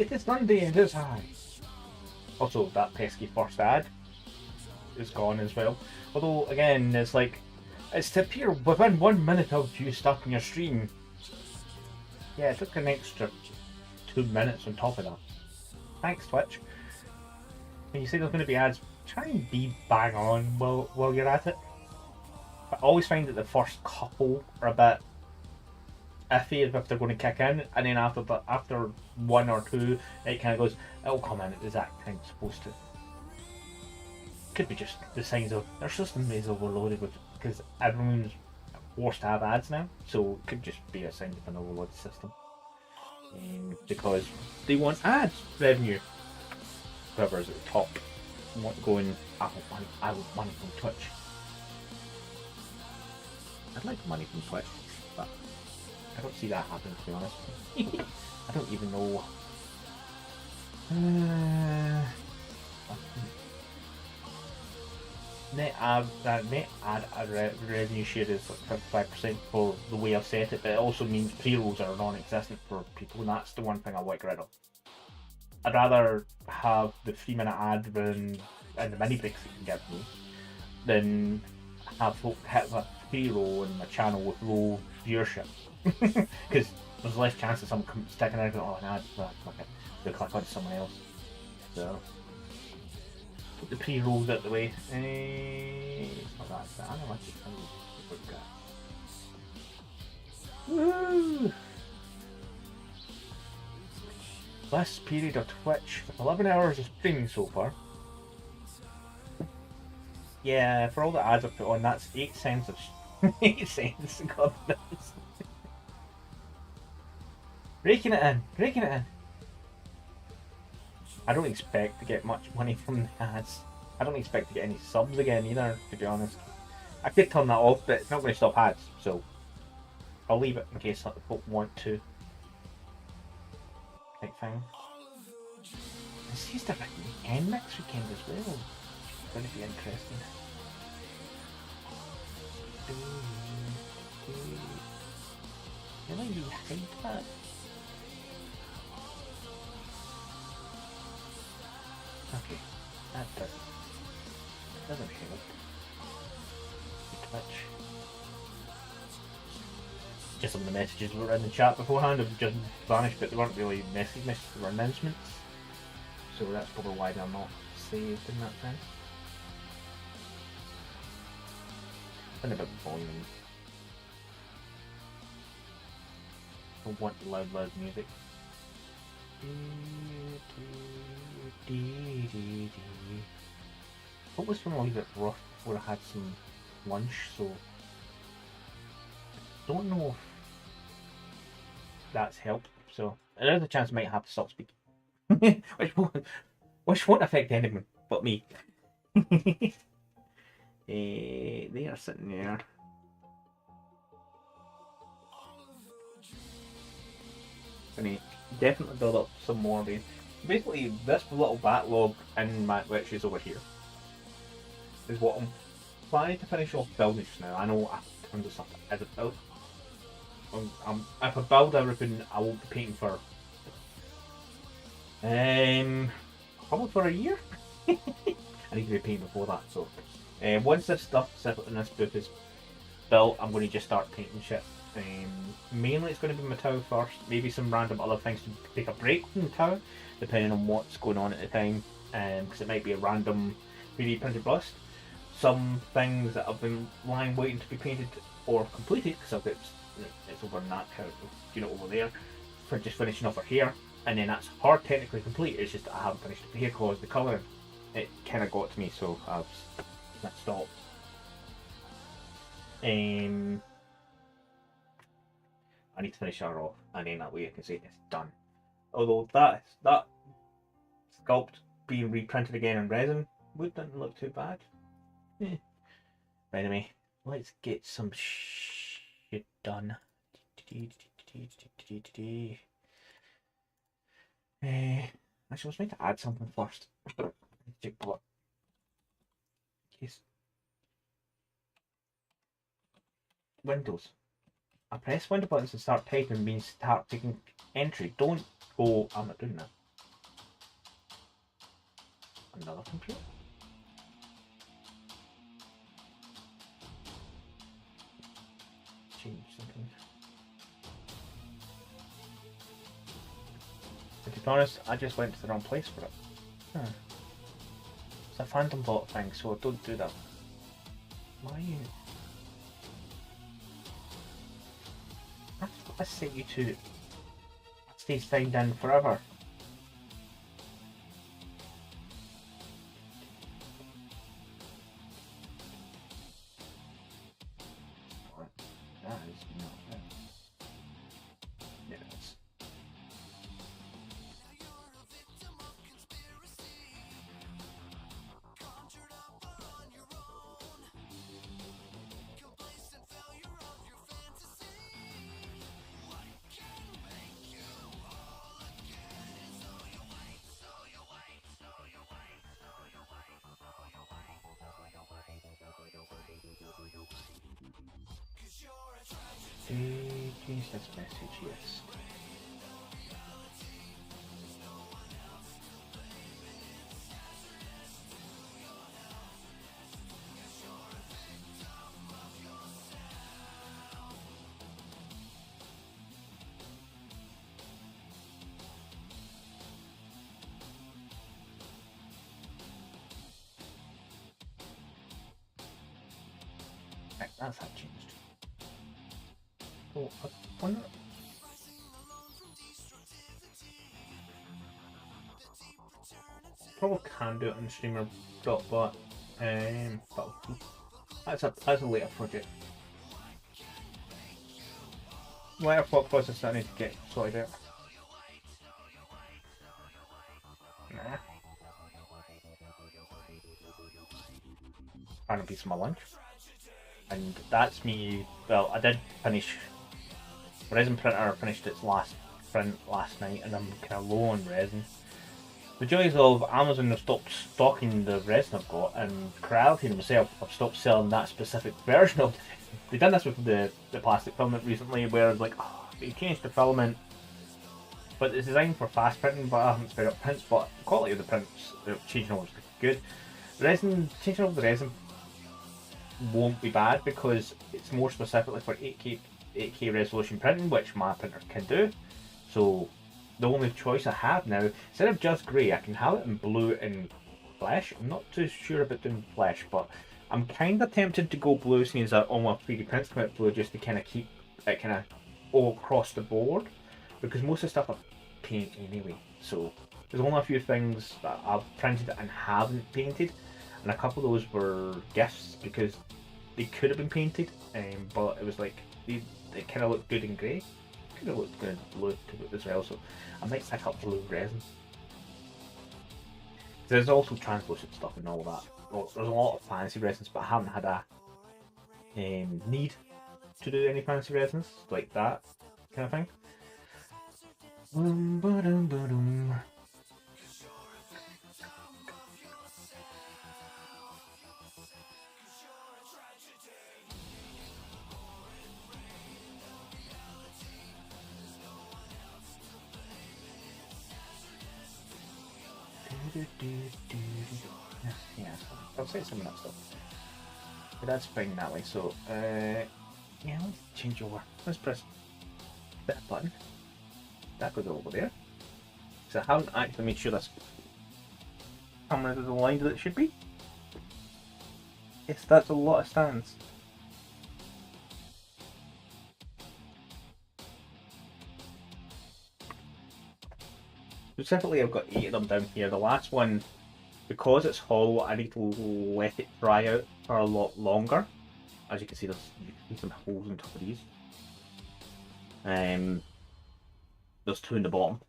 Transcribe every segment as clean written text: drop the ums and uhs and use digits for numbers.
It is Monday and it's high. Also, that pesky first ad is gone as well. Although, again, it's like, it's to appear within 1 minute of you starting your stream. Yeah, it took an extra 2 minutes on top of that. Thanks, Twitch. When you say there's going to be ads, try and be bang on while you're at it. I always find that the first couple are a bit iffy if they're going to kick in, and then after one or two, it kind of goes, it'll come in at the exact time it's supposed to. Could be just the signs of their system is overloaded with, because everyone's forced to have ads now, so it could just be a sign of an overloaded system. Because they want ads revenue. Whoever's at the top want going, I want money from Twitch. I'd like money from Twitch, but I don't see that happening, to be honest. I don't even know. Net ad revenue share is like 55% for the way I've set it, but it also means pre-rolls are non-existent for people, and that's the one thing I like rid of. I'd rather have the 3-minute ad run and the mini breaks that you can give me than have folk hit a pre-roll in my channel with low viewership. Because there's less chance of someone sticking out and going, oh, an ad, they'll click on someone else. So, put the pre-rolls out the way. It's not that, it's the animatic thing. Woo! This period of Twitch, 11 hours of streaming so far. Yeah, for all the ads I've put on, that's 8 cents of 8 cents. God knows. Raking it in. I don't expect to get much money from the ads. I don't expect to get any subs again either, to be honest. I could turn that off, but it's not going to stop ads, so I'll leave it in case folk want to. Right thing. This is the weekend next weekend as well. It's going to be interesting. Really, you hate that? Okay, that doesn't help. Touch. Just some of the messages that were in the chat beforehand have just vanished, but they weren't really messages, they were announcements. So that's probably why they're not saved in that sense. And a bit of volume. I want loud music. What was from a wee bit rough before I had some lunch, so I don't know if that's helped. So there's a chance I might have to stop speaking. which won't affect anyone but me. They are sitting there. Gonna definitely build up some more of these. Basically, this little backlog in my which is over here is what I'm planning to finish off building just now. I know I have tons of stuff that isn't built. If I build everything, I won't be painting for probably for a year. I need to be painting before that. So once this stuff in this booth is built, I'm going to just start painting shit. Mainly it's going to be my tower first, maybe some random other things to take a break from the tower, depending on what's going on at the time, because it might be a random 3D printed bust. Some things that I've been lying waiting to be painted or completed, because I've got it's over in that unit over there, for just finishing off here, and then that's hard technically complete, it's just that I haven't finished it here because the colouring, it kind of got to me, so I've stopped. I need to finish that off, and then that way I can say it's done. Although that sculpt being reprinted again in resin wouldn't look too bad. But anyway, let's get some shit done. Actually, I was meant to add something first. Windows. I press window buttons and start typing means start taking entry. Don't go, I'm not doing that. Another computer. Change something. But to be honest, I just went to the wrong place for it. It's a phantom bot thing, so don't do that. Why are you? Let's set you to stay signed in forever. That is not it. Yeah, it is. Change this message, yes. Right, that's that changed. Oh, I wonder. Probably can do it on streamer dot but that's a later project. Later thought process I need to get sorted out. Nah. Trying to piece of my lunch. And that's me. Well, I did finish. Resin printer finished its last print last night, and I'm kind of low on resin. The joys of Amazon have stopped stocking the resin I've got, and Creality themselves have stopped selling that specific version of it. They've done this with the plastic filament recently, where it's like, oh, they changed the filament, but it's designed for fast printing, but I haven't sped up prints, but the quality of the prints, changing over is good. Changing over the resin won't be bad because it's more specifically for 8K resolution printing, which my printer can do. So the only choice I have now, instead of just grey, I can have it in blue and flesh. I'm not too sure about doing flesh, but I'm kind of tempted to go blue, seeing as all my 3D prints come out blue, just to kind of keep it kind of all across the board, because most of the stuff I paint anyway. So there's only a few things that I've printed and haven't painted, and a couple of those were gifts because they could have been painted, but it was like they kind of looked good in grey. Could have looked good in blue as well, so I might pick up blue resin. There's also translucent stuff and all that. Well, there's a lot of fancy resins, but I haven't had a need to do any fancy resins like that kind of thing. Yeah, I'll say some of that stuff. But that's fine that way, so yeah, let's change over. Let's press that button. That goes over there. So I haven't actually made sure this camera is aligned as it should be. Yes, that's a lot of stands. Specifically, I've got 8 of them down here. The last one, because it's hollow, I need to let it dry out for a lot longer. As you can see, there's some holes on top of these. There's 2 in the bottom.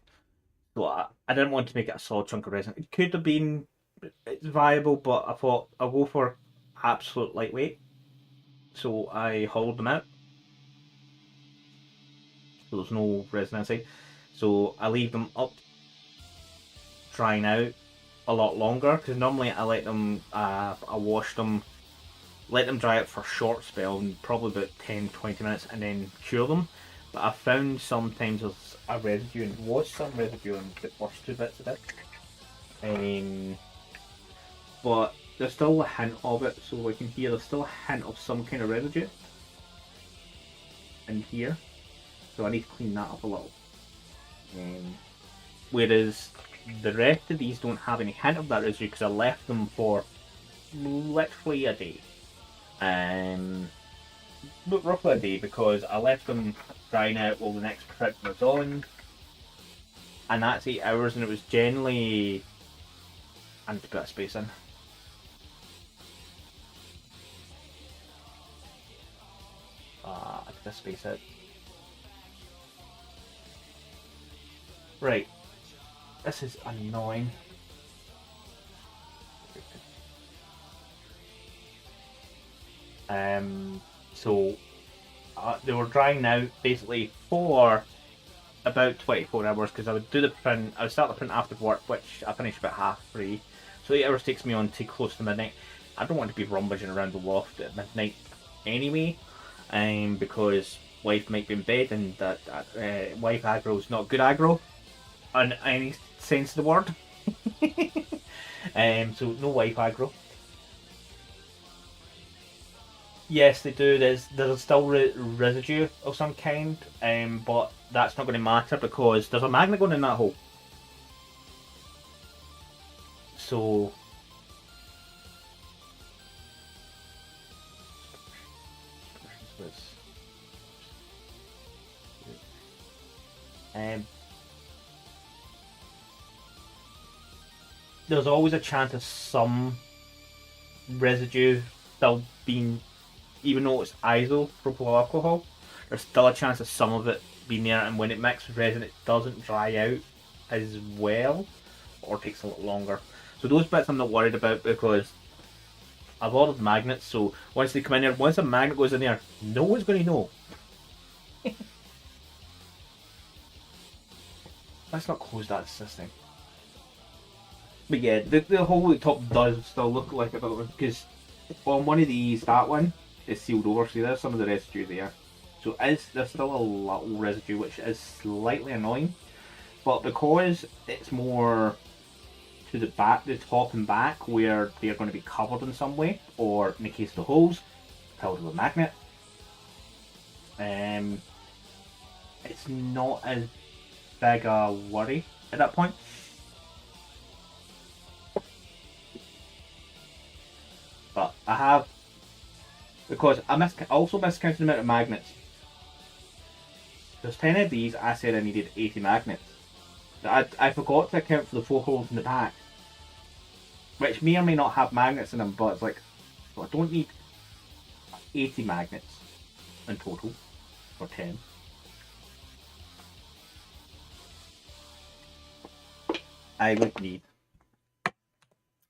So I didn't want to make it a solid chunk of resin. It could have been, it's viable, but I thought I'll go for absolute lightweight. So I hollowed them out. So there's no resin inside. So I leave them up drying out a lot longer, because normally I let them, I wash them, let them dry out for a short spell, probably about 10-20 minutes, and then cure them. But I found sometimes there's a residue, and was some residue on the first 2 bits of it. but there's still a hint of it, so we can hear there's still a hint of some kind of residue in here. So I need to clean that up a little. Whereas the rest of these don't have any hint of that residue because I left them for literally a day. Roughly a day, because I left them drying out while the next print was on. And that's 8 hours, and it was generally... I need to put a space in. I did a space out. Right. This is annoying. So they were drying out basically for about 24 hours because I would do the print. I would start the print after work, which I finish about 3:30. So 8 hours takes me on to close to midnight. I don't want to be rummaging around the loft at midnight anyway, because wife might be in bed, and that wife aggro is not good aggro in any sense of the word. So no wife aggro. Yes, they do. There's still residue of some kind, but that's not going to matter because there's a magnet going in that hole. So there's always a chance of some residue still being, even though it's isopropyl alcohol, there's still a chance of some of it being there, and when it mixes with resin it doesn't dry out as well, or takes a lot longer. So those bits I'm not worried about because I've ordered magnets, so once they come in there, once a magnet goes in there, no one's going to know. Let's not close that system. But yeah, the whole top does still look like a bit of, because on one of these, that one is sealed over, so there's some of the residue there. So there's still a little residue, which is slightly annoying. But because it's more to the back, the top and back, where they're going to be covered in some way, or in the case of the holes, filled with a magnet, it's not as big a worry at that point. But I have, because I also miscounted the amount of magnets. There's 10 of these, I said I needed 80 magnets. I forgot to account for the 4 holes in the back, which may or may not have magnets in them, but it's like, well, I don't need 80 magnets in total, or 10. I would need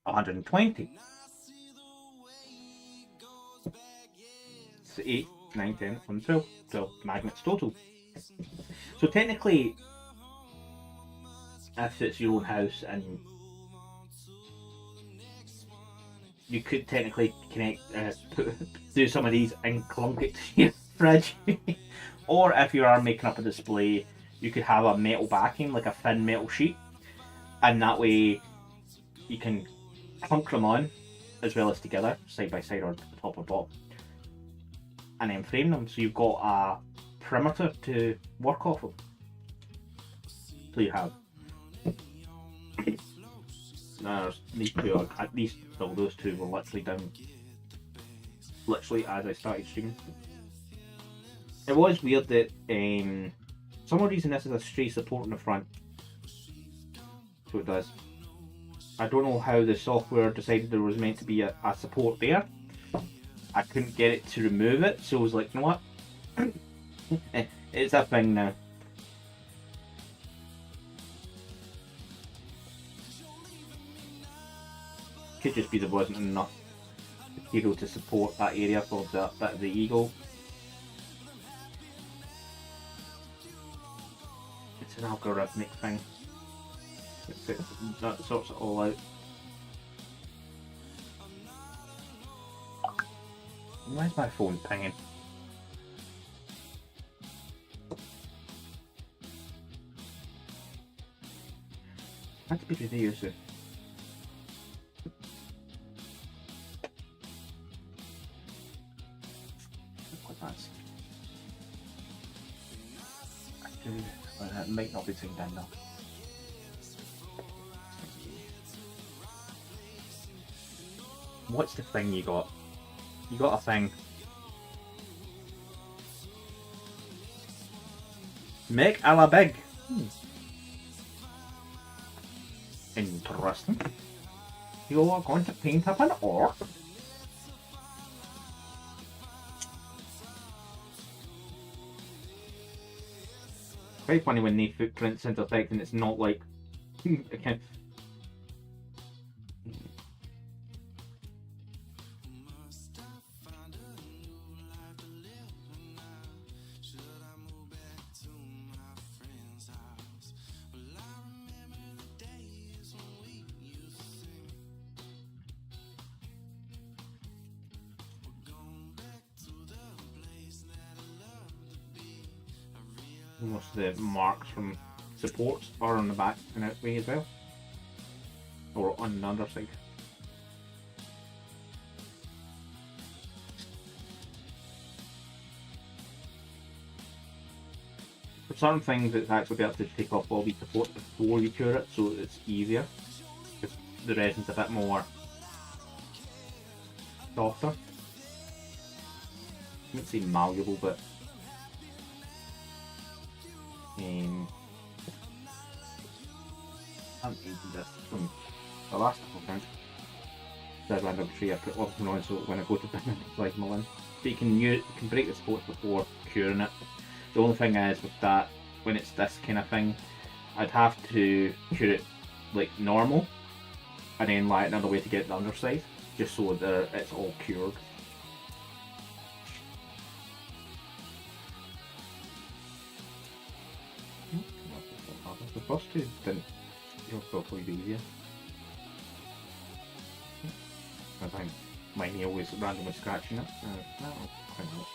120. So 8, 9, 10, 11, 12. 12 magnets total. So technically, if it's your own house and you could technically connect, do some of these and clunk it to your fridge. Or if you are making up a display, you could have a metal backing, like a thin metal sheet, and that way you can clunk them on as well as together, side by side or top or bottom, and then frame them so you've got a perimeter to work off of. So you have these two, at least well, those two were literally down, literally as I started streaming. It was weird that someone reason this is a stray support in the front, so it does. I don't know how the software decided there was meant to be a support there. I couldn't get it to remove it, so I was like, you know what? It's a thing now. Could just be there wasn't enough material to support that area for the bit of the eagle. It's an algorithmic thing. That sorts it all out. Where's my phone pinging? Had to be the video soon. might not be zoomed in now. What's the thing you got? You got a thing. Make a la big. Interesting. You are going to paint up an orc? Quite funny when the footprints intersect and it's not like okay. Most of the marks from supports are on the back and out way as well, or on the underside. For certain things, it's actually better to take off all the support before you cure it, so it's easier. Because the resin's a bit more softer. I wouldn't say malleable, but I haven't eaten this from the last couple of times. There's a random tree I put everything on so when I go to bin it's like Malin. But you can break the supports before curing it. The only thing is with that, when it's this kind of thing, I'd have to cure it like normal and then light another way to get the underside, just so that it's all cured. The first two didn't. It'll probably be easier. I think my nail was randomly scratching it. No, quite nice.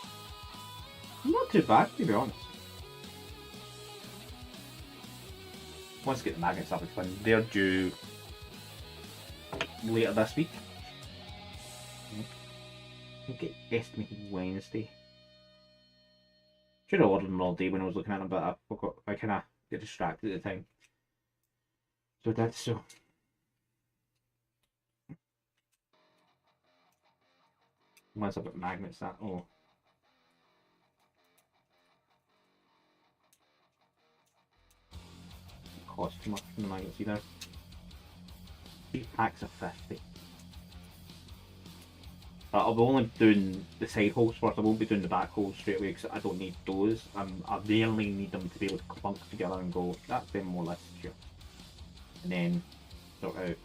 Not too bad, to be honest. Once I get the magnets up, it's fun. They're due later this week. I think it estimated Wednesday. Should have ordered them all day when I was looking at them, but I forgot. I kind of get distracted at the time. So that's so. Once I've got magnets, that cost too much from the magnets either. 3 packs of 50. I'll be only doing the side holes first. I won't be doing the back holes straight away because I don't need those. I really need them to be able to clunk together and go. That's them more or less secure. And then sort out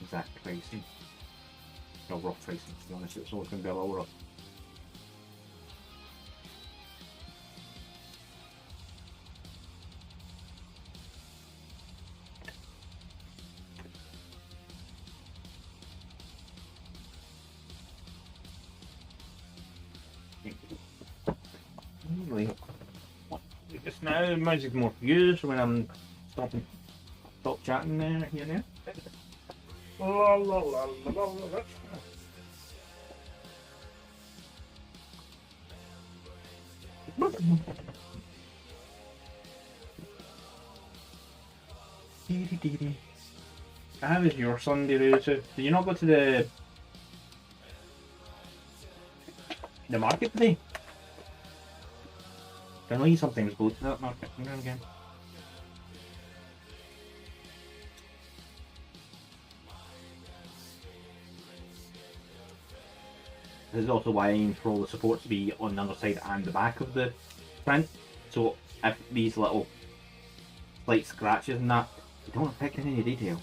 exact pricing. No, rough pricing, to be honest. It's always going to be a little rough. Anyway, just now, music more views when I'm stop chatting there, here and there. La, la, la, la, la, la. How was your Sunday, Rusu? Did you not go to the market today? I know you sometimes go to that market again. This is also why I aim for all the supports to be on the underside and the back of the print. So if these little slight scratches and that, you don't affect any detail.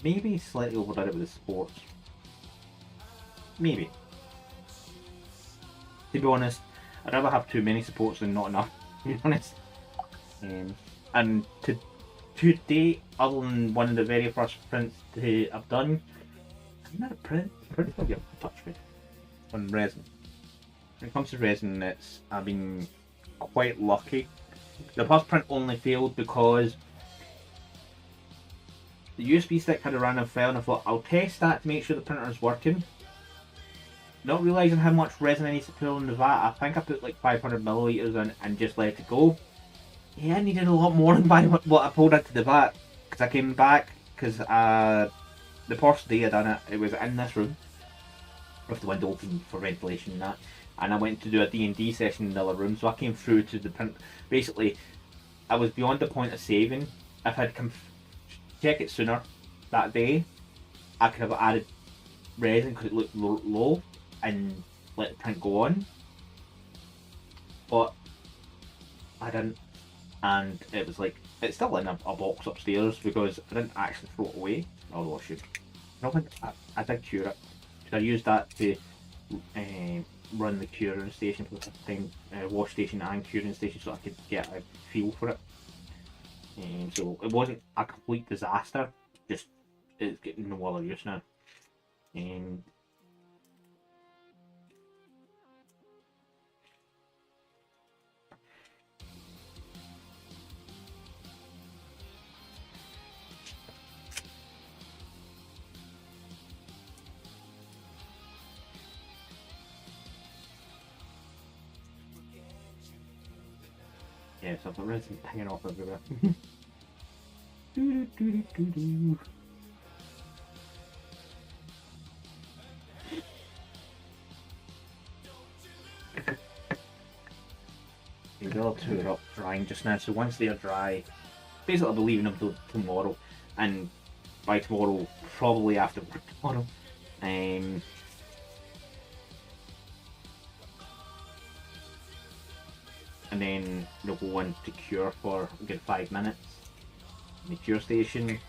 Maybe slightly overdid it with the supports. Maybe. To be honest, I'd rather have too many supports than not enough, to be honest. And to date, other than one of the very first prints I've done, I've never printed your touch with on resin. When it comes to resin, I've been quite lucky. The first print only failed because the USB stick had a random fail, and I thought I'll test that to make sure the printer is working. Not realising how much resin I need to pull in the vat, I think I put like 500 millilitres in and just let it go. Yeah, I needed a lot more than what I pulled into the vat, because I came back, because the first day I done it, it was in this room with the window open for ventilation and that, and I went to do a D&D session in the other room, so I came through to the print. Basically, I was beyond the point of saving. If I'd come check it sooner that day, I could have added resin because it looked low and let the print go on, but I didn't, and it was like, it's still in a box upstairs because I didn't actually throw it away, although I should. I did cure it. I used that to run the curing station for the thing, wash station and curing station, so I could get a feel for it. So it wasn't a complete disaster, just it's getting no other use now. Yeah, so I've got resin hanging off everywhere. The other two are up drying just now, so once they are dry, basically I'll be leaving them till tomorrow, and by tomorrow, probably after work tomorrow, and then they'll go on to cure for a good 5 minutes in the cure station, and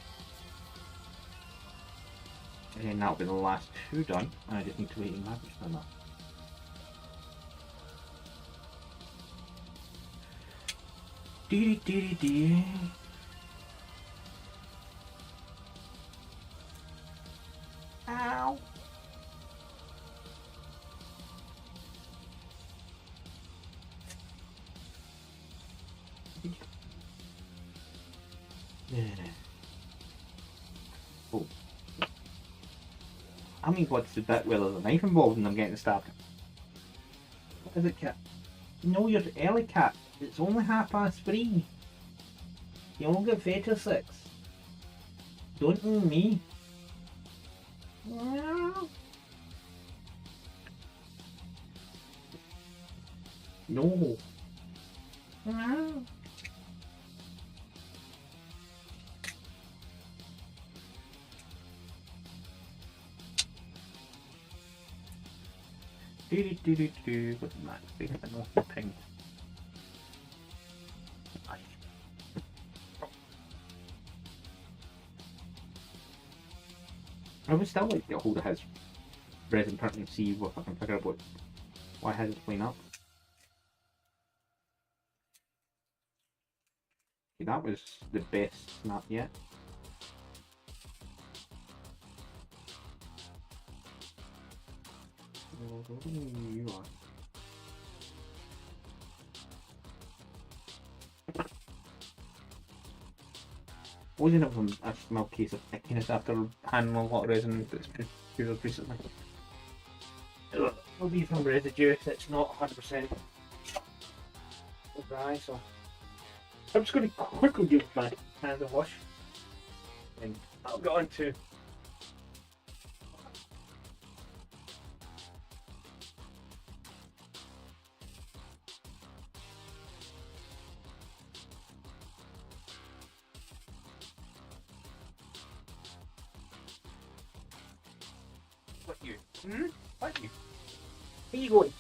then that'll be the last two done, and I just need to wait in that for that. Dee. Ow. Yeah. Oh. I mean, what's the bit where there's a knife involved and I'm getting stabbed? What is it, Cat? No, you're early, Cat. It's only 3:30. You only get fed till 6. Don't mean me. No. Do. What's that? Big enough ping. I would still like to get a hold of his resin print and see if I can figure out why his is playing up. Okay, that was the best snap yet. You are. Wasn't it from a small case of ickiness after handling a lot of resin that's been used recently? It'll be from residue, it's not 100% dry, so I'm just going to quickly give my hands a wash and I'll go on to what you? What you? Where you going?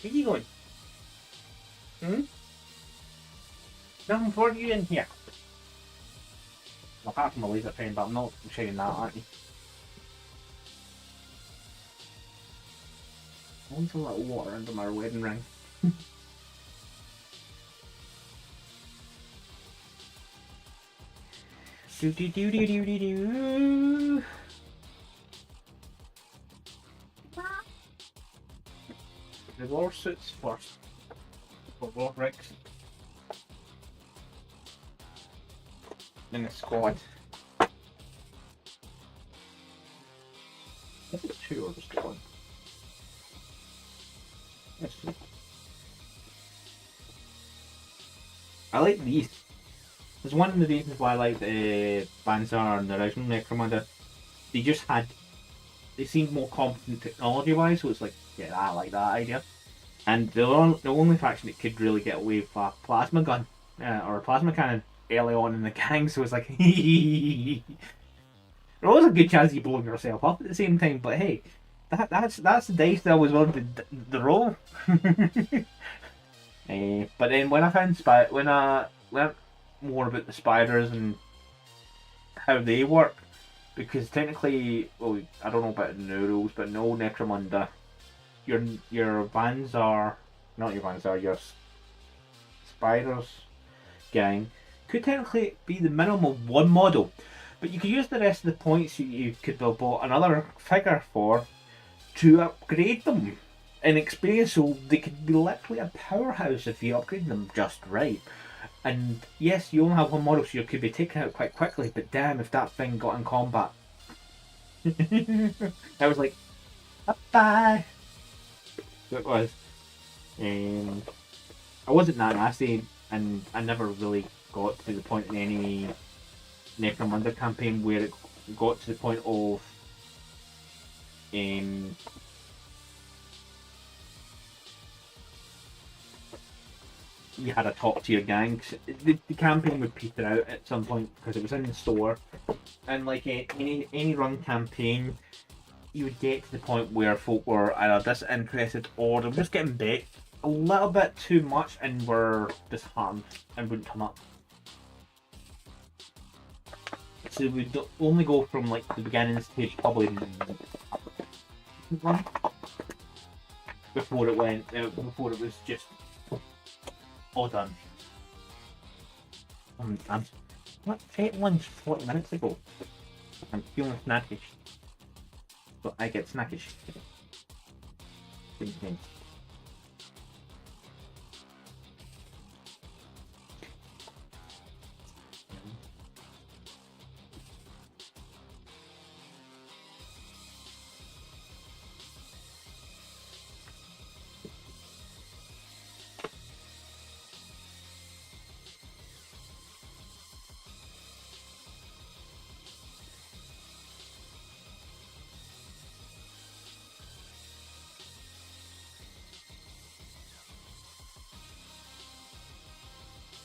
Where you going? Nothing for you in here. Apart from a laser pen, but I'm not sharing that, aren't you? I want a little water under my wedding ring. Do. The lawsuits first. For war rigs. Then the squad. Is it 2 or just 1? That's 2. I like these. There's one of the reasons why I like the Banzar and the original Necromunda. They seemed more competent technology wise, so it's like, yeah, I like that idea. And the only faction that could really get away with a plasma gun or a plasma cannon early on in the gang, so it's like, there was a good chance you blow yourself up at the same time, but hey, that's the dice that I was willing to roll. But then when I found when I learnt more about the spiders and how they work, because technically, well, I don't know about the new rules, but no Necromunda, your vans are not your vans are your spiders gang could technically be the minimum of 1 model, but you could use the rest of the points you could have bought another figure for to upgrade them in experience, so they could be literally a powerhouse if you upgrade them just right. And yes, you only have 1 model, so you could be taken out quite quickly, but damn if that thing got in combat. I was like, bye. So it was. I wasn't that nasty, and I never really got to the point in any Necromunda campaign where it got to the point of you had a top tier gang. The campaign would peter out at some point because it was in the store, and like any run campaign, you would get to the point where folk were either disinterested or they were just getting bet a little bit too much and were disheartened and wouldn't come up. So we'd only go from like the beginning stage, probably run, before it was just all done. I'm what? Ate lunch 40 minutes ago. I'm feeling snackish. So I get snackish.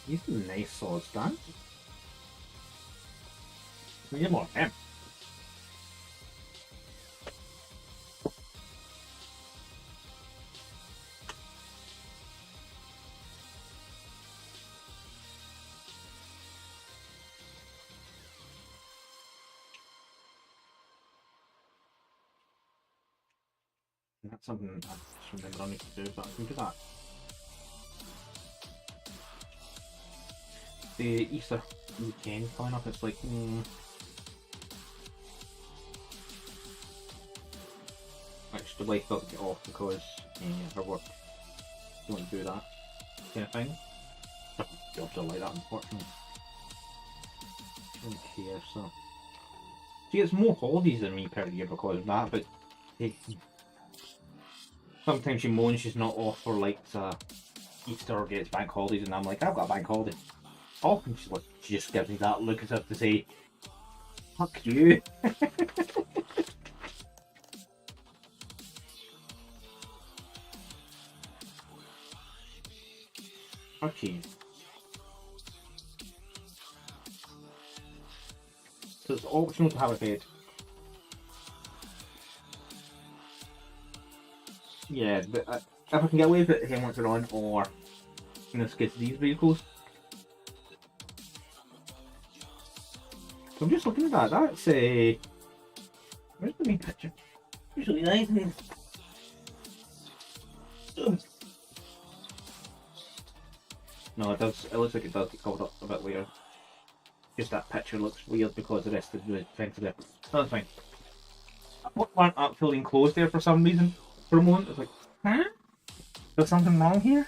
These are nice swords, Dan. We need more of them. That's something I just remember I need to do, but I can do that. The Easter weekend coming up, it's like, which the wife got to get off because her work don't do that kind of thing. Jobs are like that, unfortunately. I don't care, so. She gets more holidays than me per year because of that, but hey, sometimes she moans she's not off for like Easter or gets bank holidays, and I'm like, I've got a bank holiday. Oh, and she just gives me that look as if to say, fuck you. Okay. So it's optional to have a bed. Yeah, but if I can get away with it helmets are on, or in this case these vehicles. So I'm just looking at that. That's a. Where's the main picture? Usually nice. No, it does. It looks like it does get covered up a bit later. Just that picture looks weird because the rest of the things are there. No, that's fine. I weren't up feeling closed there for some reason. For a moment, I was like, huh? There's something wrong here?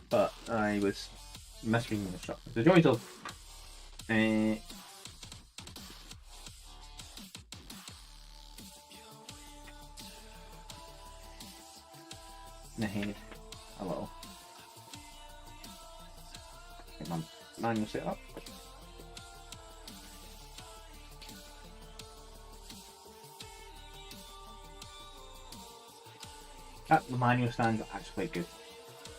But I was misreading the instructions. The joys of in the head a little. Get my manual set up. The manual stands are actually quite good.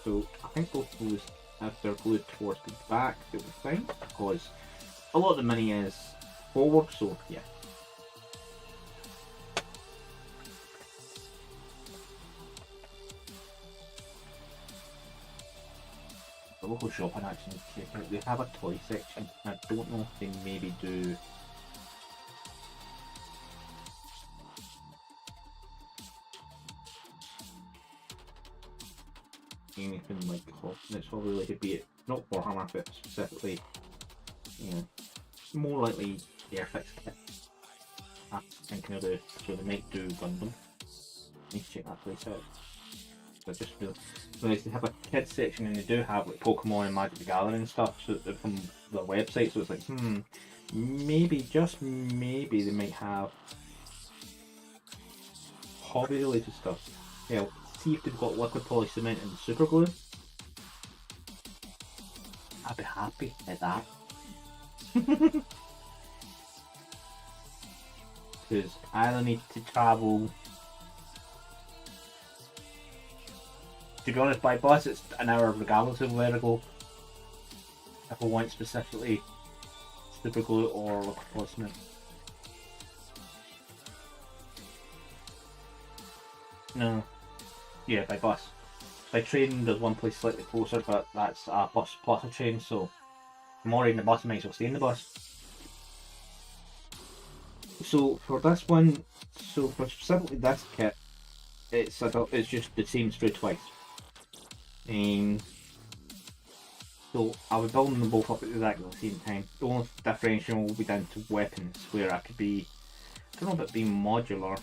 So I think both those, if they're glued towards the back, they'll be fine, because a lot of the Mini is forward, so yeah. The local shop in actually check out, they have a toy section. I don't know if they maybe do anything like that's probably like it'd be not Warhammer, but specifically, you know, more likely Airfix kit. I'm thinking of the, so they might do Gundam. Need to check that place out. So I just realised they have a kids section, and they do have like Pokemon and Magic the Gathering stuff, so from their website. So it's like, maybe, just maybe they might have hobby related stuff. Yeah, see if they've got liquid poly cement and super glue. I'd be happy at that. Because I don't need to travel. To be honest, by bus it's an hour regardless of where I go. If I want specifically super glue or liquid poly cement. No. Yeah, by bus. By train there's one place slightly closer, but that's a bus plus a train, so I'm already in the bus, I might as well stay in the bus. So for this one, so for specifically this kit, it's just the same sprue twice. So I'll be building them both up at exactly the same time. The only differential will be down to weapons, where I could be, I don't know about being modular,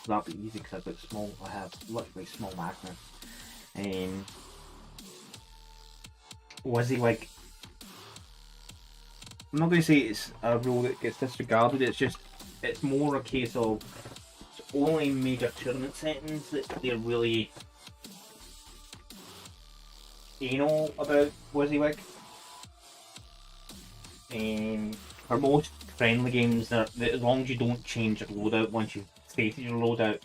that'd be easy because I've got small, I have literally small magnets. WYSIWYG, I'm not going to say it's a rule that gets disregarded, it's more a case of it's only major tournament settings that they're really anal about WYSIWYG. For most friendly games, that as long as you don't change your loadout once you've stated your loadout,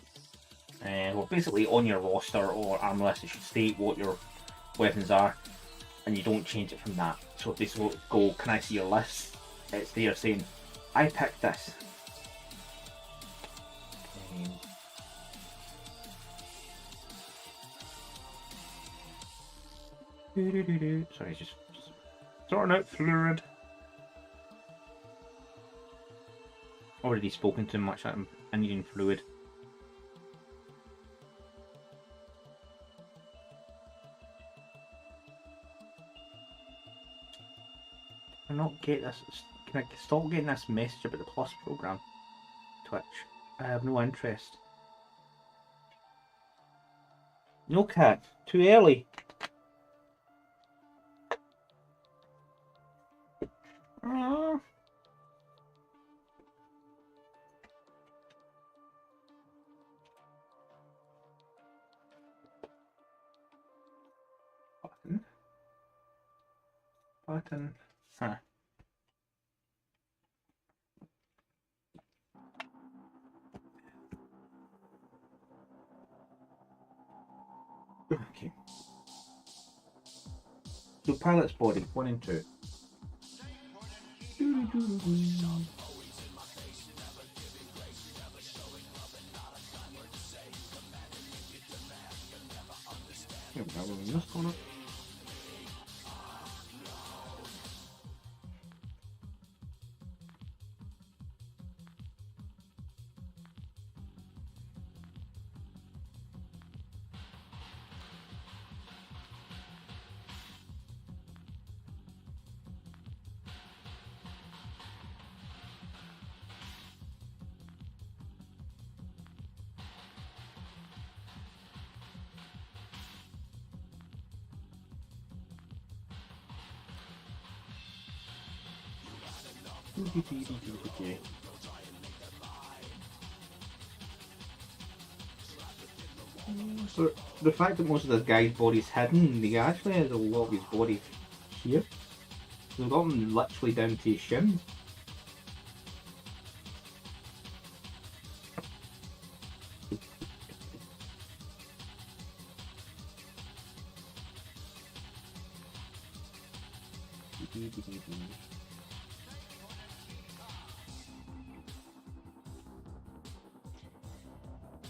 well, basically on your roster or armor list, it should state what your weapons are, and you don't change it from that. So if they go, "Can I see your list?" It's there saying, "I picked this." Sorry, just sorting out fluid. Already spoken too much. I'm needing fluid. Can I not get this? Can I stop getting this message about the Plus program? Twitch. I have no interest. No, cat. Too early. Button. Huh. Okay. So pilot's body, 1 and 2. Here we go, in this corner. So the fact that most of this guy's body's hidden, he actually has a lot of his body here. They've got him literally down to his shin.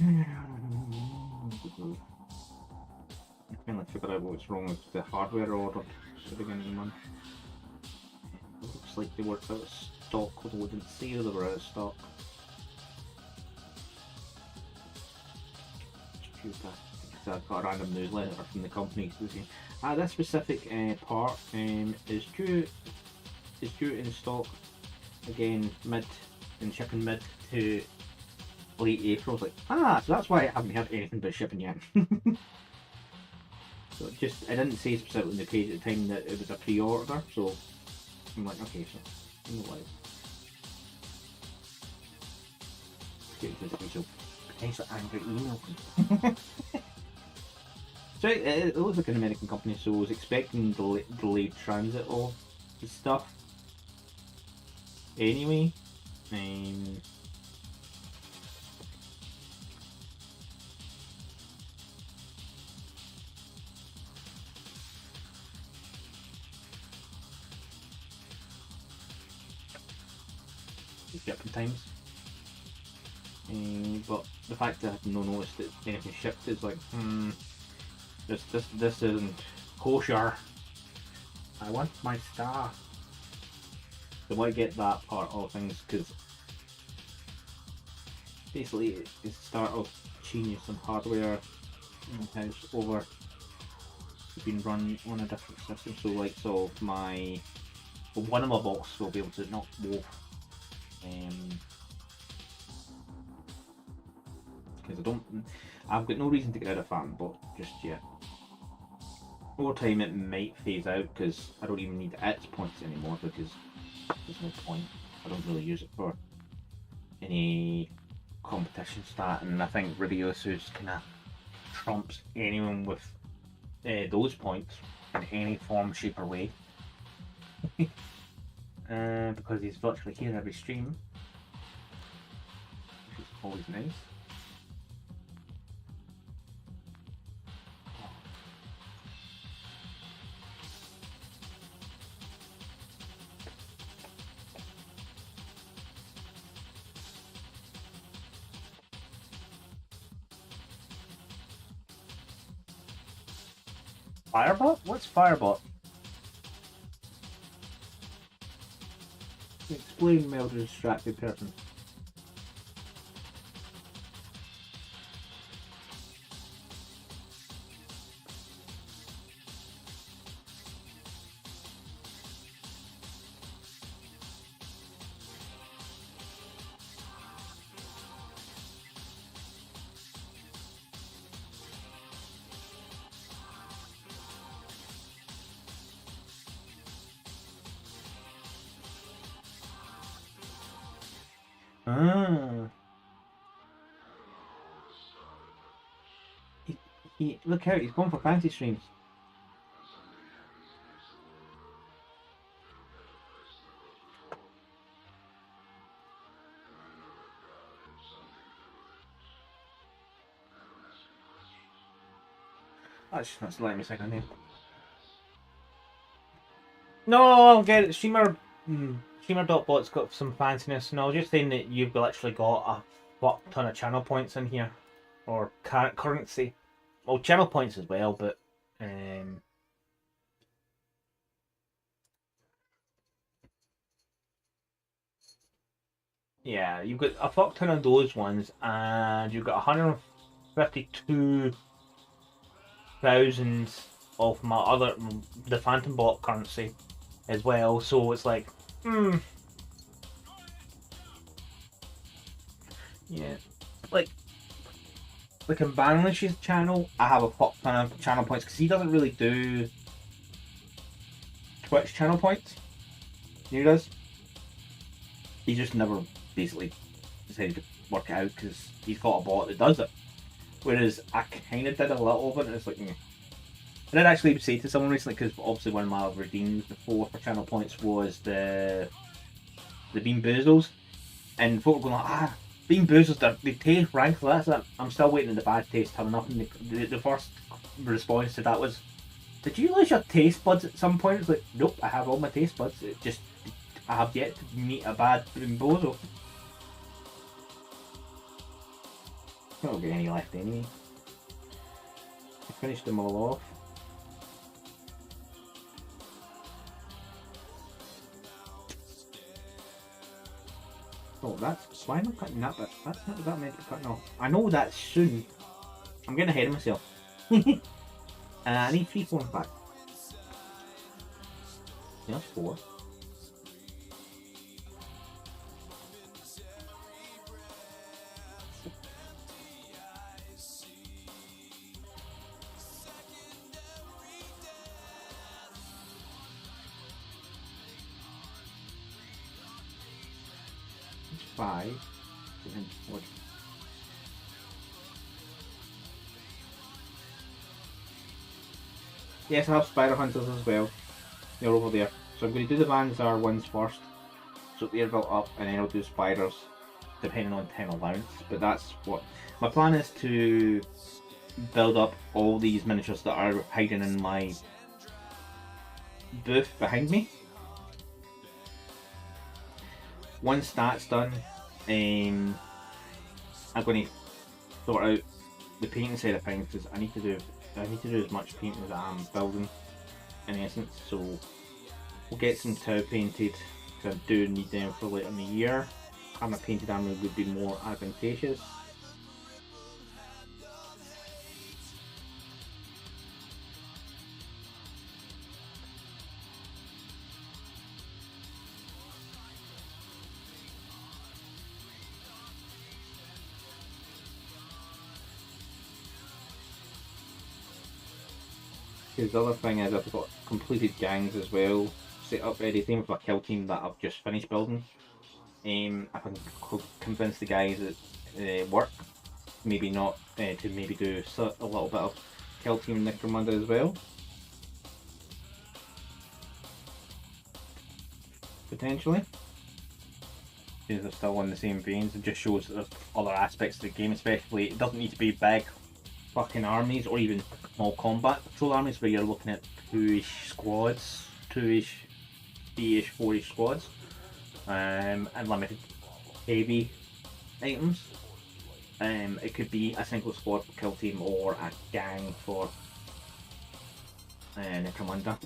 I finally figured out what's wrong with the hardware order at the beginning of the month. It looks like they were out of stock, although they didn't say they were out of stock. So I've got a random newsletter from the company saying, this specific part is due in stock again shipping mid to late April. I was like, so that's why I haven't heard anything about shipping yet. So I didn't say specifically in the page at the time that it was a pre-order, so I'm like, okay, so no worries. So potential angry email. So it looks like an American company, so I was expecting delayed transit of the stuff. Anyway, shipping times. But the fact that I had no notice that anything shipped is like, this isn't kosher. I want my stuff. So I get that part of things because basically it's the start of changing some hardware in the house over being run on a different system. So one of my boxes will be able to not move. Because I've got no reason to get rid of fan bot just yet. Over time it might phase out because I don't even need its points anymore because there's no point. I don't really use it for any competition stat, and I think Radiosus kind of trumps anyone with those points in any form, shape or way. Because he's virtually here every stream, which is always nice. Firebot? What's Firebot? Explain, Melder distracted person. Look out, he's going for fancy streams. That's letting me second name. No, I'll get it. Streamer.bot's got some fanciness. No, just saying that you've literally got a fuck ton of channel points in here. Or currency. Well, channel points as well, but yeah, you've got a fuck ton of those ones, and you've got 152,000 of the Phantom Bot currency as well. So it's like, yeah, like in Banlish's channel, I have a fuck ton of channel points because he doesn't really do Twitch channel points. He does. He just never basically decided to work it out because he's got a bot that does it. Whereas I kind of did a little of it, and it's like, I did actually say to someone recently, because obviously one of my redeems before for channel points was the Bean Boozles, and folk were going like, Bean Boozles, they taste rank, so that's it. I'm still waiting on the bad taste coming up, and the first response to that was, did you lose your taste buds at some point? It's like, nope, I have all my taste buds, it just, I have yet to meet a bad Bean Boozle. I don't get any left anyway. I finished them all off. Oh, that's why am I cutting that bit? That's not that meant to cut off. I know that's soon. I'm getting ahead of myself. I need 3, 4, and 5. Yeah, that's 4. It's 5. And then 4. Yes, I have Spider Hunters as well. They're over there. So I'm going to do the Vanzar ones first. So they're built up, and then I'll do spiders depending on time allowance. But that's what my plan is, to build up all these miniatures that are hiding in my booth behind me. Once that's done, I'm going to sort out the painting side of things, because I need to do as much painting as I'm building in essence. So we'll get some tow painted, because I do need them for later in the year. Having a painted army would be more advantageous. Because the other thing is, I've got completed gangs as well set up ready. Same with my kill team that I've just finished building. If I can convince the guys that work, maybe not to maybe do a little bit of kill team Necromunda as well. Potentially. Because they're still on the same veins. It just shows that there's other aspects of the game, especially it doesn't need to be big fucking armies or even small combat patrol armies where you're looking at 2-ish squads, 2-ish, 3-ish, 4-ish squads, and limited heavy items. It could be a single squad for kill team or a gang for Necromunda.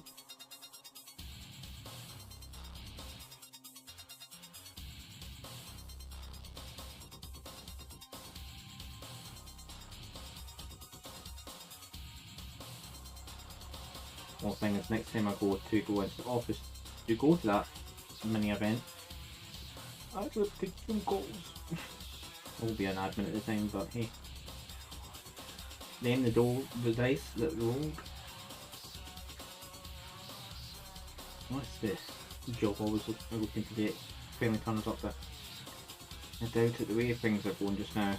One thing is, next time I go into the office to go to that mini event, I should take some calls. I'll be an admin at the time, but hey. Then the dice that rolled. What's this? Job always looking to get finally turns up, but I doubt it the way things are going just now.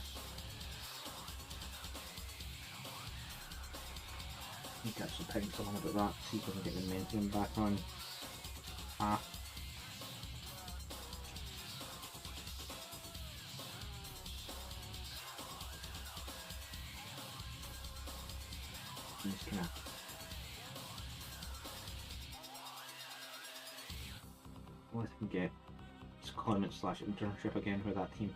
I think that's the time someone about that, see if I can get the momentum back on. I'm just gonna what I can get secondment / internship again for that team.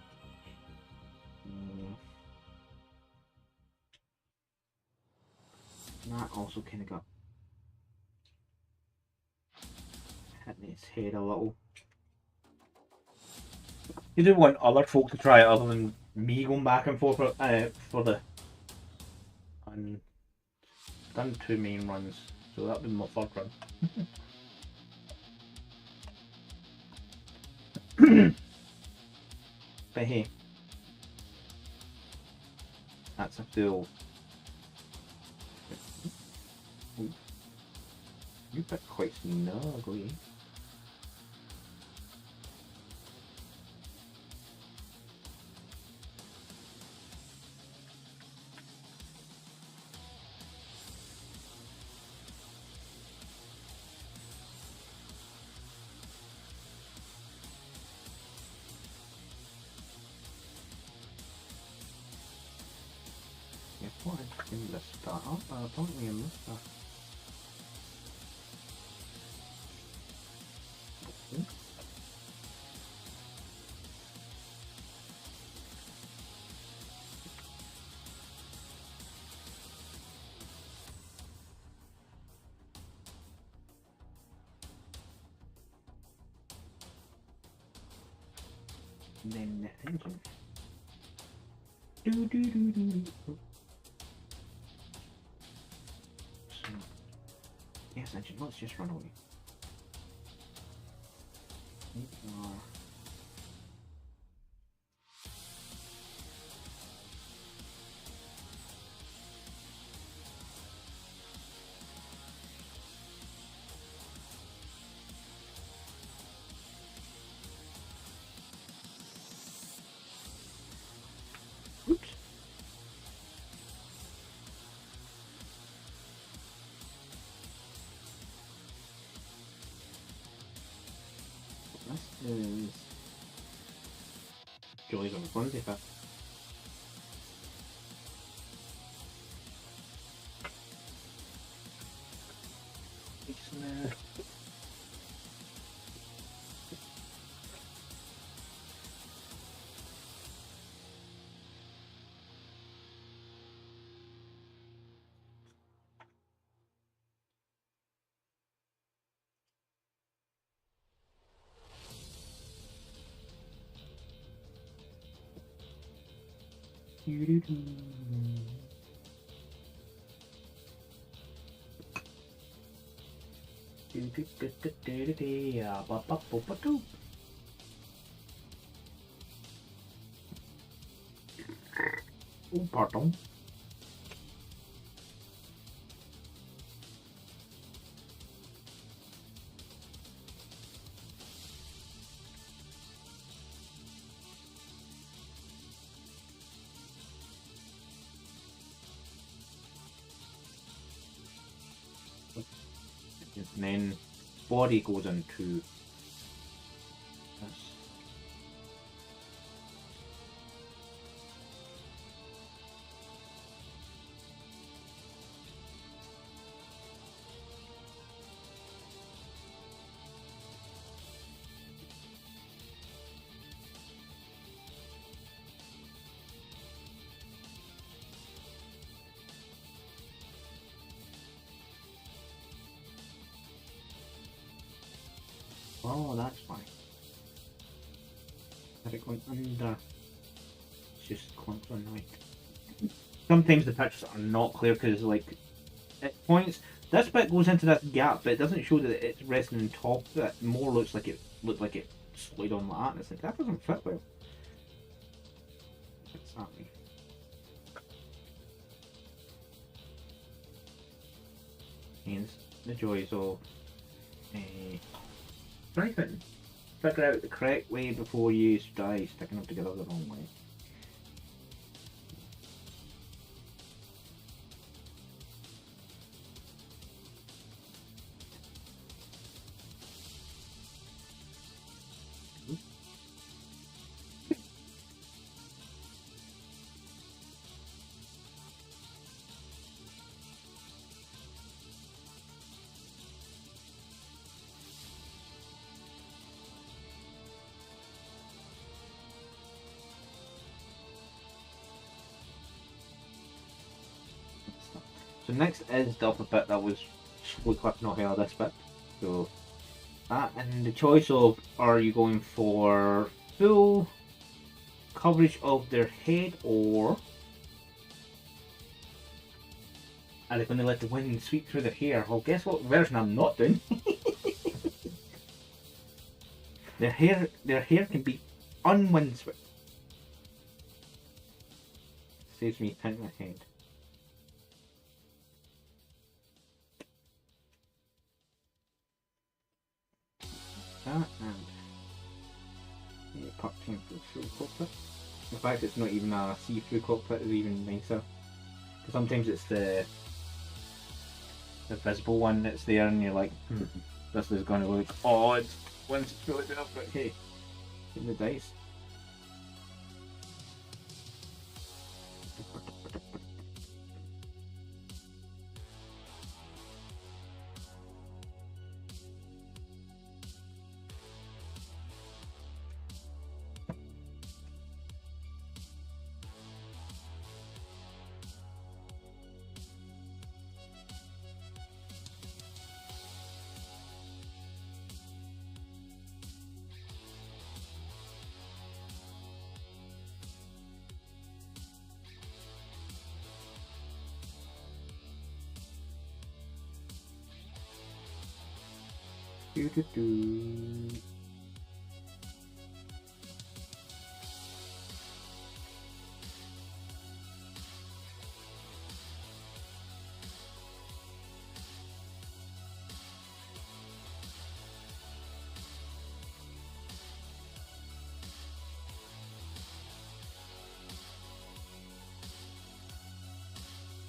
That also kind of got hitting its head a little. You do want other folk to try it other than me going back and forth for the. And done 2 main runs, so that'll be my 3rd run. But hey, that's a full. You picked quite snugly. start up, but apparently I missed that. And then the engine. So, yes, engine, let's just run away. Oops. This is Joy's on the flimsy bit. Oh, pardon. And then body goes into this. Oh, that's fine. Had it going under. It's just constantly annoying. Sometimes the pictures are not clear because, like, at points, this bit goes into this gap, but it doesn't show that it's resting on top. That more looks like it slid on like that. And it's like that doesn't fit well. What's that mean? Hence the joys of trying figure out the correct way before you try sticking them together the wrong way. So next is the upper bit that was split clip, not here, this bit. So that, and the choice of, are you going for full coverage of their head, or are they going to let the wind sweep through their hair? Well, guess what version I'm not doing. Their hair can be unwindswept. Saves me pinning my head. That and part time for the full cockpit. In fact, it's not even a see-through cockpit, is even nicer. Because sometimes it's the visible one that's there, and you're like, this is going to look odd once it's really up. But hey, in the dice.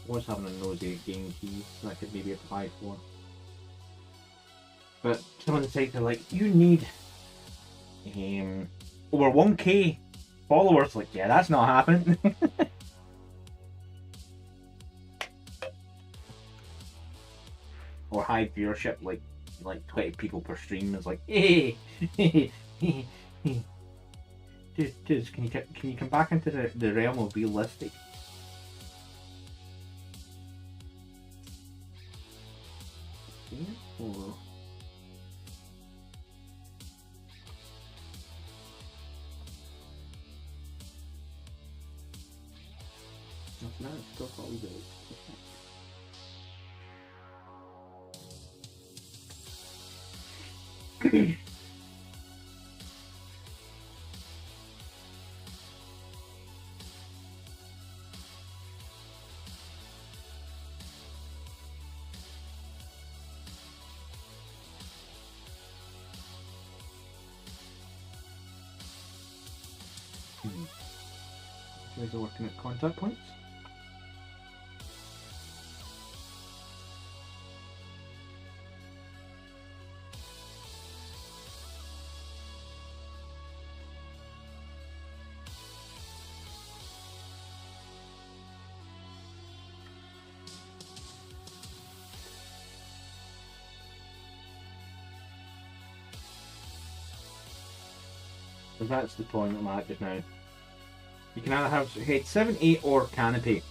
Was having a nosy at game keys that could maybe apply for. But some of the sites are like, you need over 1k followers. Like, yeah, that's not happening. Or high viewership, like 20 people per stream is like, hey, dude, can you come back into the realm of realistic? Or no, it's still probably good. You guys are working at contact points. So that's the point I'm at just now. You can either have head 7, 8 or canopy.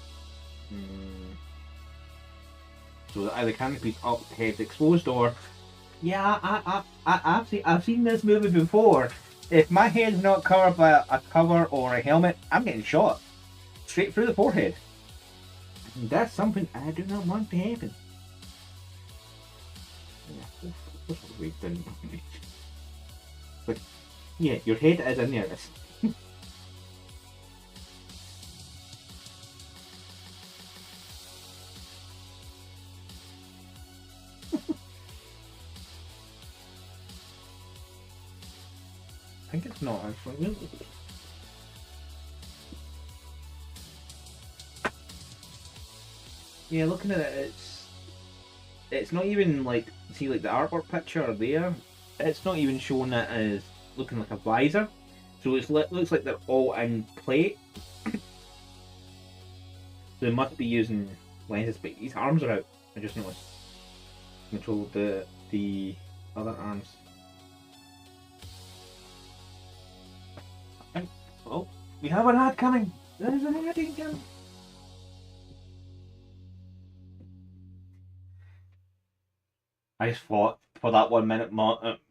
So either canopy's up, head's exposed, or yeah, I've seen this movie before. If my head's not covered by a cover or a helmet, I'm getting shot straight through the forehead. And that's something I do not want to happen. Yeah, but yeah, your head is in there. I think it's not actually. Yeah, looking at it, it's not even like, see, like the artwork picture there. It's not even showing it as looking like a visor, so it looks like they're all in plate. They must be using lenses, but his arms are out. I just noticed. Control the other arms. Oh, we have an ad coming. There's an ad coming. I just thought for that 1 minute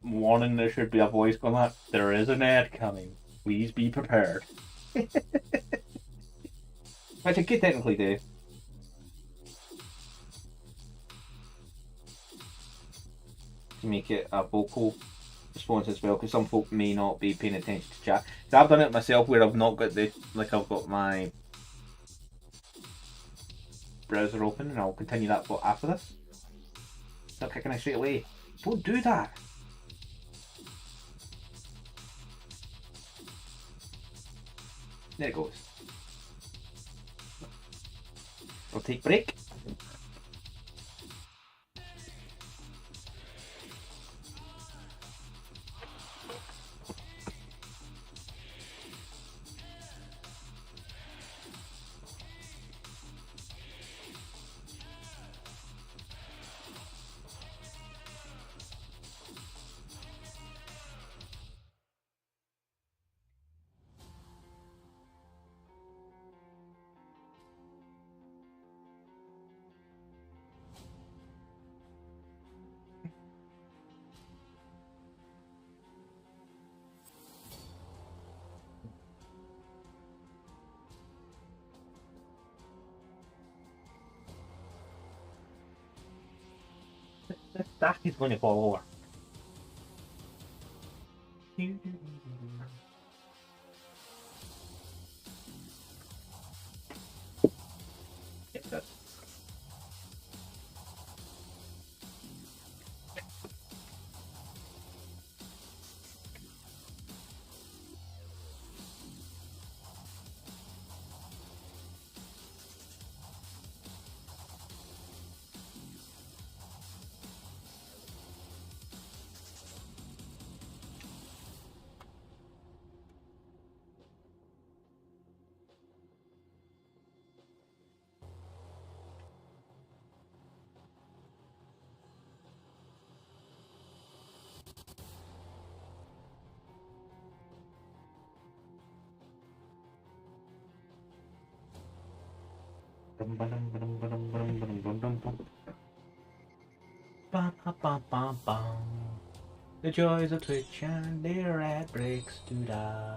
warning there should be a voice going like, there is an ad coming. Please be prepared. Which I could technically do. To make it a vocal response as well, because some folk may not be paying attention to chat. So I've done it myself where I've not got I've got my browser open, and I'll continue that after this. Start kicking it straight away. Don't do that. There it goes. I'll take break. That is going to fall over. Yep, that's Ba, ba, ba, ba, ba. The joys of Twitch and their ad breaks. Doo da.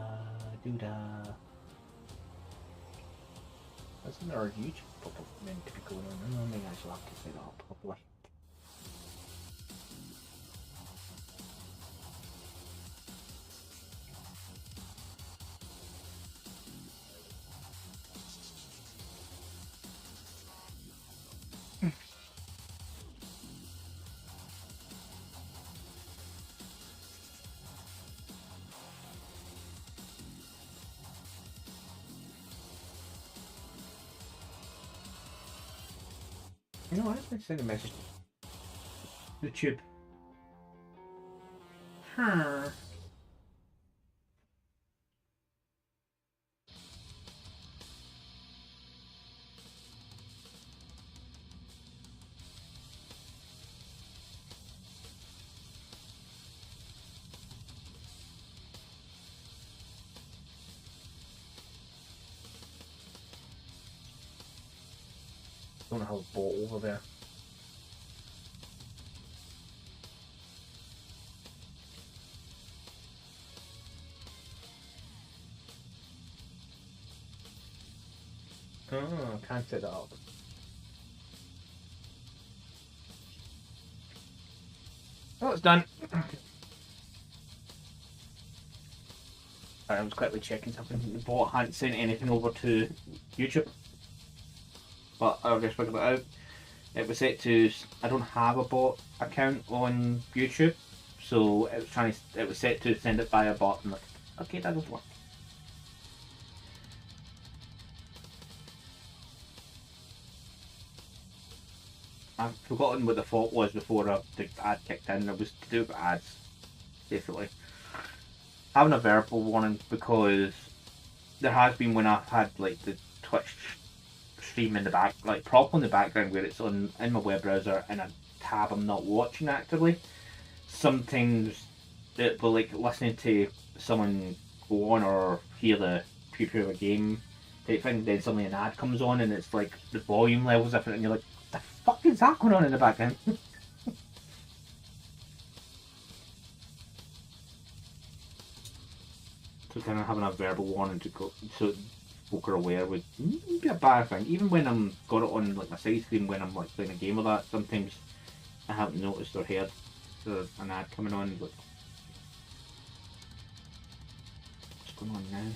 Isn't our YouTube pop-up meant to be going on? Maybe I shall have to set that up properly. No, I just send a message. YouTube. Huh. Don't have a bot over there. Oh, can't set that up. Oh, it's done. I was quickly checking something. The bot hadn't sent anything over to YouTube, but I just figured it out. It was set to. I don't have a bot account on YouTube, so it was trying to. It was set to send it by a bot. And like, okay, that doesn't work. I've forgotten what the fault was before the ad kicked in. It was to do with ads, basically. Having a verbal warning because there has been when I've had like the Twitch stream in the back, like proper in the background where it's on in my web browser in a tab I'm not watching actively. Sometimes it will like listening to someone go on or hear the preview of a game type thing, then suddenly an ad comes on and it's like the volume level's different and you're like, what the fuck is that going on in the background? So kind of having a verbal warning to go so folk are aware would be a bad thing. Even when I'm got it on like my side screen when I'm like playing a game or that, sometimes I haven't noticed or heard there's an ad coming on. Like, what's going on now?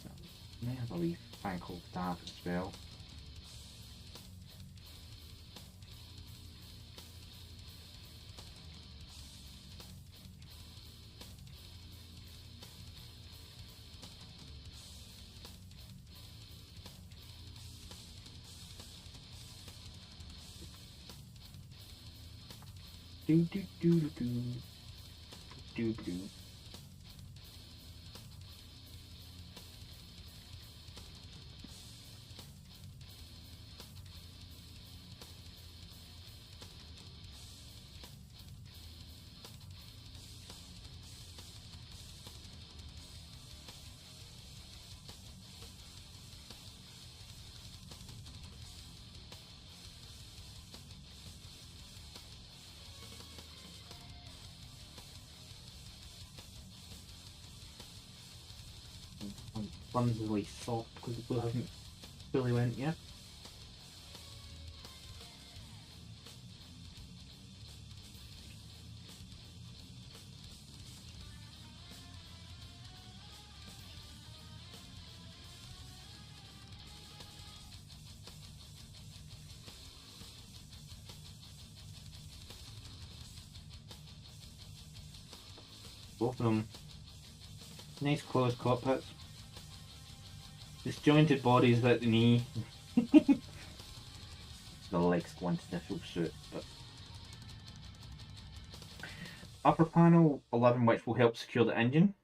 So, may have a wee thing called that as well. Do do do do do do do. I'm clumsily soft because the glue hasn't fully went yet. Both of them. Nice closed cockpits. Disjointed bodies at the knee. The legs go into the full suit, but upper panel 11, which will help secure the engine.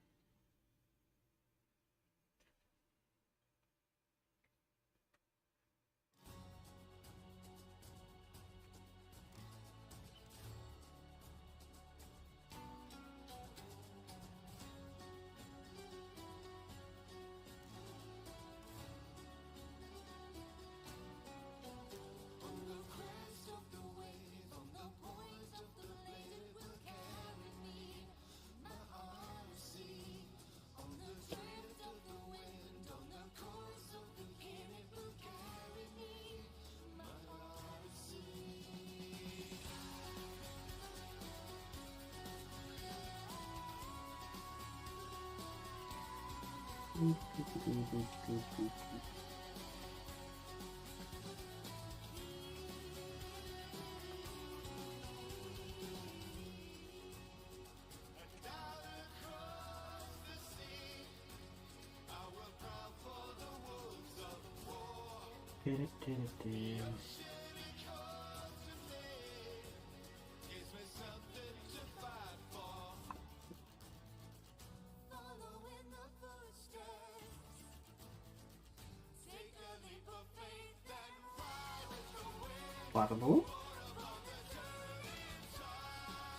Flappable.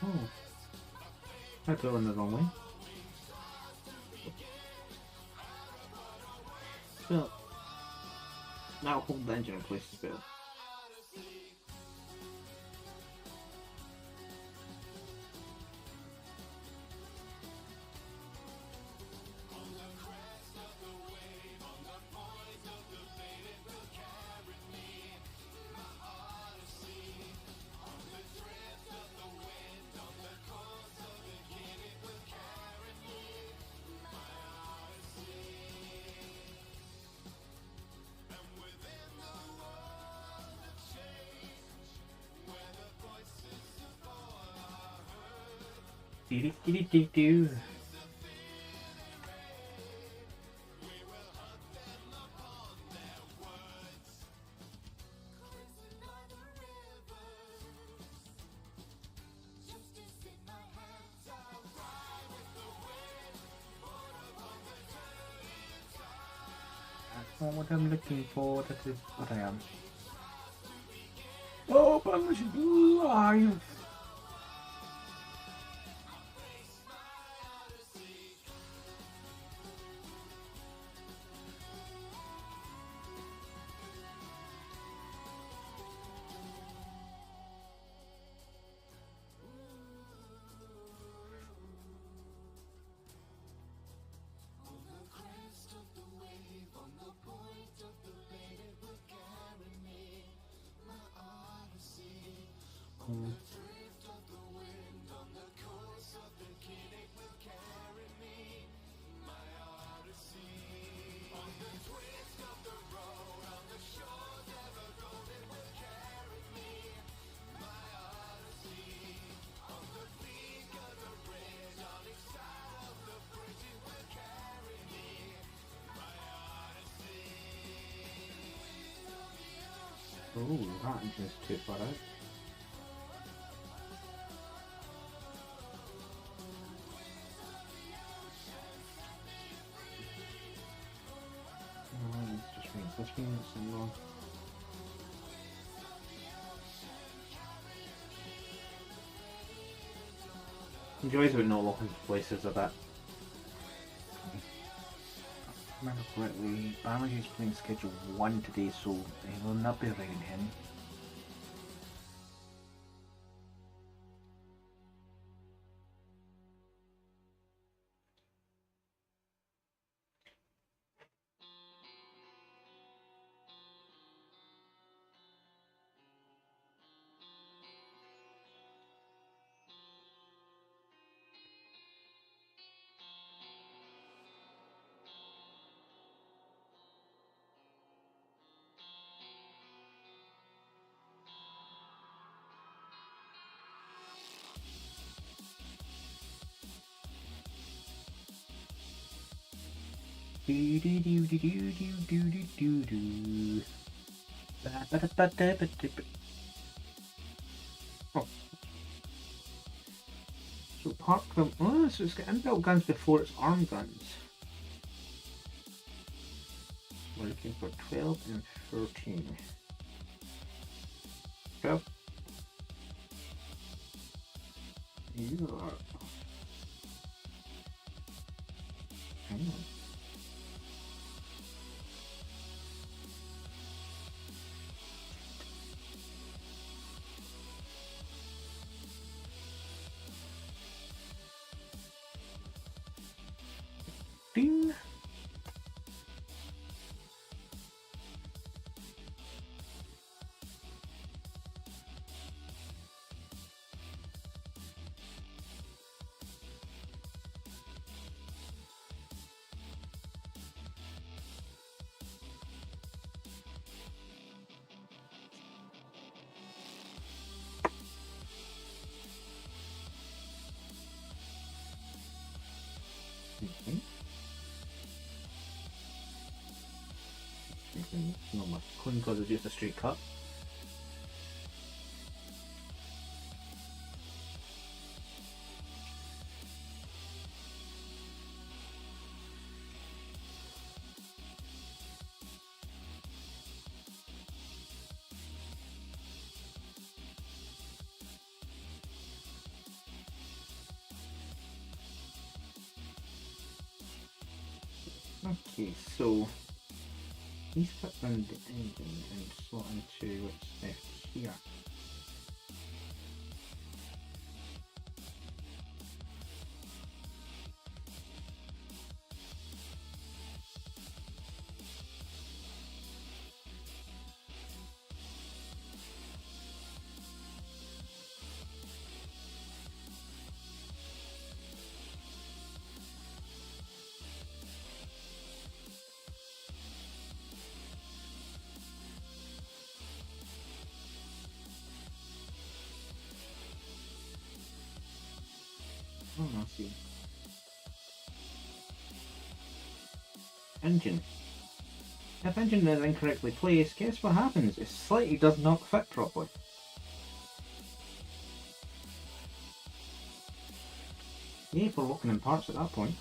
Oh, I put it on the wrong way. So that'll hold the engine in place as well. Do. That's not what I'm looking for, that is what I am. Oh, Bangladesh is live! Oh, that engine's too far out. Oh, let's just rinse this one, wrong. Enjoys about not locking places a bit. Remember correctly, Bangladesh is playing schedule 1 today, so he will not be riding him. Do do do do do do do do do. Oh. So park them. Oh, so it's got inbuilt guns before it's armed guns. We're looking for 12 and 13. 12. You are. Hang on. Ding. Okay. Not much clean because it's just a straight cut. Okay, so he's put round the engine and slot into what's left here. Oh, I see. Engine. If engine is incorrectly placed, guess what happens? It slightly does not fit properly. Yay for looking in parts at that point.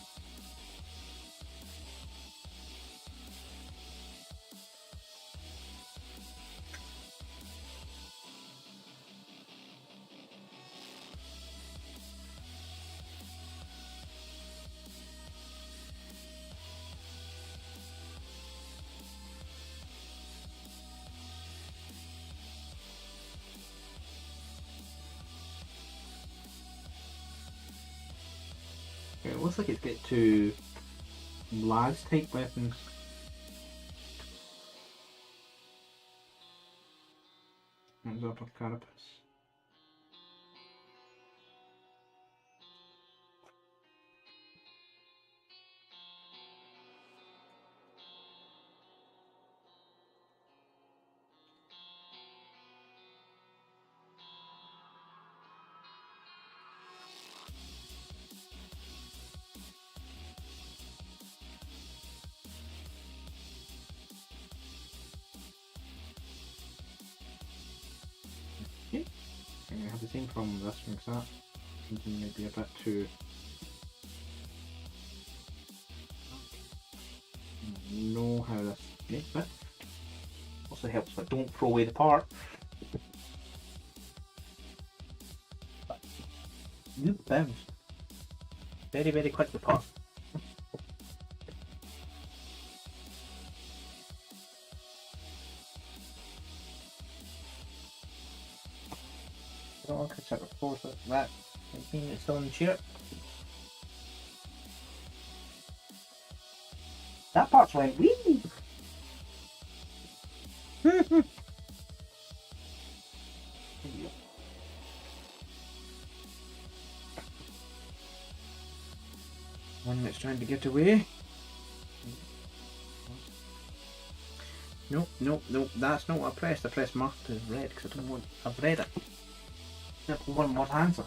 Okay, it looks like it's got two lads type weapons. That's upper carapace. Okay, I'm gonna have the same problem with this one because that engine might be a bit too. Know how this makes it. Also helps if I don't throw away the part. You bounced. Very, very quick the part. Don't catch up with force like that. Thinking it's still in the chair. That part's went wee. One that's trying to get away. Nope, nope, nope. That's not what I pressed. I pressed marked as red because I don't want. I've read it. Simple one more answer.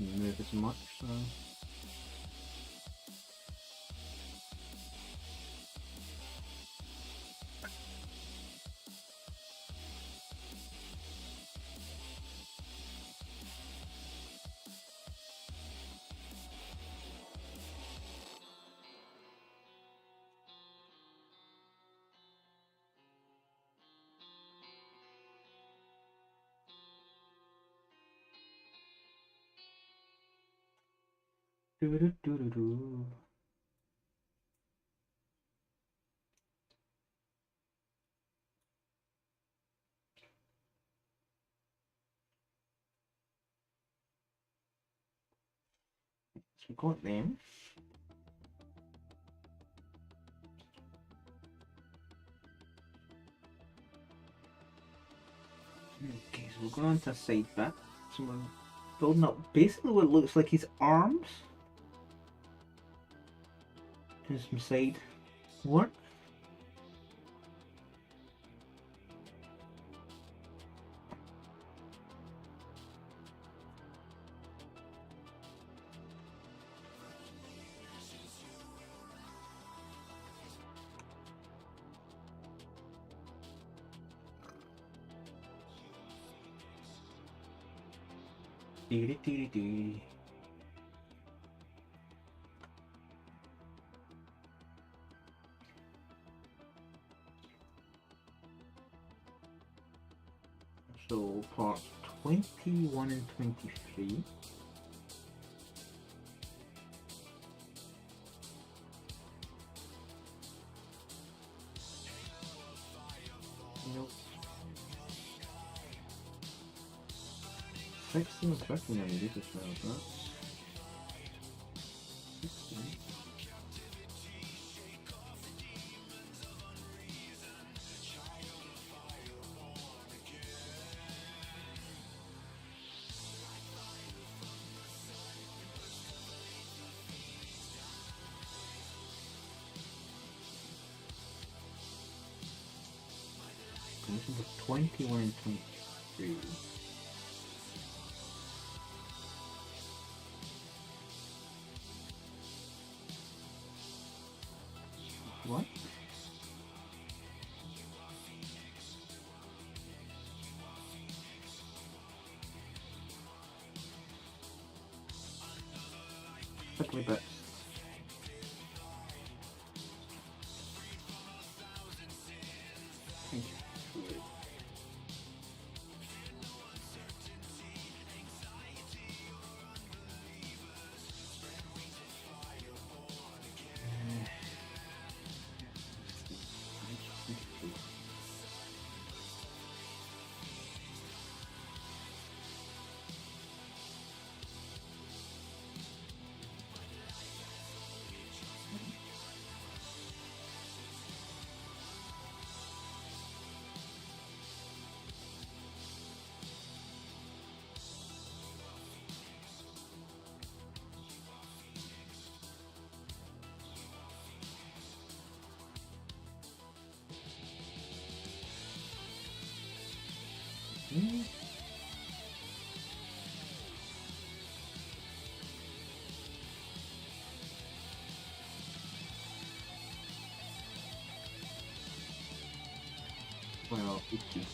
move as much. So. Do-do-do-do-do. So we got them. Okay, so we're going on to a side bit. So we're building up basically what looks like his arms. And some side work. Dee-dee-dee-dee-dee. So parts 21 and 23. Nope. 16 was working on this as well, but 16. This was 21 and 23. What? Quickly bits. Thank you. Mm. Well, 50.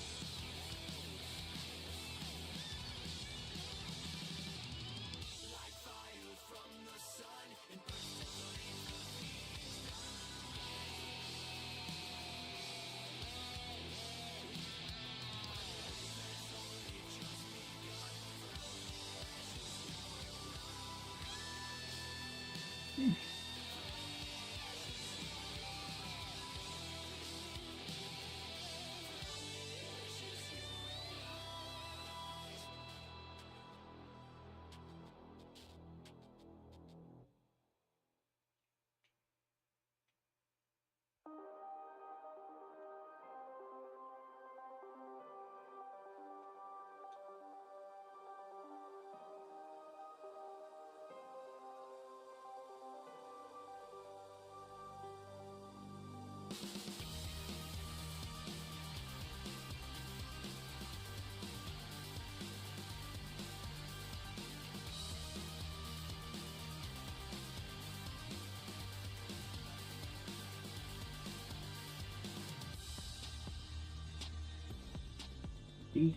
D.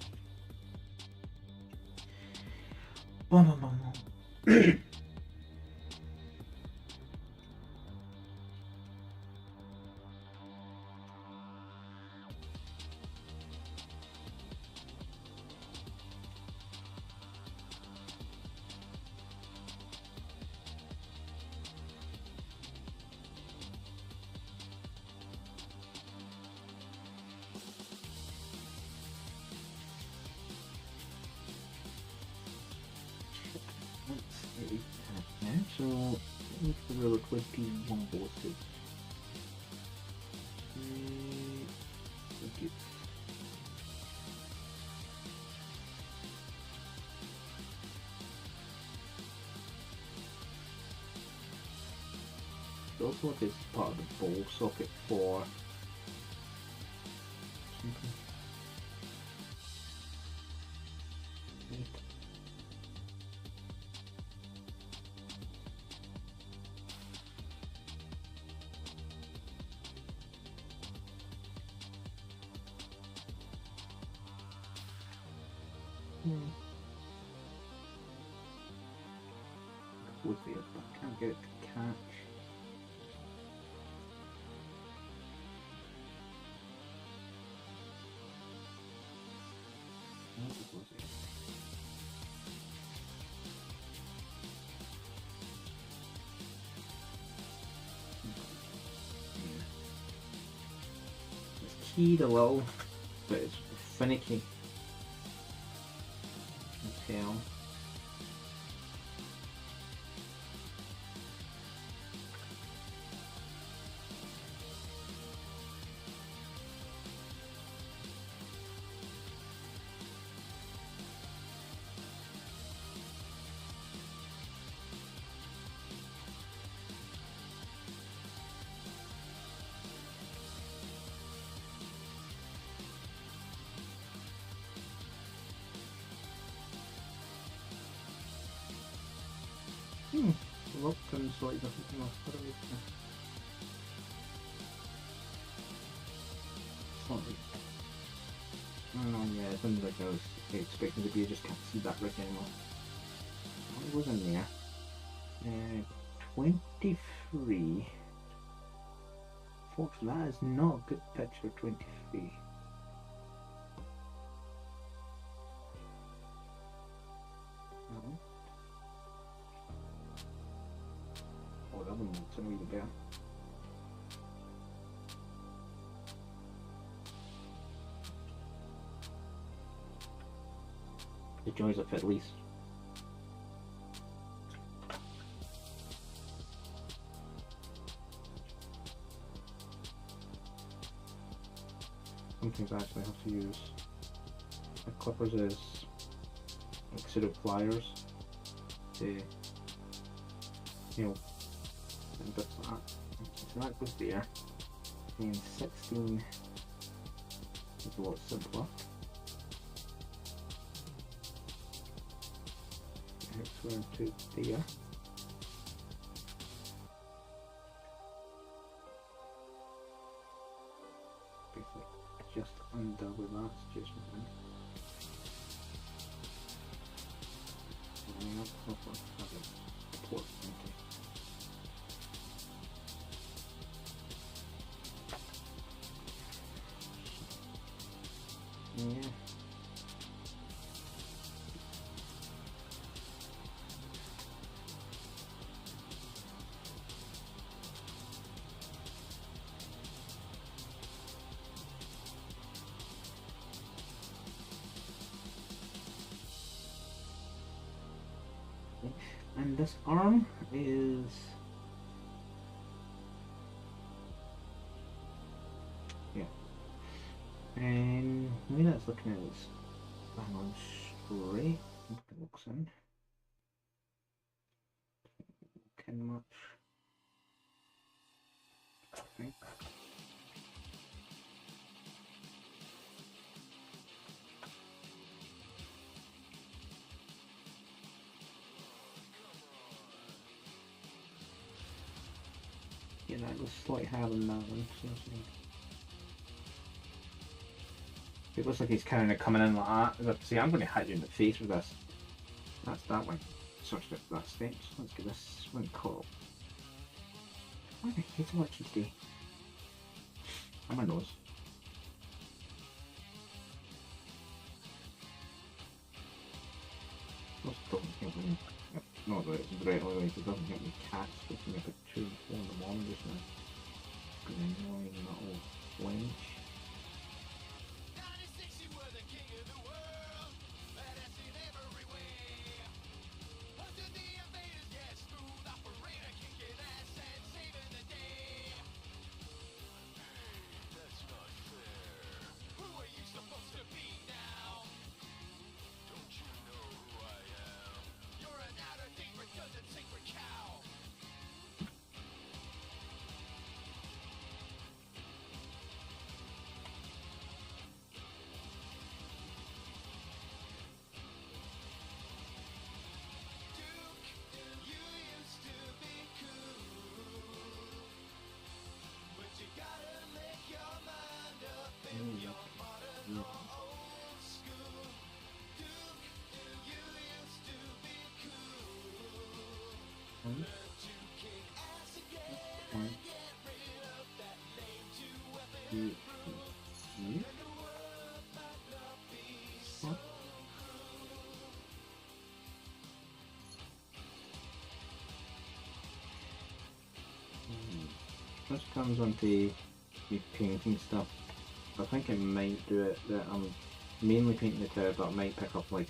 Bum, bum, bum, bum. So, what's the real 21 ballistic? Thank you. Also, what is part of the ball socket for something? Was there, but I can't get it to catch. What was it? It's keyed a little, but it's finicky. You can tell. Look and slightly different from last time. Slightly. Oh yeah, it didn't like I was expecting to be. I just can't see that right anymore. What was in there? 23. Folks, that is not a good picture, 23. No. Oh, that one looks really better. The joys of at least. Sometimes I actually have to use the clippers as like sort of pliers to, you know, and bits like that. So that goes there. And 16 is a lot simpler. Next one to there. Basically just under with that, just one. Port, okay. Yeah. And this arm is and the way that's looking at is bang on straight. Look at it looks in. Looking much. I think. Yeah, that was slightly higher than that one. So It looks like he's kind of coming in like that. See, I'm going to hit you in the face with this. That's that one. Searched it for that steps. Let's get this one caught up. Why the hell's election today? On my nose. Those doesn't help me. Not that it's directly related, it doesn't help me cats waking up at 2 and 4 in the morning just now. Because annoying little wench. This comes onto me painting stuff. I think I might do it that I'm mainly painting the tower, but I might pick up like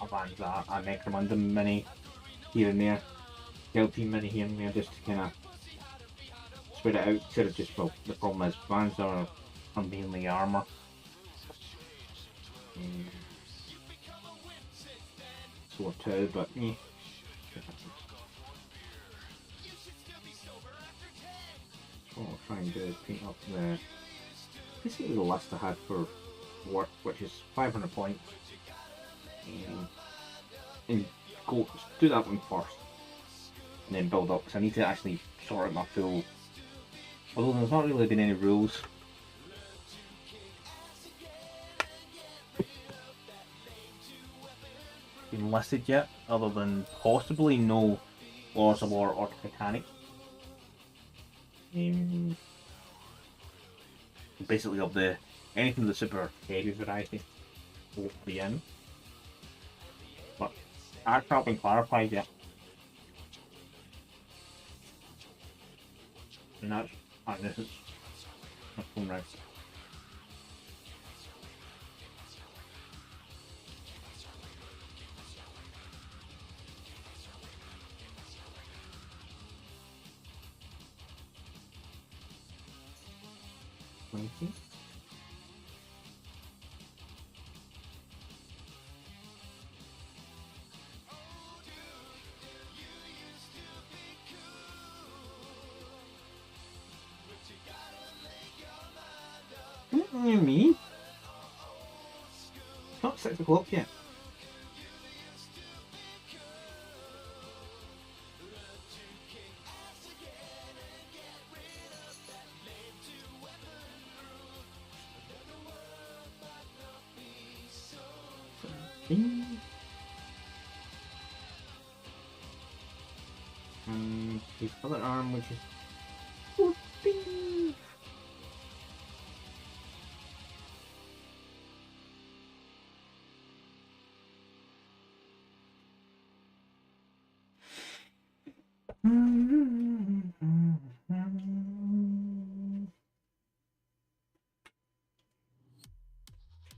a Van's a Necromunda mini here and there, Guilty mini here and there, just to kind of spread it out instead of just, well, the problem is Vans are mainly armour. So too, but yeah. What I'll try and do is paint up basically the list I had for work, which is 500 points, and go do that one first, and then build up, because I need to actually sort out my full, although there's not really been any rules. Been listed yet, other than possibly no Laws of War or Titanic. Basically of the anything of the super heavy variety will be in, but that's not been clarified yet, and that's this is not going right. Thank you. Me? It's not 6 o'clock yet. His other arm, which is 14.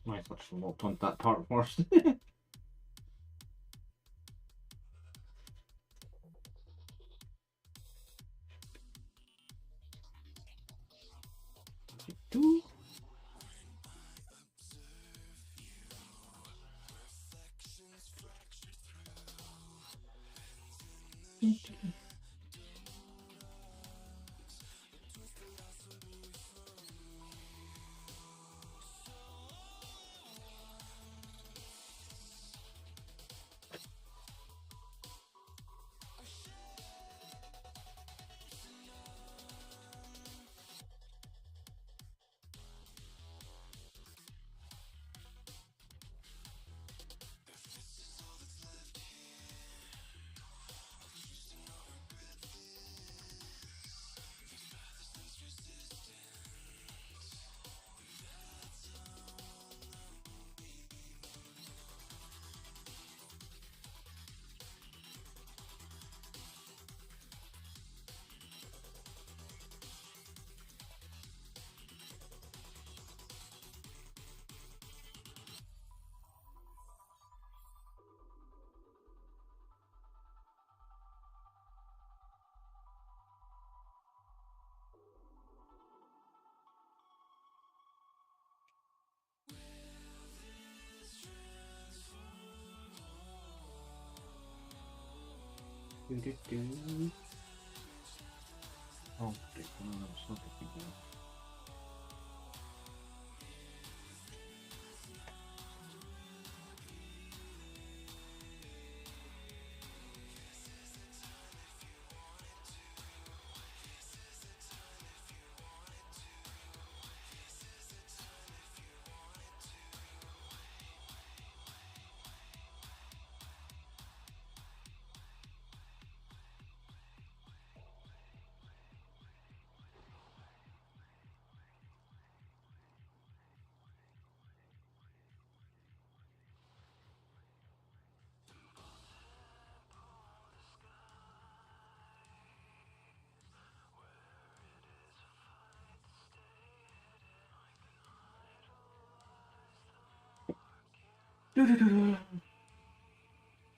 Might have touched the locked on that part first. Two. Do. Oh, it's not a big deal.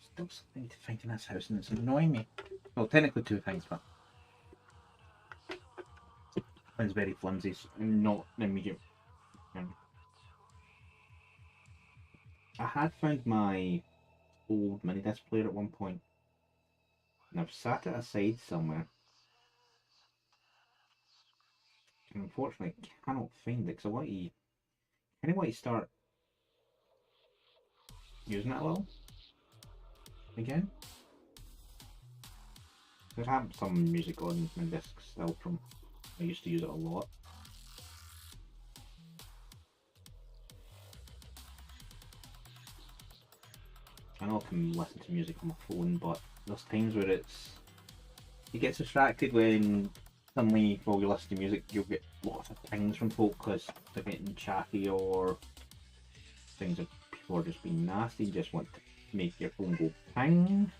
Still something to find in this house, and it's annoying me. Well, technically two things, but one's very flimsy, not immediate. I had found my old mini disc player at one point, and I've sat it aside somewhere. And unfortunately, I cannot find it because I kind of want to start using it a little again. There's some music on my disc still from I used to use it a lot. I know I can listen to music on my phone, but there's times where you get distracted when suddenly while you listen to music you'll get lots of pings from folk because they're getting chatty or things that people are just being nasty and just want to make your phone go ping,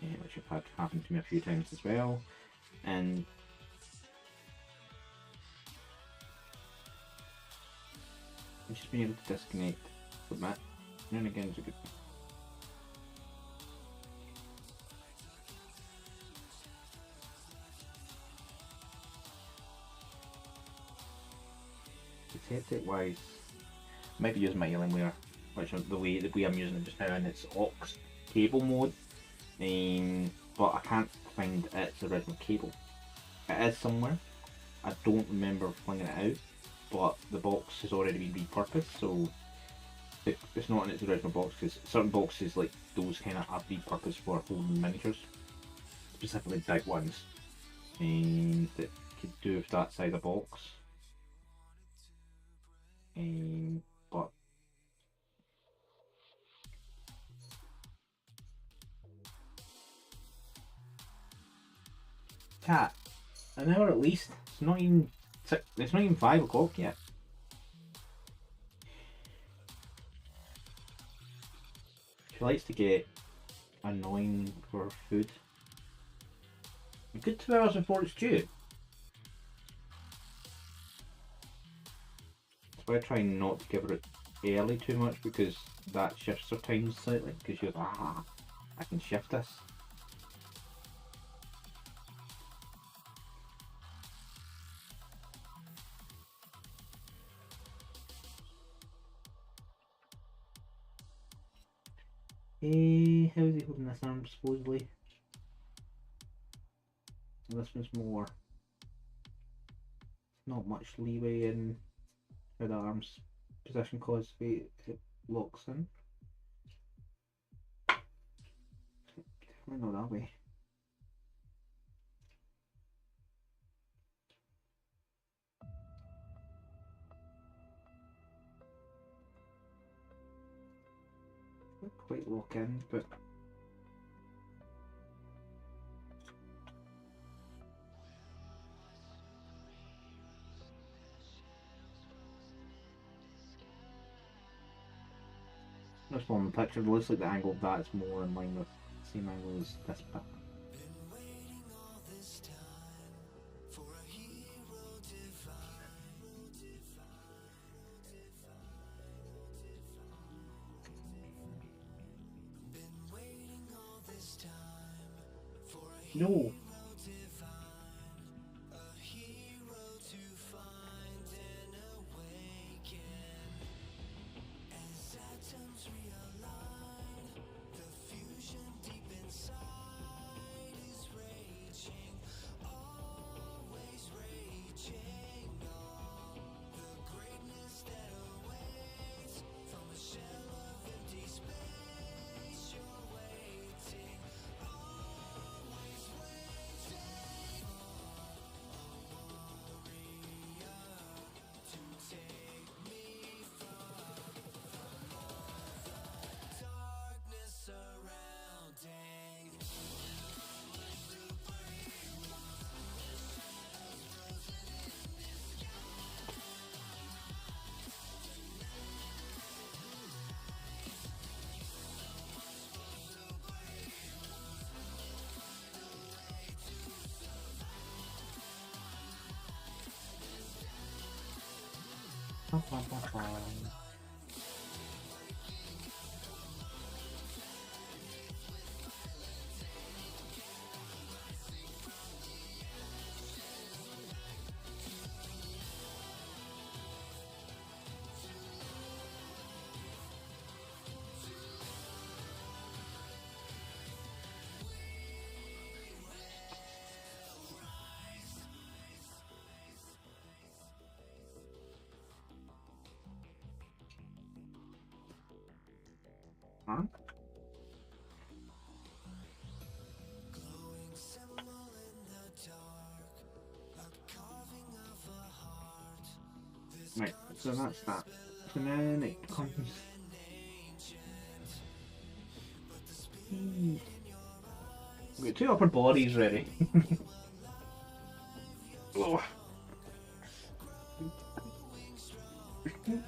which I've had happen to me a few times as well. And just being able to disconnect from that now and again is a good thing. Headset wise, I might be using my Alienware, which the way I'm using it just now, and it's aux cable mode, but I can't find its original cable. It is somewhere. I don't remember flinging it out, but the box has already been repurposed, so it's not in its original box because certain boxes like those kind of are repurposed for holding miniatures, specifically big ones, and that could do with that size of box. But cat, an hour at least. It's not even 5 o'clock yet. She likes to get annoying for food. A good 2 hours before it's due. That's why I try not to give her it early too much because that shifts her times slightly. Because she goes, I can shift this. How is he holding this arm supposedly? This one's more. Not much leeway in how the arm's position cause it locks in. Definitely not that way. Not quite lock in, but that's one picture. It looks like the angle of that is more in line with the same angle as this bit. No. Huh? Right, so that's that. So then it comes. We've got two upper bodies ready. Oh.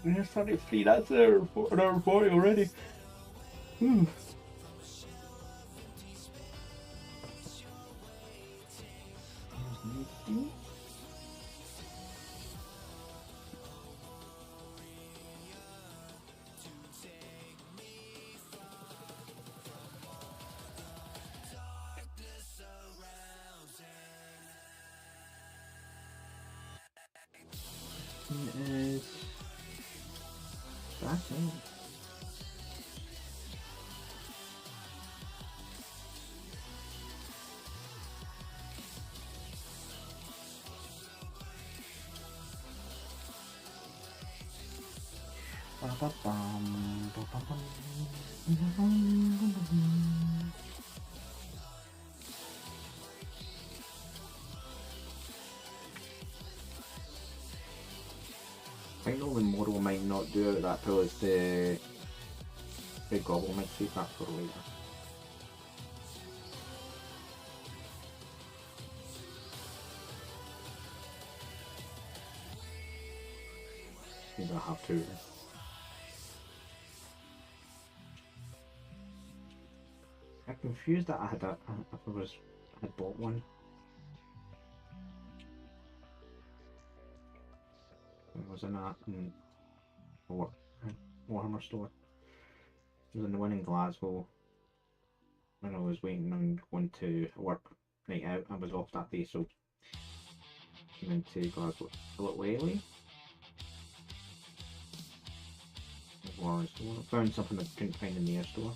We're 33, that's an hour 40 already. Hmm. Is that it? Ba-ba-bum, ba-ba-bum, ba-ba-bum. I know the model might not do it that till it's the big gobble. Might save that for later. Maybe I have to. I'm confused that I had that. If I had bought one. It was in a Warhammer store. It was in the one in Glasgow. When I was waiting on going to work night out, I was off that day, so came into Glasgow a little early. Warhammer store. Found something I couldn't find in the air store.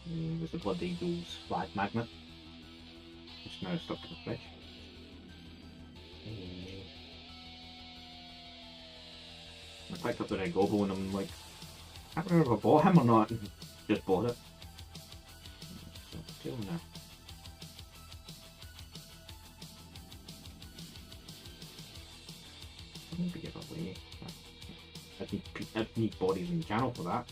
It was the Blood Eagles flag magnet. It's now stuck in the fridge. I picked up the Red Gobble and I'm like, I can't remember if I bought him or not. Just bought it. So, still now. Maybe give away. I'd need bodies in the channel for that.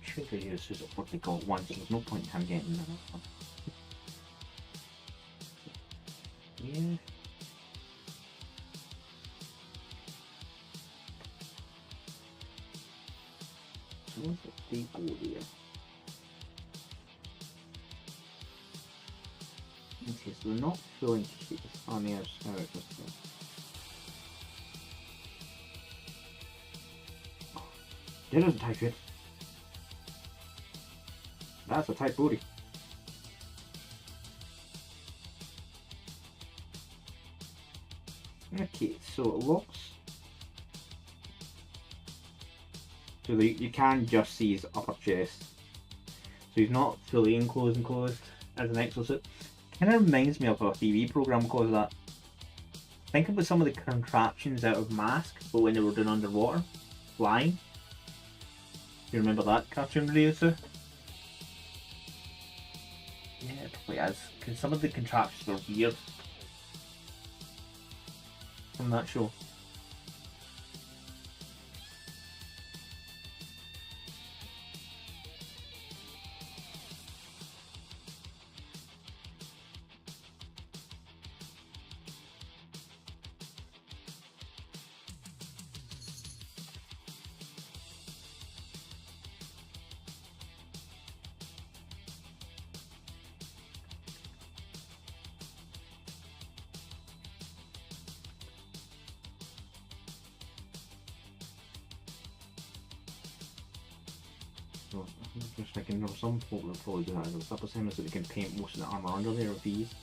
Should have used what they got once, there's no point in him getting another one. Yeah. So what's the default here? Okay, so they're not full interested on the outside this thing. That doesn't type it. That's a tight booty. Okay, so it looks. So you can just see his upper chest. So he's not fully enclosed as an exosuit. Kind of reminds me of a TV program because of that. Think about some of the contraptions out of Mask, but when they were doing underwater, flying. You remember that cartoon, Ryusu? Yeah, it probably is. Because some of the contraptions were weird from that show. I'm just thinking there were some folk that probably do that as a sub-assignment so they can paint most of the armour under there with these.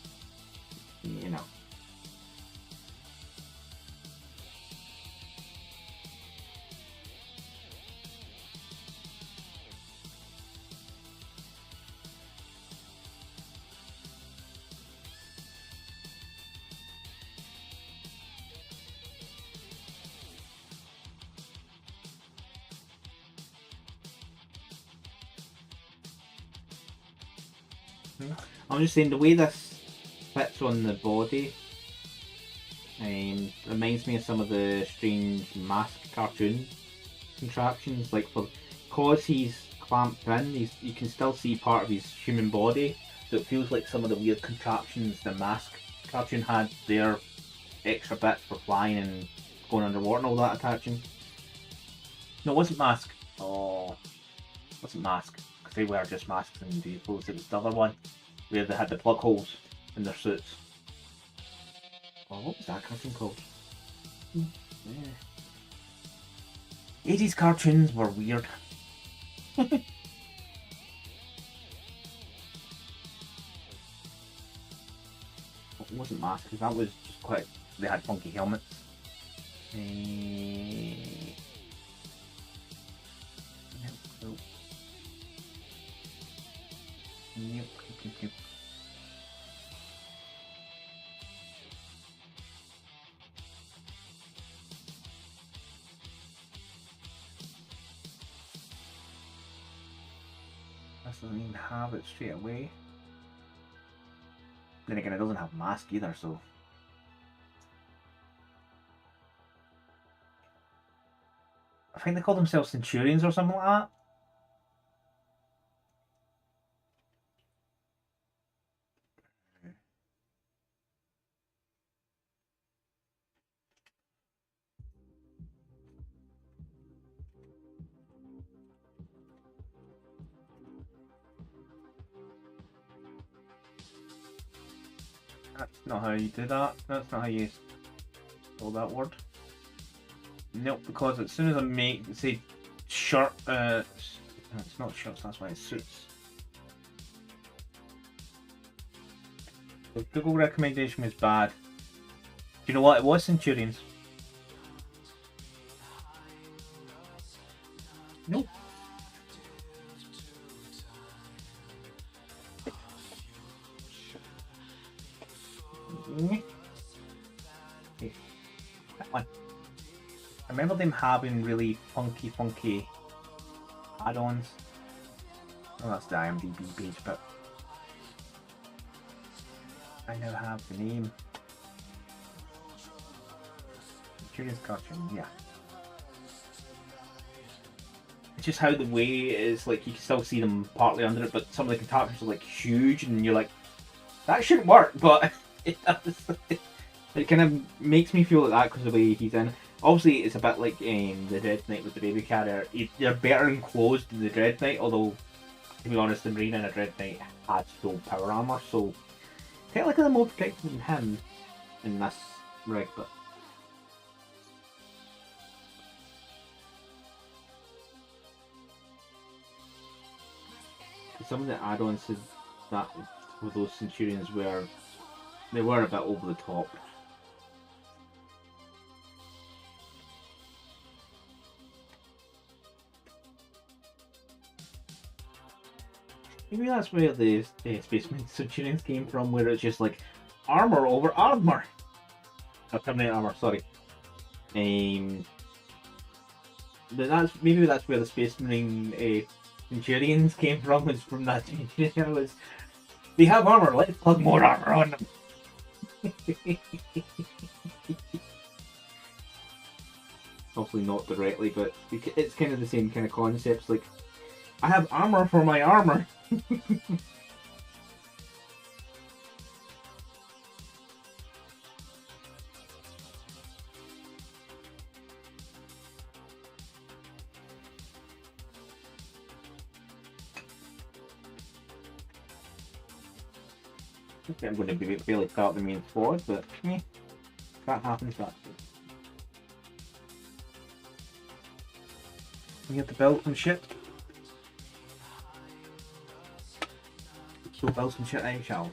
You know. I'm just saying the way this fits on the body reminds me of some of the strange mask cartoon contraptions. Like because he's clamped in, you can still see part of his human body. So it feels like some of the weird contraptions the mask cartoon had their extra bits for flying and going underwater and all that attaching. No, it wasn't mask. Oh, it wasn't mask. Because they were just masks and vehicles. It was the other one where they had the plug holes in their suits. Oh, what was that cartoon called? Yeah. 80s cartoons were weird. It wasn't mask, because that was just quite... They had funky helmets. Yep. This doesn't even have it straight away. Then again, it doesn't have mask either, so... I think they call themselves Centurions or something like that. That's not how you do that. That's not how you spell that word. Nope, because as soon as I make, say, shirt, it's not shirts, that's why it's suits. The Google recommendation was bad. Do you know what? It was Centurions. Nope. That one. I remember them having really funky add-ons. Oh, that's the IMDb page, but I now have the name. Curious cartoon, yeah. It's just how the way it is, like, you can still see them partly under it, but some of the contraptions are like huge, and you're like, that shouldn't work, but it does. It kind of makes me feel like that because of the way he's in. Obviously, it's a bit like the Dread Knight with the baby carrier. They're better enclosed than the Dread Knight, although, to be honest, the Marine and a Dread Knight has full power armor, so technically they're more protected than him in this rig, but some of the add-ons to that with those Centurions were a bit over the top. Maybe that's where the Spaceman Centurions came from, where it's just like armor over armor. Oh, Terminator armor, sorry. But maybe that's where the Space Marine Centurions came from. Was from that Centurion. Was they have armor? Let's plug more armor on them. Obviously not directly, but it's kind of the same kind of concepts. Like, I have armor for my armor. Okay, I'm going to be barely start the main squad, but that happens. We get the belt and shit. So build some shit, I shall.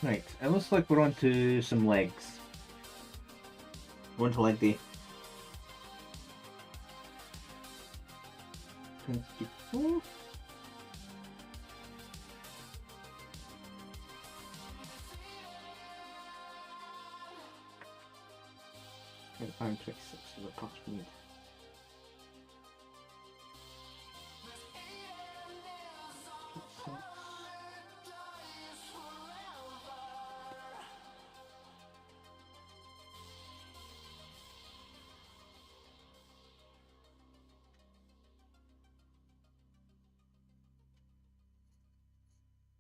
Right, it looks like we're on to some legs. We're on to leg day. 24. 26 is the pass we need.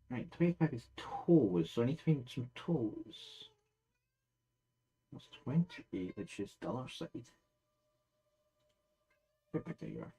Right, 25 is toes, so I need to find some toes. That's 28, which is the other side. There you are.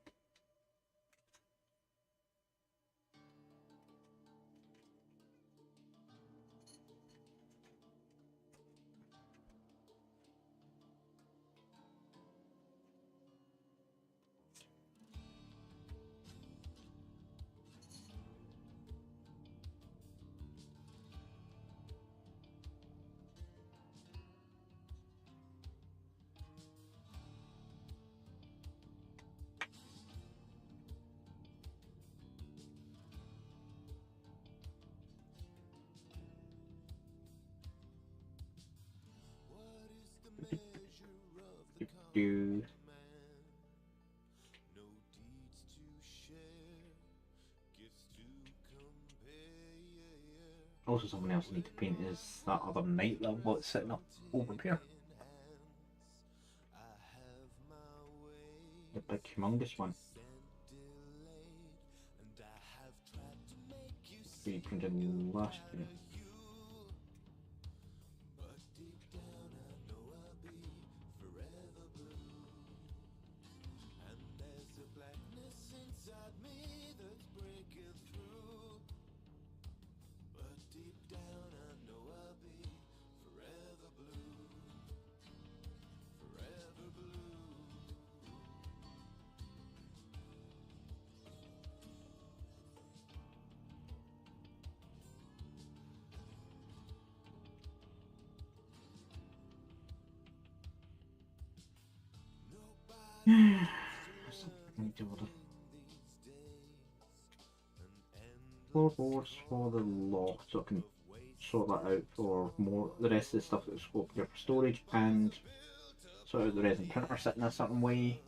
Do. Also, someone else I need to paint is that other knight that I've got sitting up over here. The big humongous one. We printed last year. Floorboards for the loft, so I can sort that out for more the rest of the stuff that's scoped here for storage, and sort out the resin printer sitting a certain way,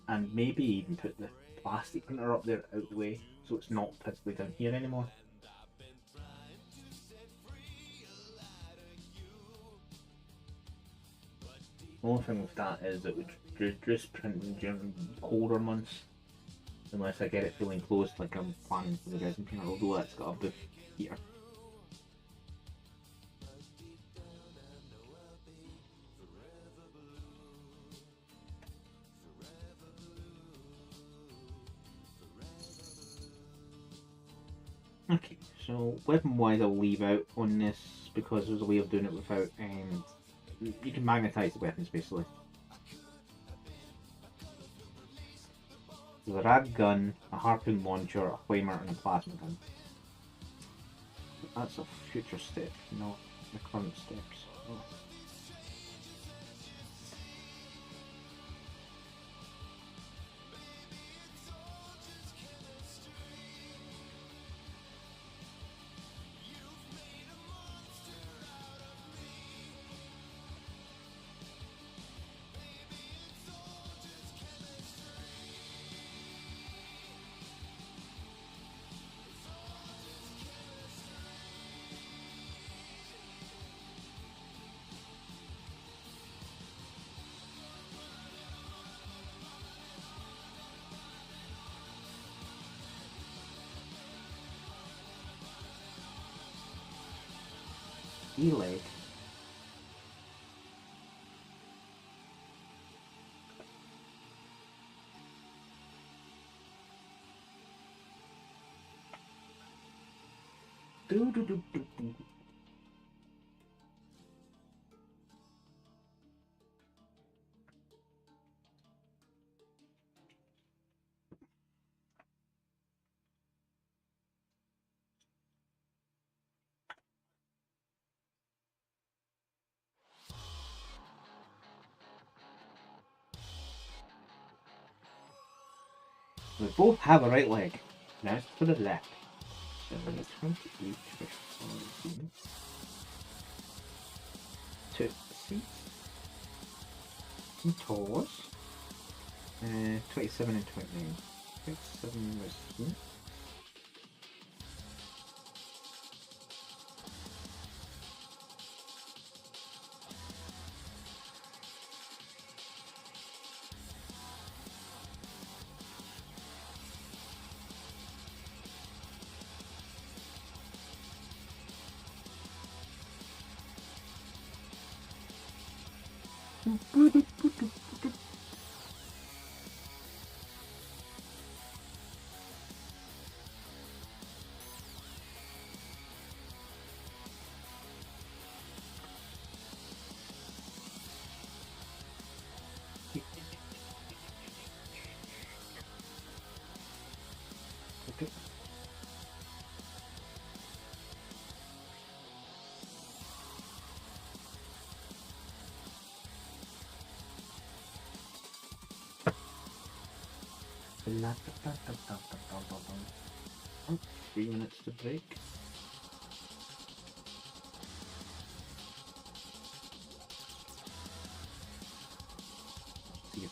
and maybe even put the plastic printer up there out the way so it's not physically down here anymore. The only thing with that is it would reduce printing during colder months, unless I get it fully enclosed like I'm planning for the resin printer, although that's got a booth heater. Okay, so weapon wise I'll leave out on this because there's a way of doing it without, you can magnetise the weapons basically. There's a rag gun, a harpoon launcher, a flamer and a plasma gun. That's a future step, not the current steps. Oh. E-leg. Do do do do do. We both have a right leg. Now it's for the left. So we need 20 each for 14. 2 seats. Some toes. 27 and 29. 27 was here. Okay. Oh, 3 minutes to break. See if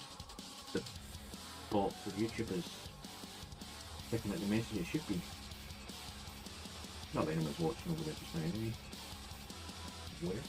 the bot for YouTube is picking at the message it should be. Not that anyone's watching over there just now anyway. Where?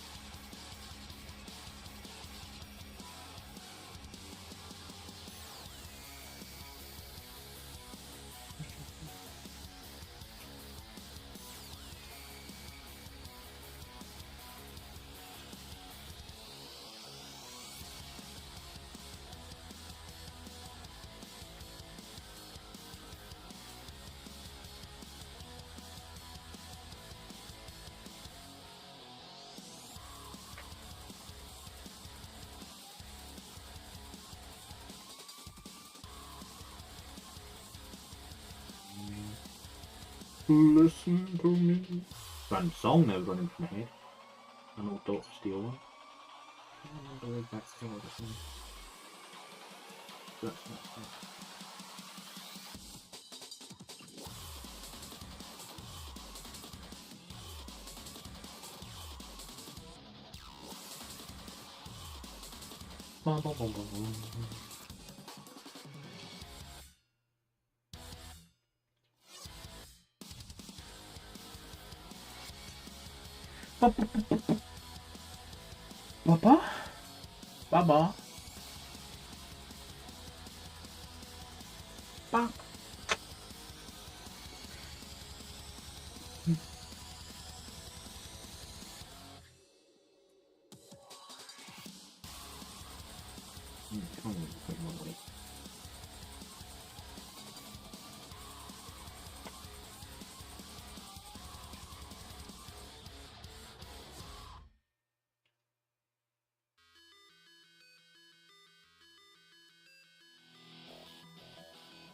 Listen to me. Random song now running from my head. An old Dr. Steele one. I can't remember the exact title of the song. That's not it. Bum, bum, bum, bum, bum. Papa? Baba? Ba? Come on, put him away.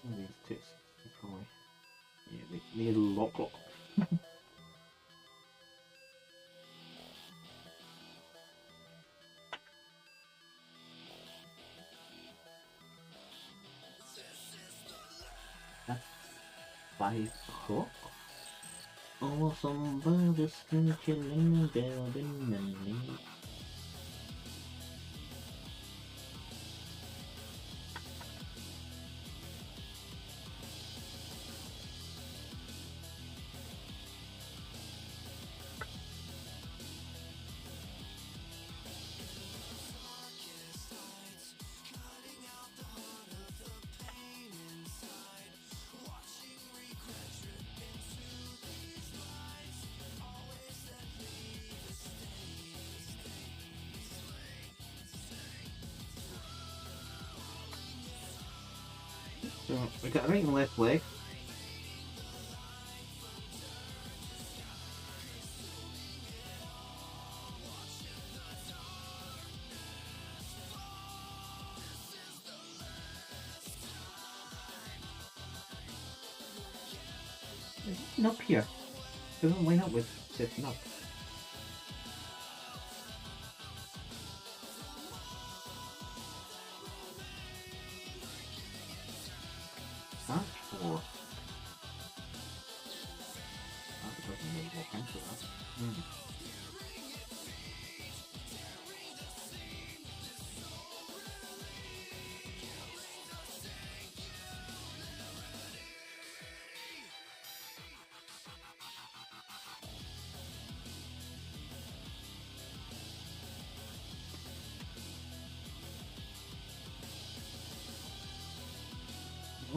These tits are probably, yeah, they lock. That's 5 o'clock. Oh, somebody's been killing building money. So we got a right and left leg. There's nothing up here. It doesn't line up with setting up. That's for. That doesn't really walk into that. Hmm.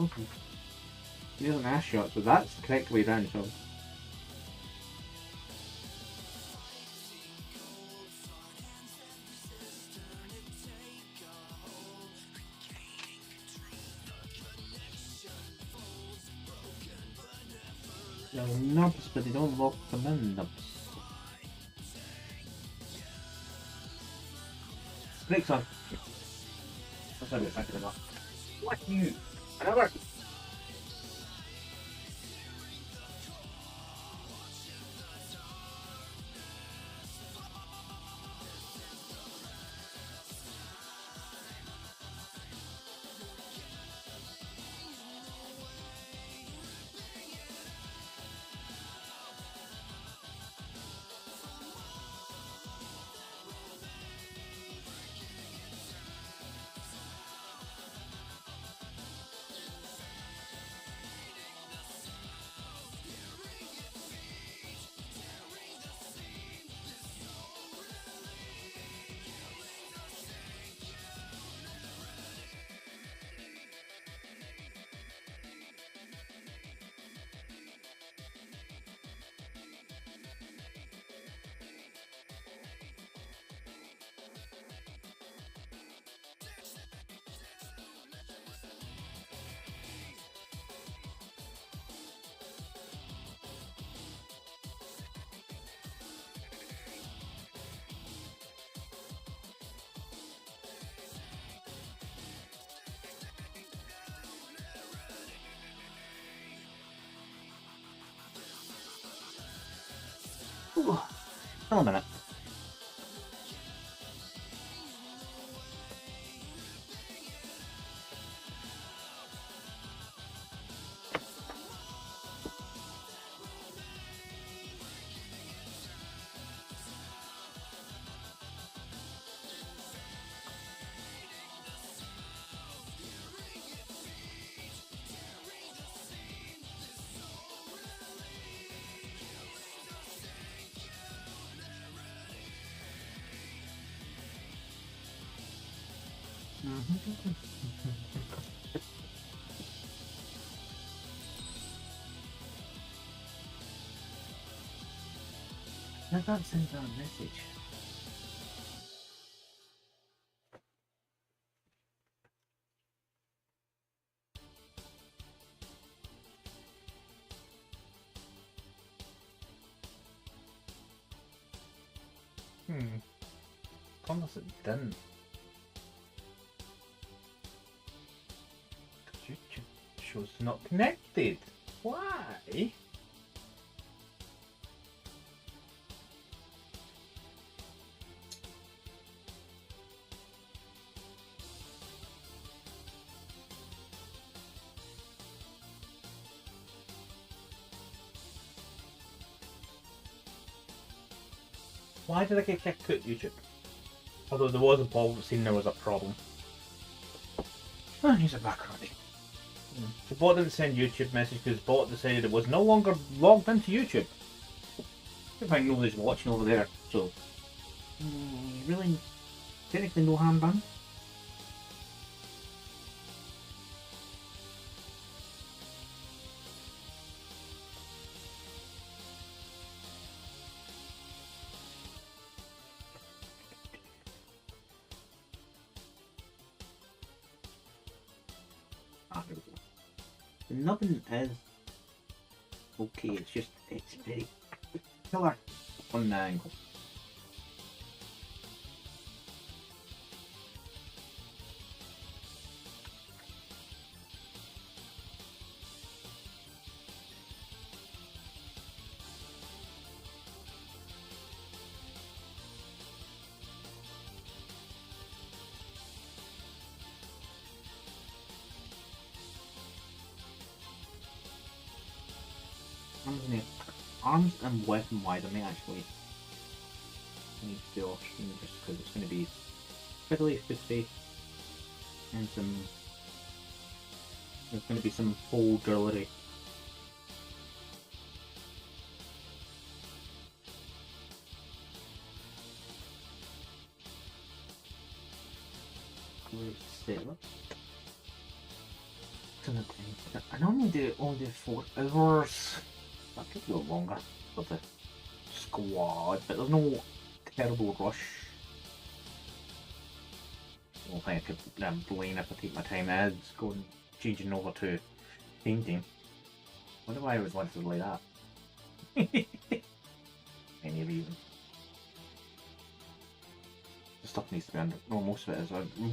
Okay. There's an ass shot, so that's the correct way round, so. There are knobs, but they don't lock them in nubs. Brakes on. That's how we're thinking about. What you? Another. Ooh, hold a minute. I can't send that message. Promise it didn't. YouTube shows not connected. Why? Why did I get kicked out of YouTube? Although there was a problem, seen there was a problem. Oh, he's a macaroni. The bot didn't send YouTube message because the bot decided it was no longer logged into YouTube. If I know there's watching over there, so. Really? Technically no harm done? Ah, there we go. The nubbin is okay, it's just, it's very killer on the angle. Arms and weapon wise, I may actually need to do off screen just because it's going to be fiddly fisty and there's going to be some whole drillery. I normally only do 4 hours. That could go longer for the squad, but there's no terrible rush. I don't think I could blame if I take my time. It's going changing over to painting. I wonder why I always wanted to like that. Any reason. The stuff needs to be under. No, most of it is.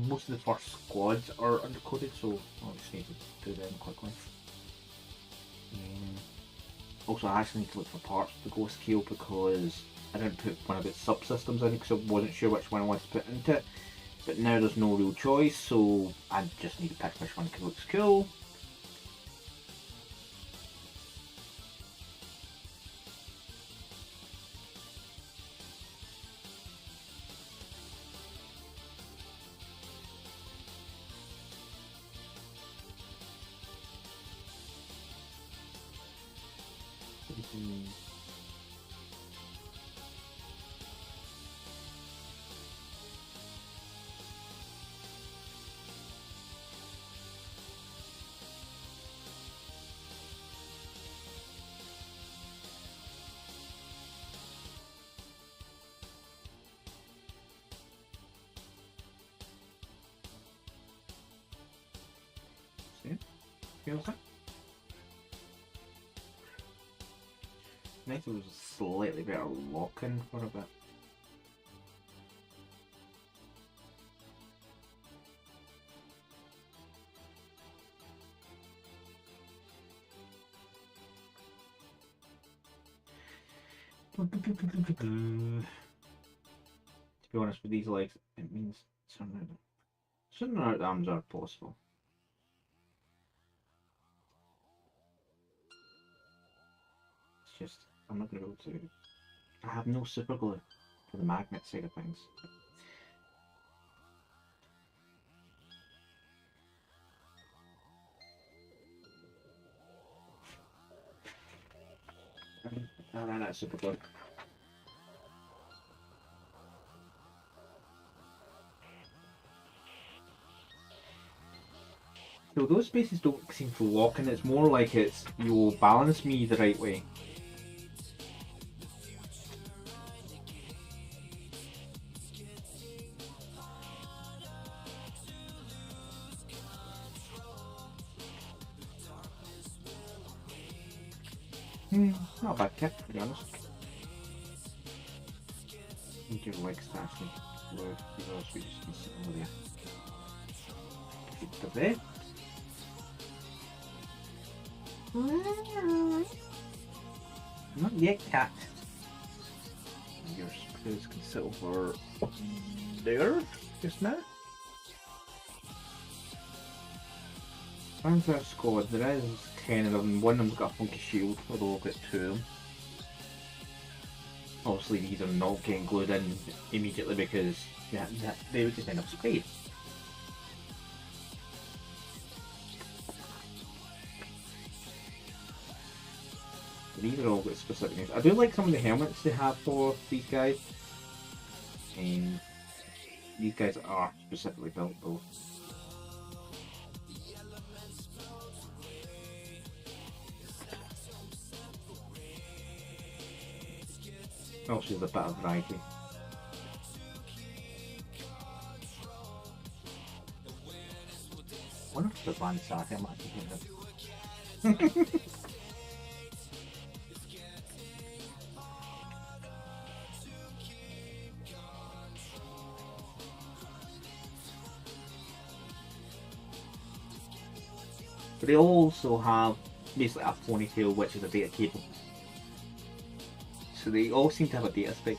Most of the first squads are undercoded, so I just need to do them quickly. Also, I actually need to look for parts to go scale because I didn't put one of its subsystems in because I wasn't sure which one I wanted to put into it. But now there's no real choice, so I just need to pick which one looks cool. Feels like nice. It was slightly better locking for a bit. To be honest, with these legs, it means sooner out the arms are possible. It's just, I'm not going to be able to. I have no super glue for the magnet side of things. I ran out of super glue. So those spaces don't seem to lock in, it's more like it's, you'll balance me the right way. Not a bad kit, to be honest. I think your legs actually low, because else we just can sit over there. Keep the bed. Not yet, cat. Your screws can sit over there just now. Round our squad, there is 10 of them. One of them's got a funky shield, although I've got 2 of them. Obviously, these are not getting glued in immediately because they would just end up sprayed. These are all got specific names. I do like some of the helmets they have for these guys. And these guys are specifically built though. Also, there's a bit of variety. I wonder if the band sat helmet I can get it. But they also have basically a ponytail, which is a data cable. So they all seem to have a data spec.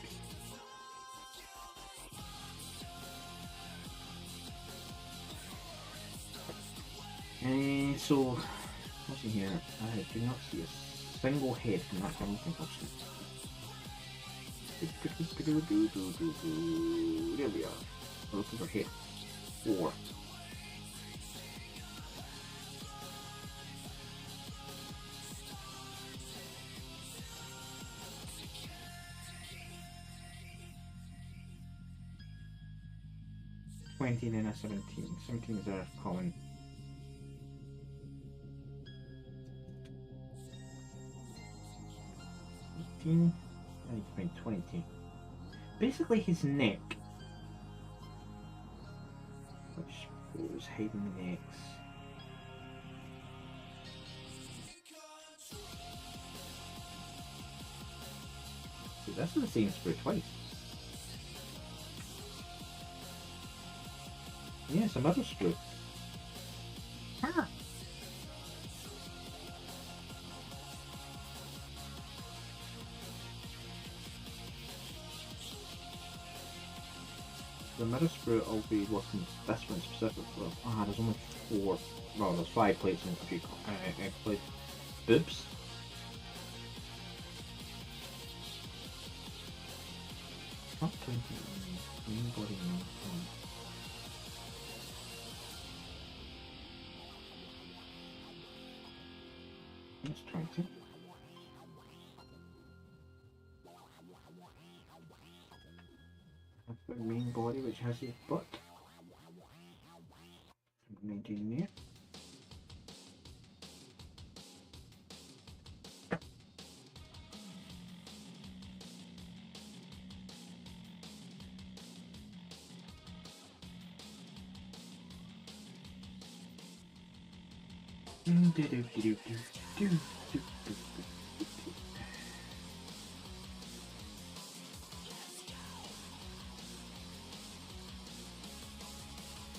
So, what's in here? I do not see a single head from that everything else. There we are. We're looking for head 4. And then a 17. 17 is our common. I need to find 20. Basically his neck, which was hiding the necks. So this is the same sprue twice. Yes, another sprue. Ah. The middle sprue I'll be working this one specifically. There's only 4. Well, there's 5 plates and a few plates. Boobs. Not 20. Main body, main body. That's 20. I've got main body which has his butt. 19 there.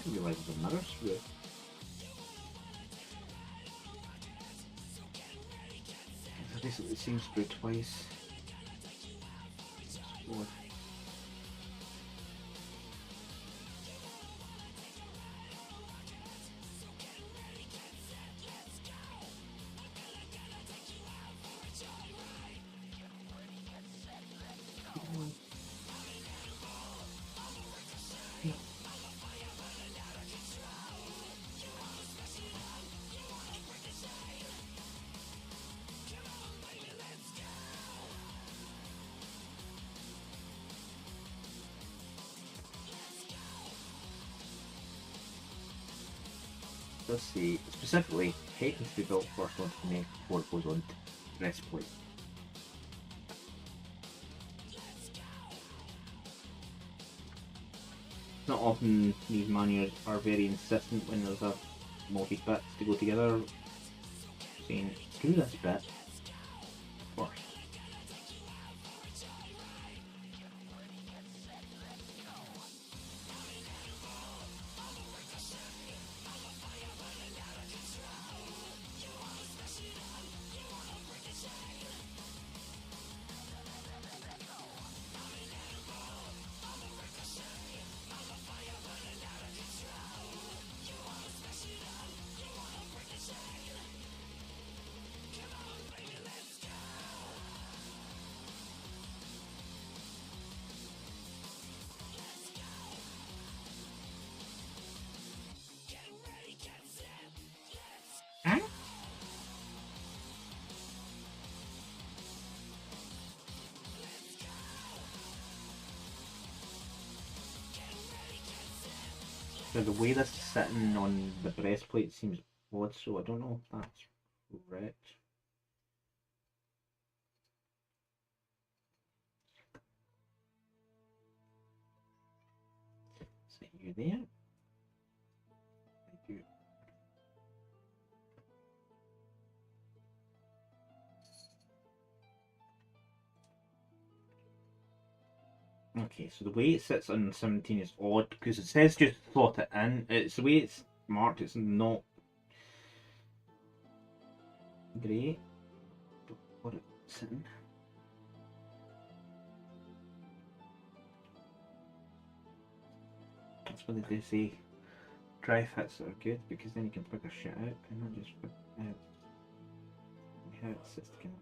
I realize there's another sprue. It's basically the same sprue twice. Four. Let's see, specifically, head needs to be built first onto the neck before it goes on to the breastplate. Not often these manuals are very insistent when there's a multi bits to go together, saying do this bit first. Now the way this is sitting on the breastplate seems odd, so I don't know if that's correct. Set you there. Thank you. Okay, so the way it sits on 17 is odd because it says just slot it in. It's the way it's marked. It's not great. What it's in. That's what they do say. Dry fits are good because then you can figure shit out and not just figure out how it sits together.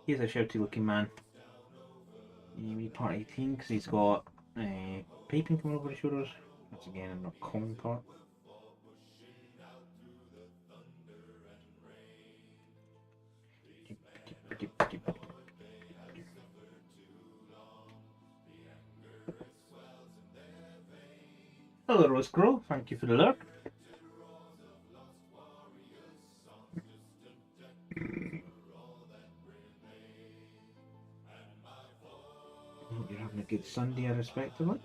Here's a shouty looking man. Maybe part 18 because he's got piping coming over his shoulders. That's again in the common part. Hello Rose Girl, thank you for the alert. Hope you're having a good Sunday, respectively.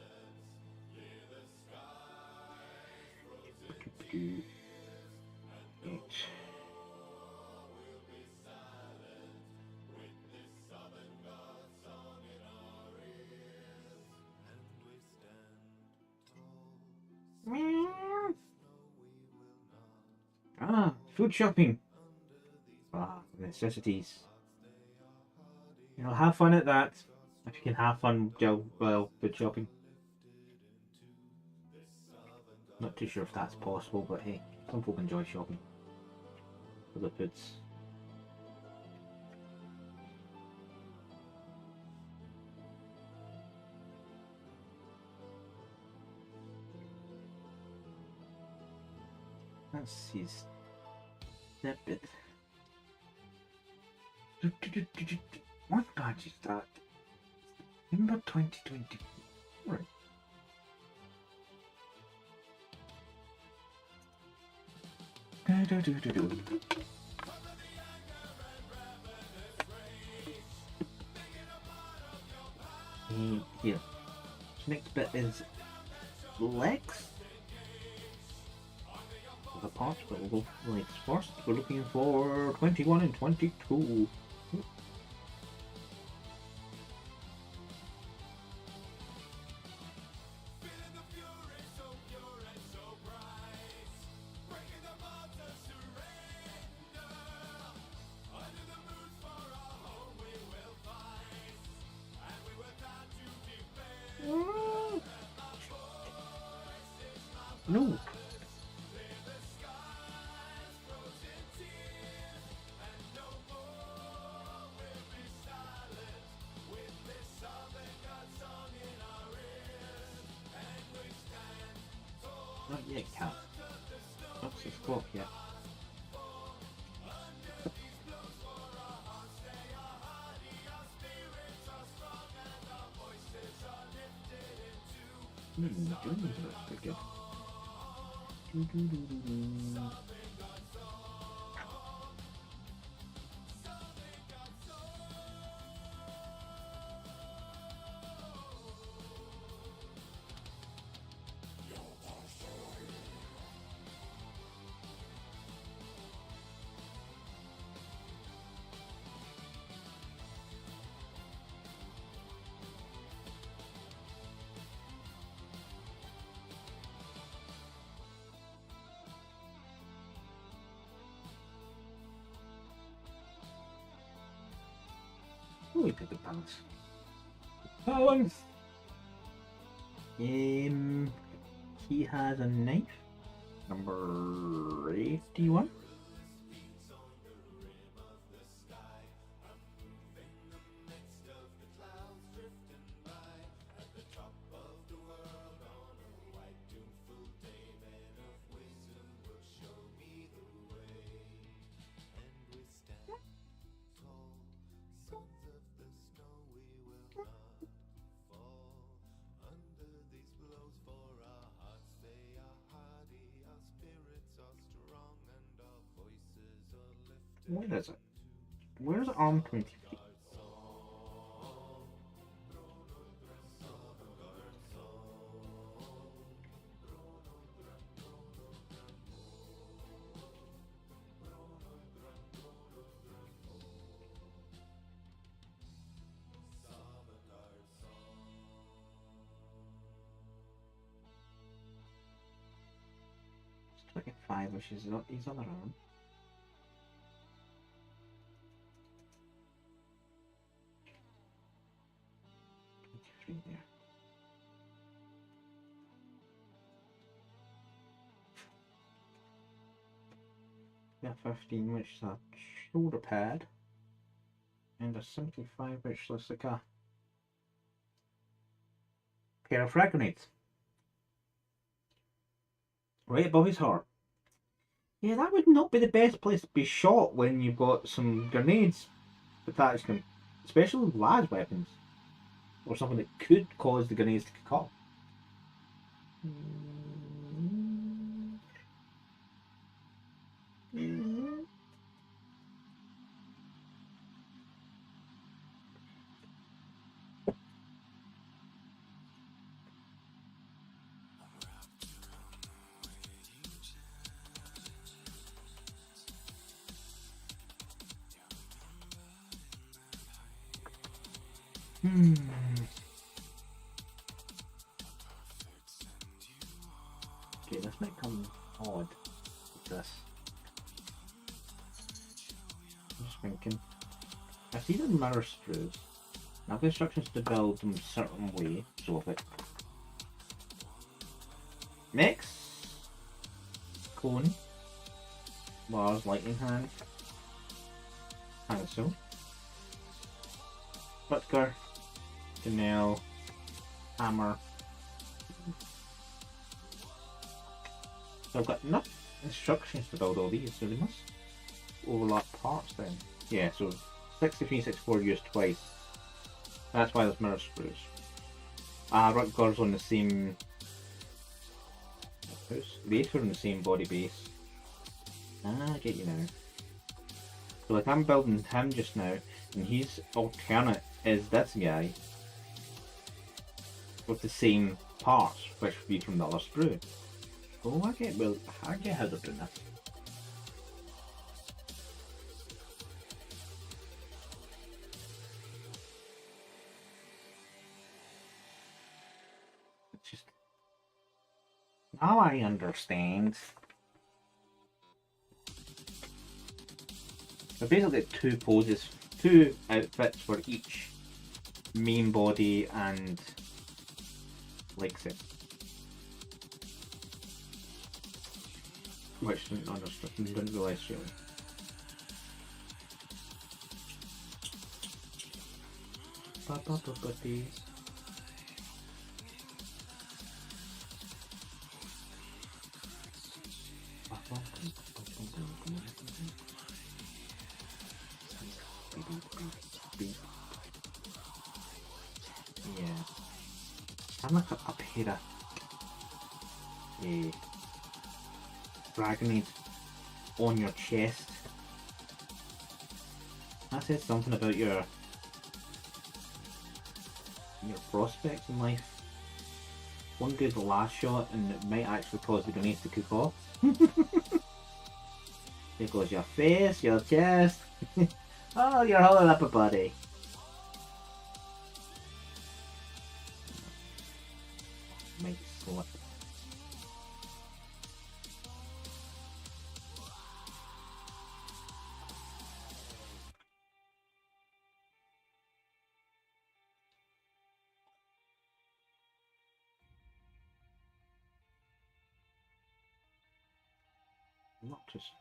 Ah, food shopping. Ah, necessities. You know, have fun at that. If you can have fun, well, food shopping. Not too sure if that's possible, but hey, some folk enjoy shopping for the foods. That's his snippet. What badge is that? November 2020. Right. Here. This next bit is legs. The parts, but we'll go for legs first. We're looking for 21 and 22. No. Not yet, Cat. Not 6 o'clock yet. Joining us pretty good. Oh, we picked the balance. Balance! He has a knife. Number 81. Where is it? Where's arm 23? 75, which is his other arm. Three there. Got 15, which is a shoulder pad, and a 75, which looks like a pair of frag grenades. Right above his heart. Yeah, that would not be the best place to be shot when you've got some grenades attached to them, especially large weapons, or something that could cause the grenades to kick off. Okay, this might come odd with this. I'm just thinking. I see the mirror screws. Now the instructions to build them a certain way, so if it mix, cone, bars, lightning hand, and so. Butker, the nail, hammer. So I've got enough instructions to build all these, so they must overlap parts then. Yeah, so 63, 64 used twice. That's why there's mirror screws. Rutgers on the same house. Later on the same body base. I get you now. So like I'm building him just now, and his alternate is this guy with the same parts, which would be from the other sprue. Oh, I get how they're doing this. It's just now I understand. So basically, two poses, two outfits for each main body and leg set. Which didn't understand, didn't realise really. Yeah. I'm like a pair of frag grenades on your chest. That says something about your prospects in life. One good last shot and it might actually cause the grenades to cook off. There goes your face, your chest. Oh, you're holding up a buddy. Might slip. Not just.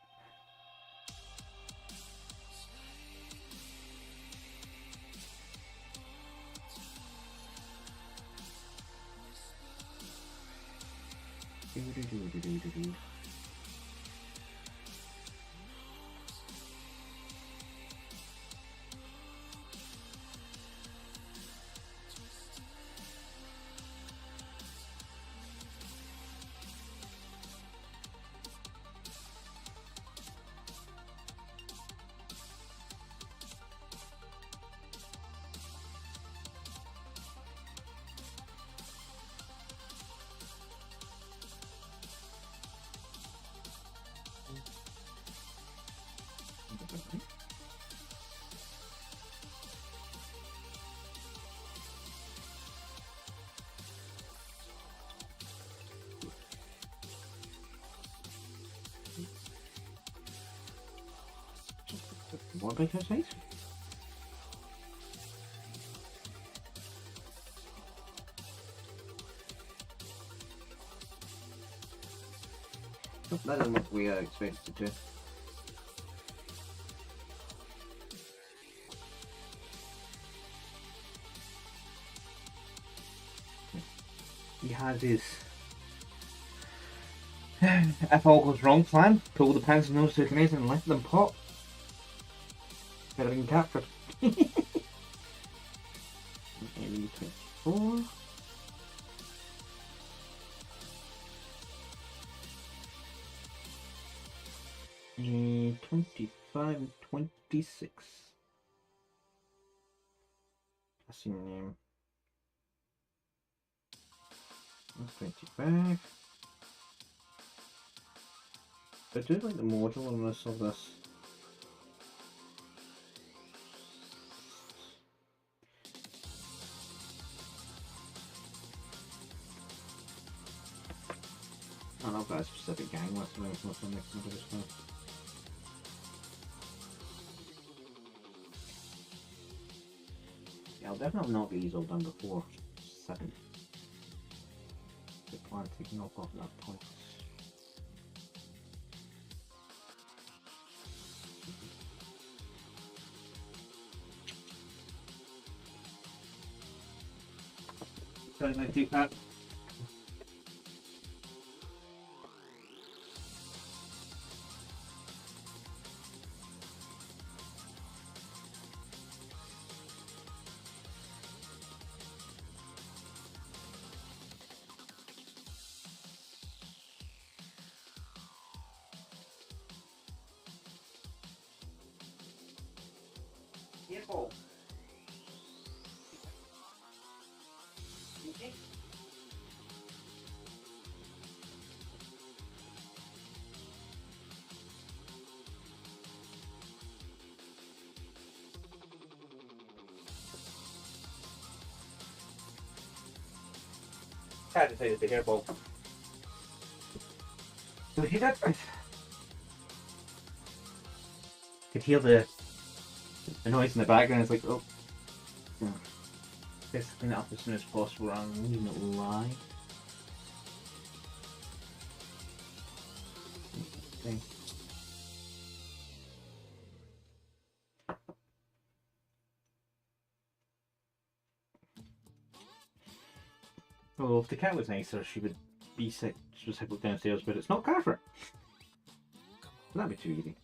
What bike outside? Oh, that isn't what we expected it to. He has his if all goes wrong plan, pull the pants and nose to the grenades and let them pop. Better than captured. Maybe 24. And 25 and 26. That's your name. That's 25. I do like the module on this of this. I love that specific gang. What's the next one? Yeah, I'll definitely not get these all done before 7. The plan to knock off that point. Sorry, my teapot. Careful. Okay. Had to say to be careful. So he got. Could hear the noise in the background. It's like, oh, let's clean it up as soon as possible. I'm leaving it lie. Okay. Well, if the cat was nicer, she would be sick specifically downstairs, but it's not Carver. So that'd be too easy.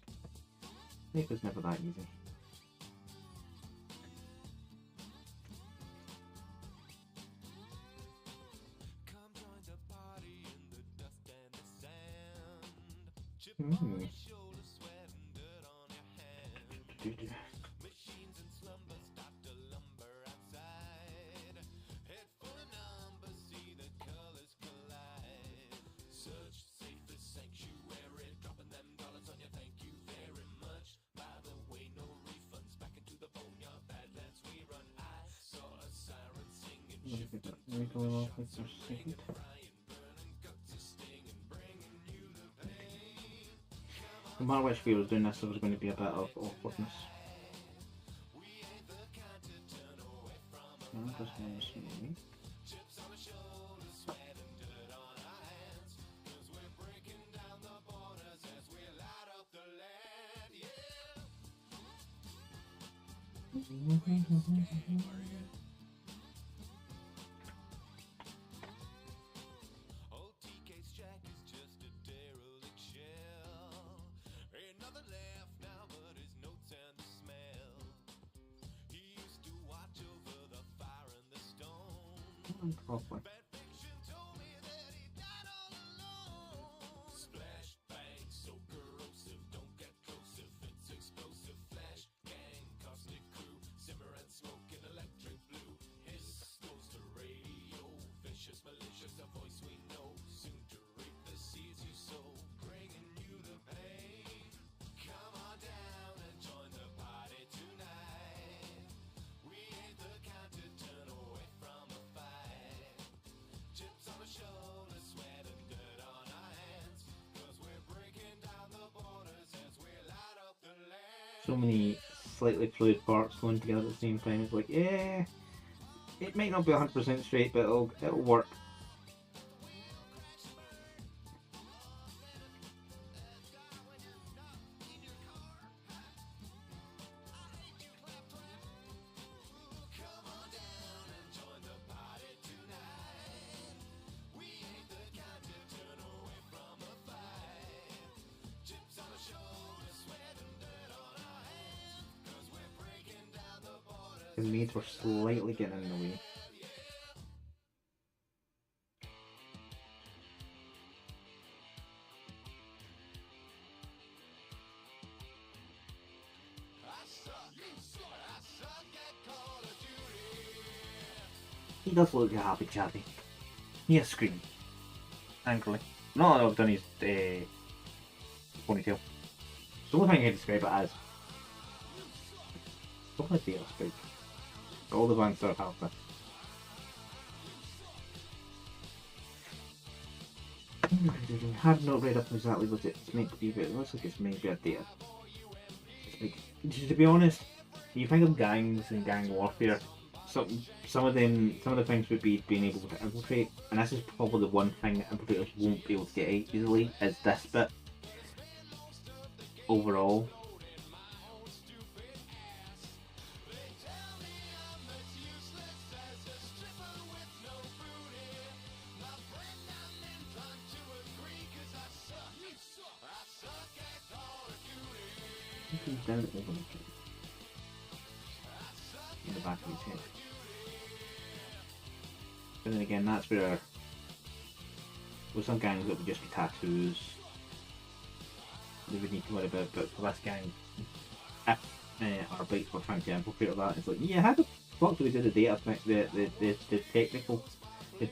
Life is never that easy. No matter which way I was doing this, there was going to be a bit of awkwardness. Properly. so many slightly fluid parts flowing together at the same time. It's like, yeah, it might not be 100% straight, but it'll work. The maids were slightly getting in the way. He does look happy chappy. He has screamed angrily. Not that I've done his ponytail. It's the only thing I can describe it as. Don't let the data speak. All the bands are have this. I have not read up exactly what it's meant to be, but it looks like it's maybe a data. It's like, to be honest, you think of gangs and gang warfare. Some of the things would be being able to infiltrate, and this is probably the one thing that infiltrators won't be able to get easily, is this bit. Overall. He's down over in the back of his head. But then again, that's where with some gangs it would just be tattoos they would need to worry about, but for this gang, if our bites were trying to infiltrate that, it's like, yeah, how the fuck do we do the data thing, the technical, the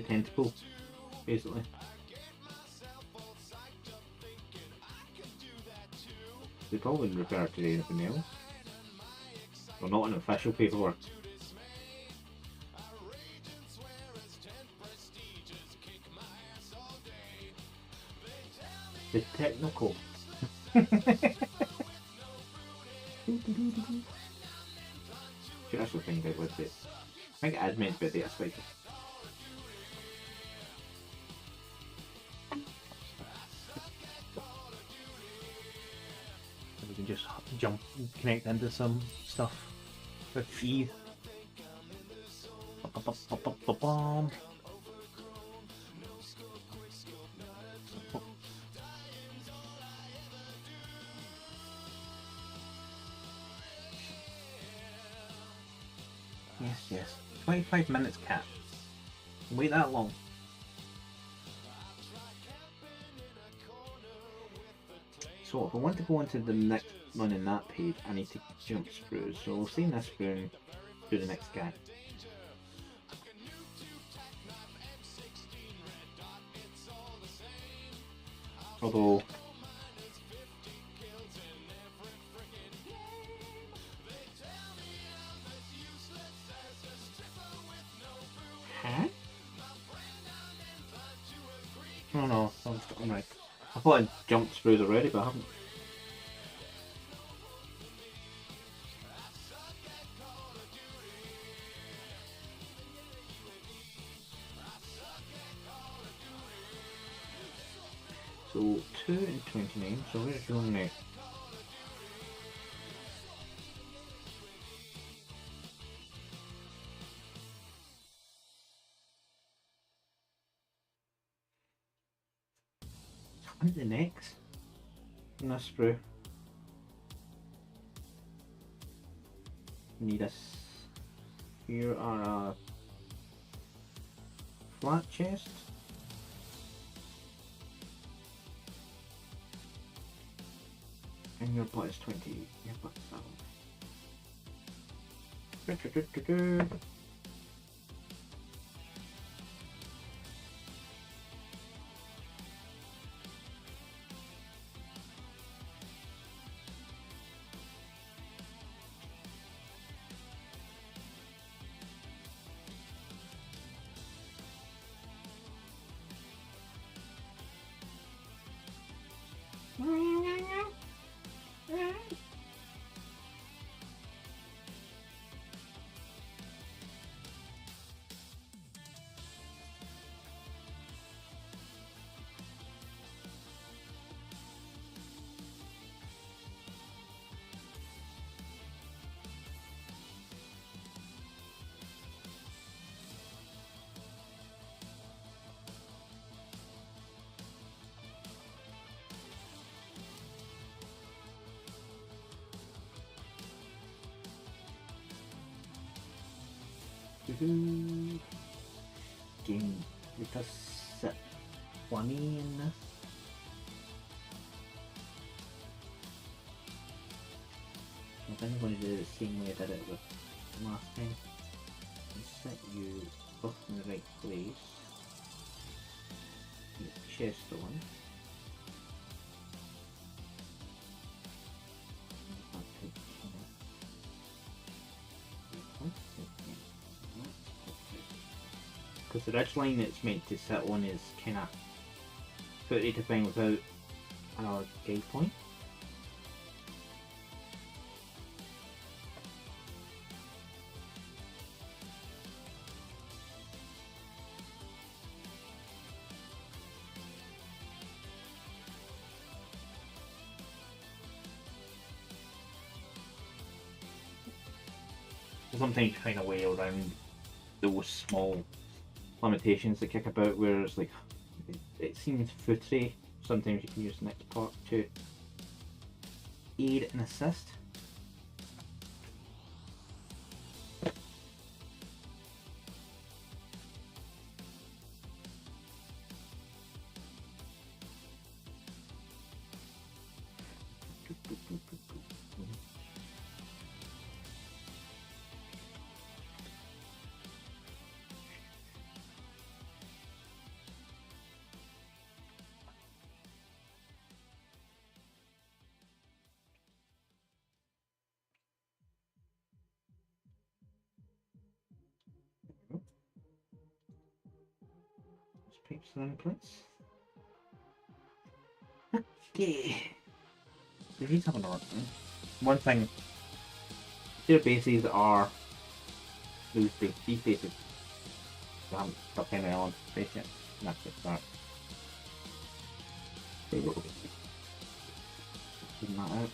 tentacle, basically. They probably wouldn't refer to anything else. Well, not in official paperwork. The technical. Should actually find out what it. I think it is meant to be a data spiker. We can just connect into some stuff with ease. Ba-ba-ba-ba-ba-bum. Yes. 25 minutes, cat. Wait that long. So if I want to go into the next one in that page, I need to jump through. So we'll see this through to the next guy. Although oh no, I'm right. I thought I jumped through already, but I haven't. So 2 and 29, so where's going now? When's the next? In this sprue. Need us. Here are a flat chest. And your butt is 20. Your butt is that one. Game, let us set 20 in this. I think I'm going to do it the same way I did it with last time. And set you both in the right place. Get the chest on. Because the ridge line it's meant to sit on is kind of pretty defined without a guide point. Sometimes you find a way around those small limitations that kick about, where it's like it seems footery. Sometimes you can use the next part to aid and assist. Pipes are in place. Okay. So he's having a run. One thing, their bases are these bases. I haven't stuck any on base yet. That's it. Start. Taking that out.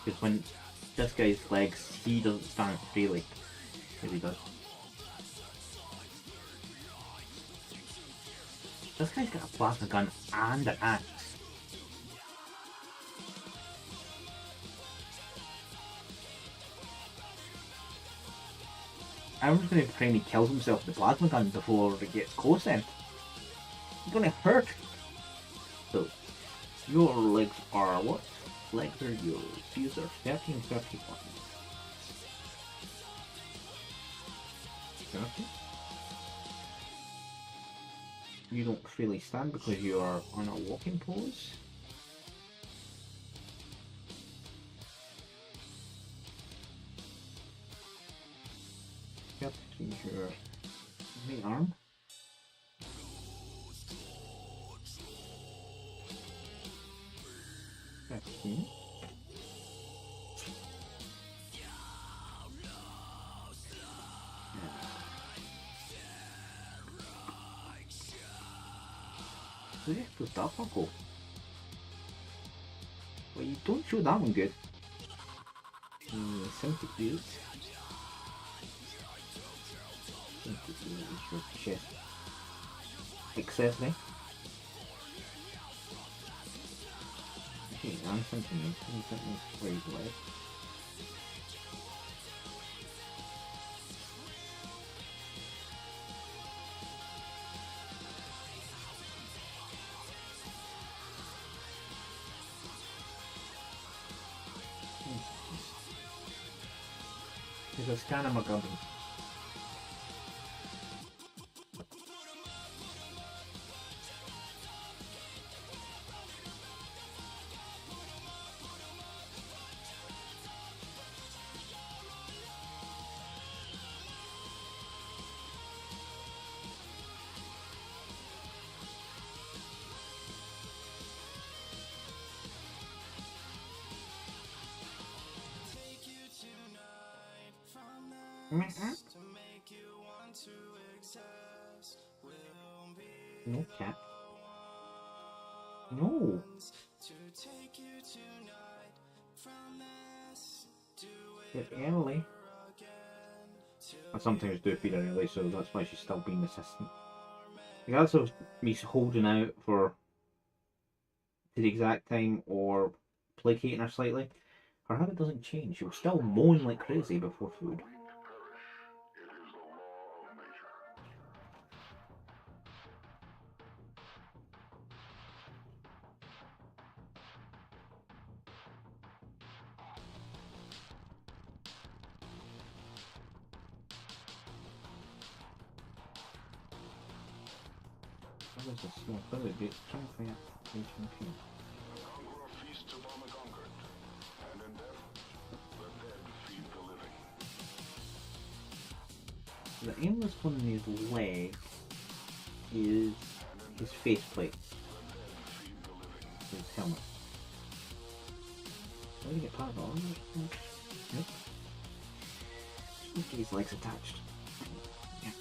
Because when this guy's legs, he doesn't stand freely. Here he does. This guy's got a plasma gun and an axe. I'm just going to pretend he kills himself with the plasma gun before it gets close then. It's going to hurt. So, your legs are what? Legs are yours. These are 30 and 31. 30. You don't freely stand because you are on a walking pose. Yep, use your right arm. Here. So yeah, to start buckle. Well, you don't shoot that one good. 70 feet. 70 feet is your chest. Excessively. Okay, I'm thinking where he's left. There's a scan of McGovern. No cat. No. Bit early. I sometimes do feed her early, so that's why she's still being assistant. Regardless of me holding out for to the exact time or placating her slightly, her habit doesn't change. She'll still moan like crazy before food. That was a small billy bit. Trying to find out. The aimless one in his leg is his faceplate, his helmet. Did I get part of it on? Nope. Just get his legs attached. Yeah.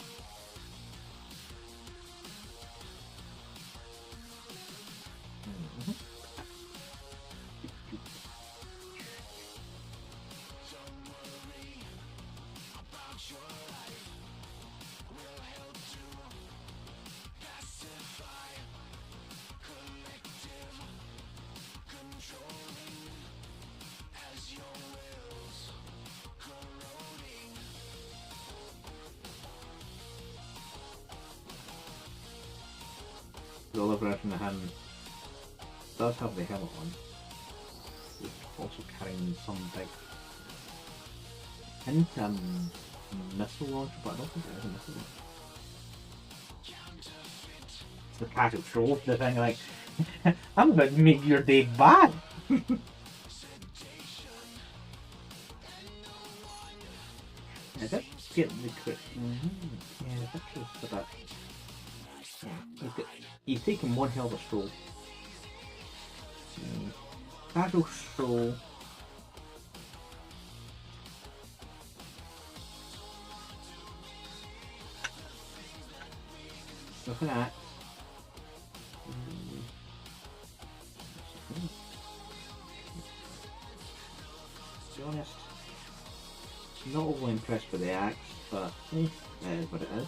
The other version of him does have the helmet on. He's also carrying some big missile launcher, but I don't think there is a missile launcher. It's the patriot troll, the thing like, I'm about to make your day bad! I did get the crit. Yeah, the pictures for that. Yeah, he's taking one hell of a stroll. Casual stroll. Look at that. To be honest, not overly impressed with the axe, but that is what it is.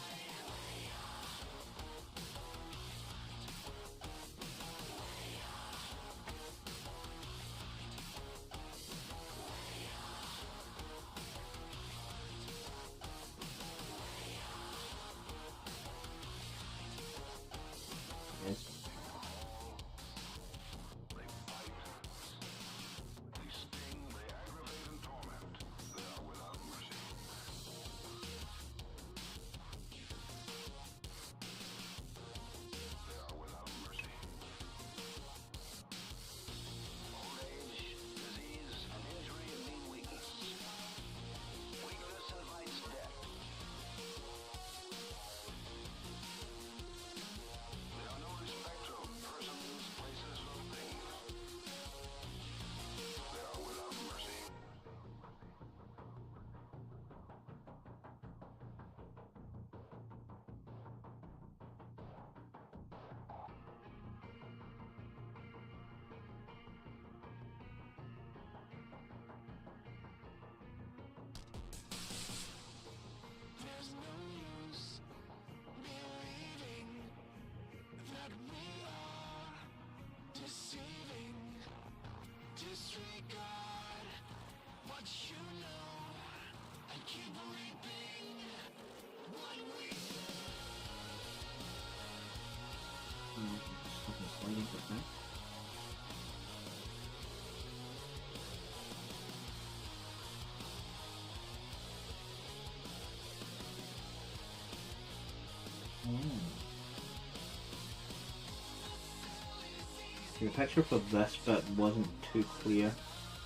The picture for this bit wasn't too clear.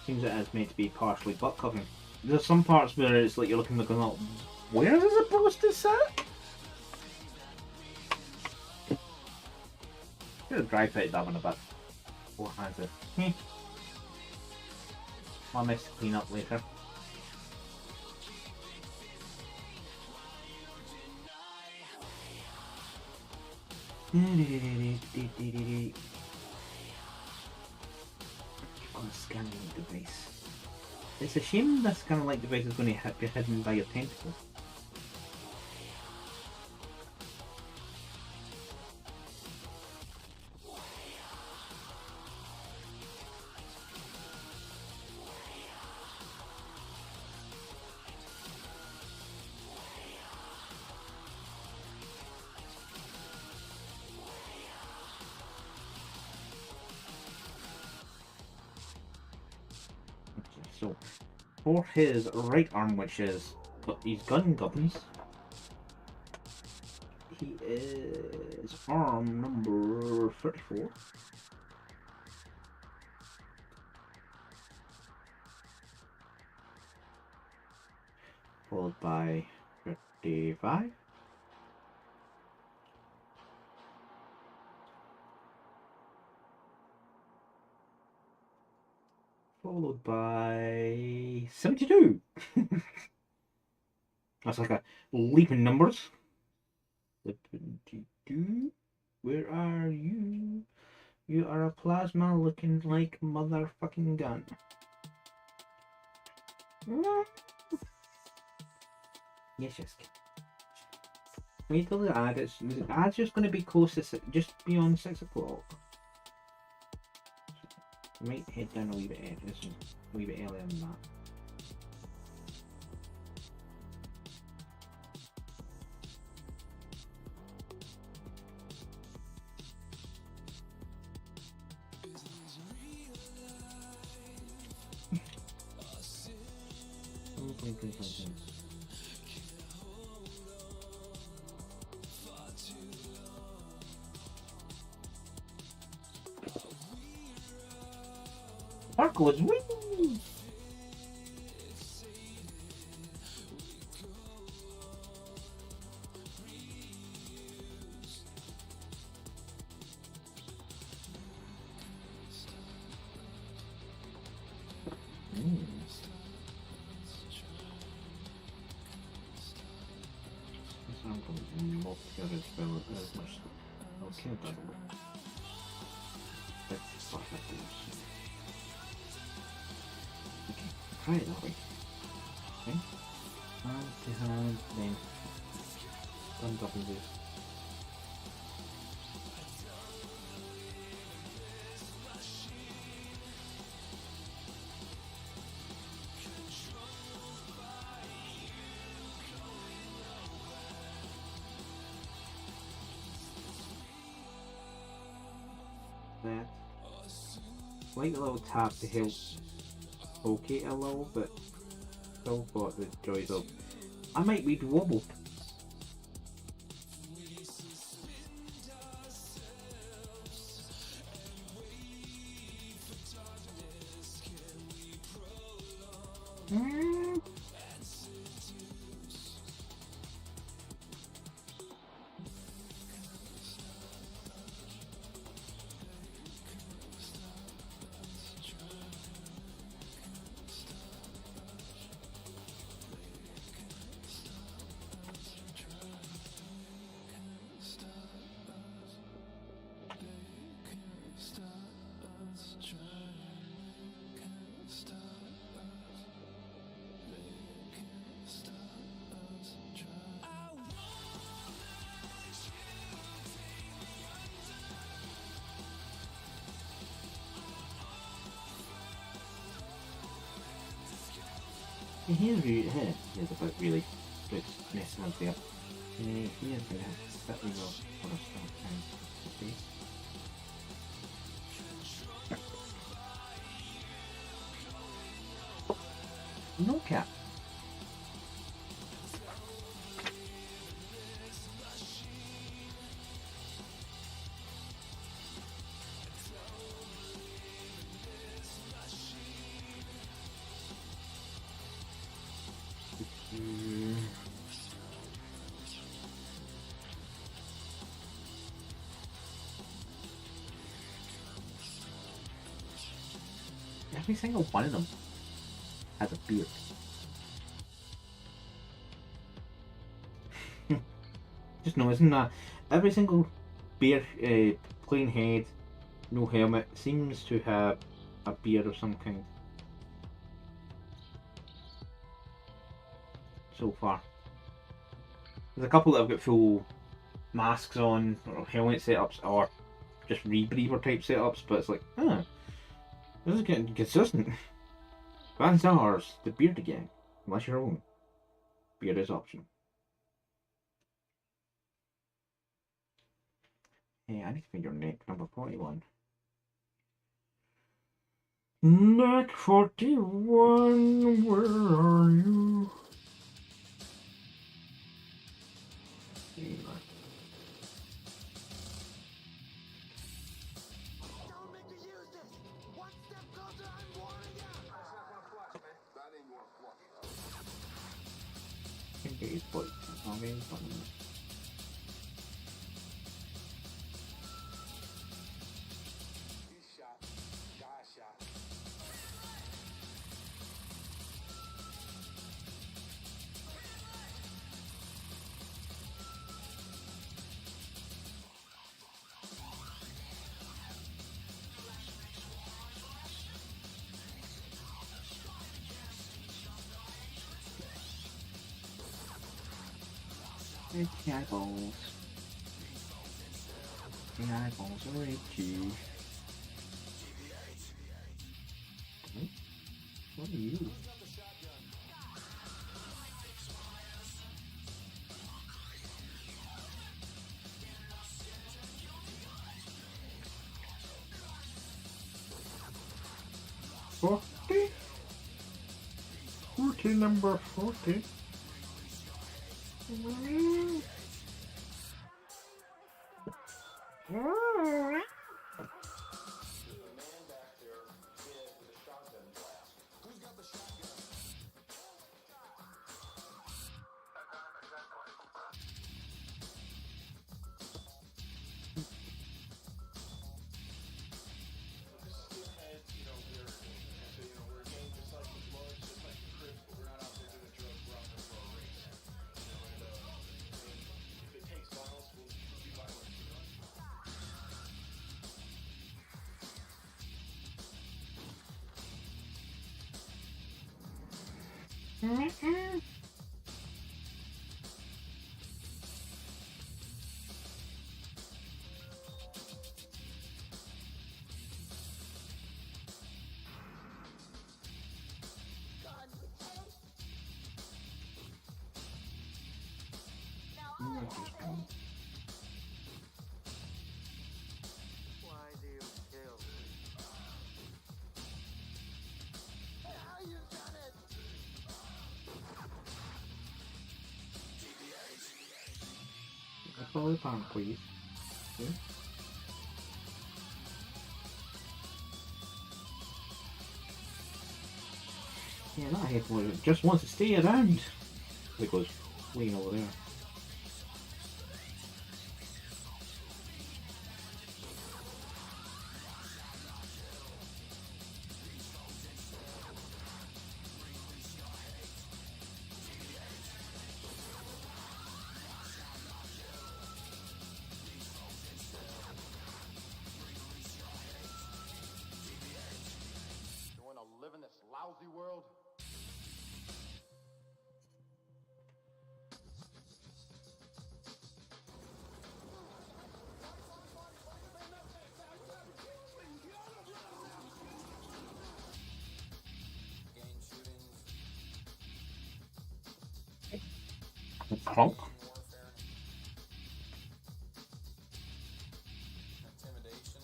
Seems it is meant to be partially butt covering. There's some parts where it's like you're looking like, oh, where is it supposed to sit? Could have dry fitted that one a bit. Four hands in. My mess to clean up later. On a scanning device. It's a shame this kind of like device is going to be hidden by your tentacle. So, for his right arm, which is his gun guns, he is arm number 34. Followed by 55. Followed by 72. That's like a leap in numbers. 72. Where are you? You are a plasma looking like motherfucking gun. Yes. Wait till the ad. The ad's just going to be close to just beyond 6 o'clock. Might head down a wee bit earlier than that. Marco's woo! Try it that way. Okay. Hand to hand, then guns up and do. That. Like a little tap to help poke it a little, but still got the joys of I might be wobbled. Here's about really good messing up there. Here's the bit we will for a start time space. No cap. Every single one of them has a beard. Just noticing that every single plain head, no helmet, seems to have a beard of some kind. So far. There's a couple that have got full masks on, or helmet setups, or just rebreather type setups, but it's like, this is getting consistent. Van ours, the beard again. Unless you're own. Beard is optional. Hey, I need to find your neck, number 41. Neck 41, where are you? There you are. Don't make me use this! One step closer, I'm warning you! That's not gonna flush, man. That ain't gonna flush. Engage point. Okay, fine. He's shot. Guy shot. It's the eyeballs. The eyeballs are itchy. What are you? Number 40. Why do you kill me? Now you've done it! Follow the farm, please. Okay. Yeah, that headboard just wants to stay around. Because fleeing over there. You wanna live in this lousy world? Clunk. Intimidation,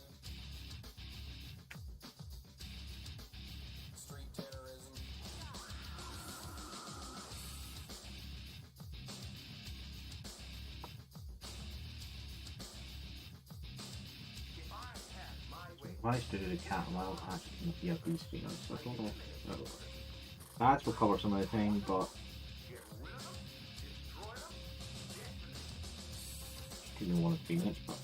street terrorism, Managed to do the cat while actually be a grease speaker, so I don't know if ads will cover some of the time, but didn't want to be much, but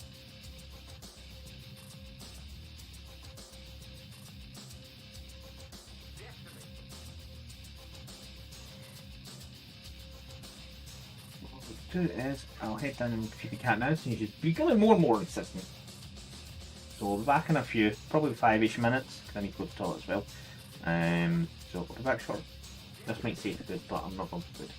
do is I'll head down and feed the cat now, so he's just becoming more and more insistent. So we'll be back in a few, probably 5-ish minutes, because I need to go to the toilet as well. So we'll be back short. This might say it's good, but I'm not going for food.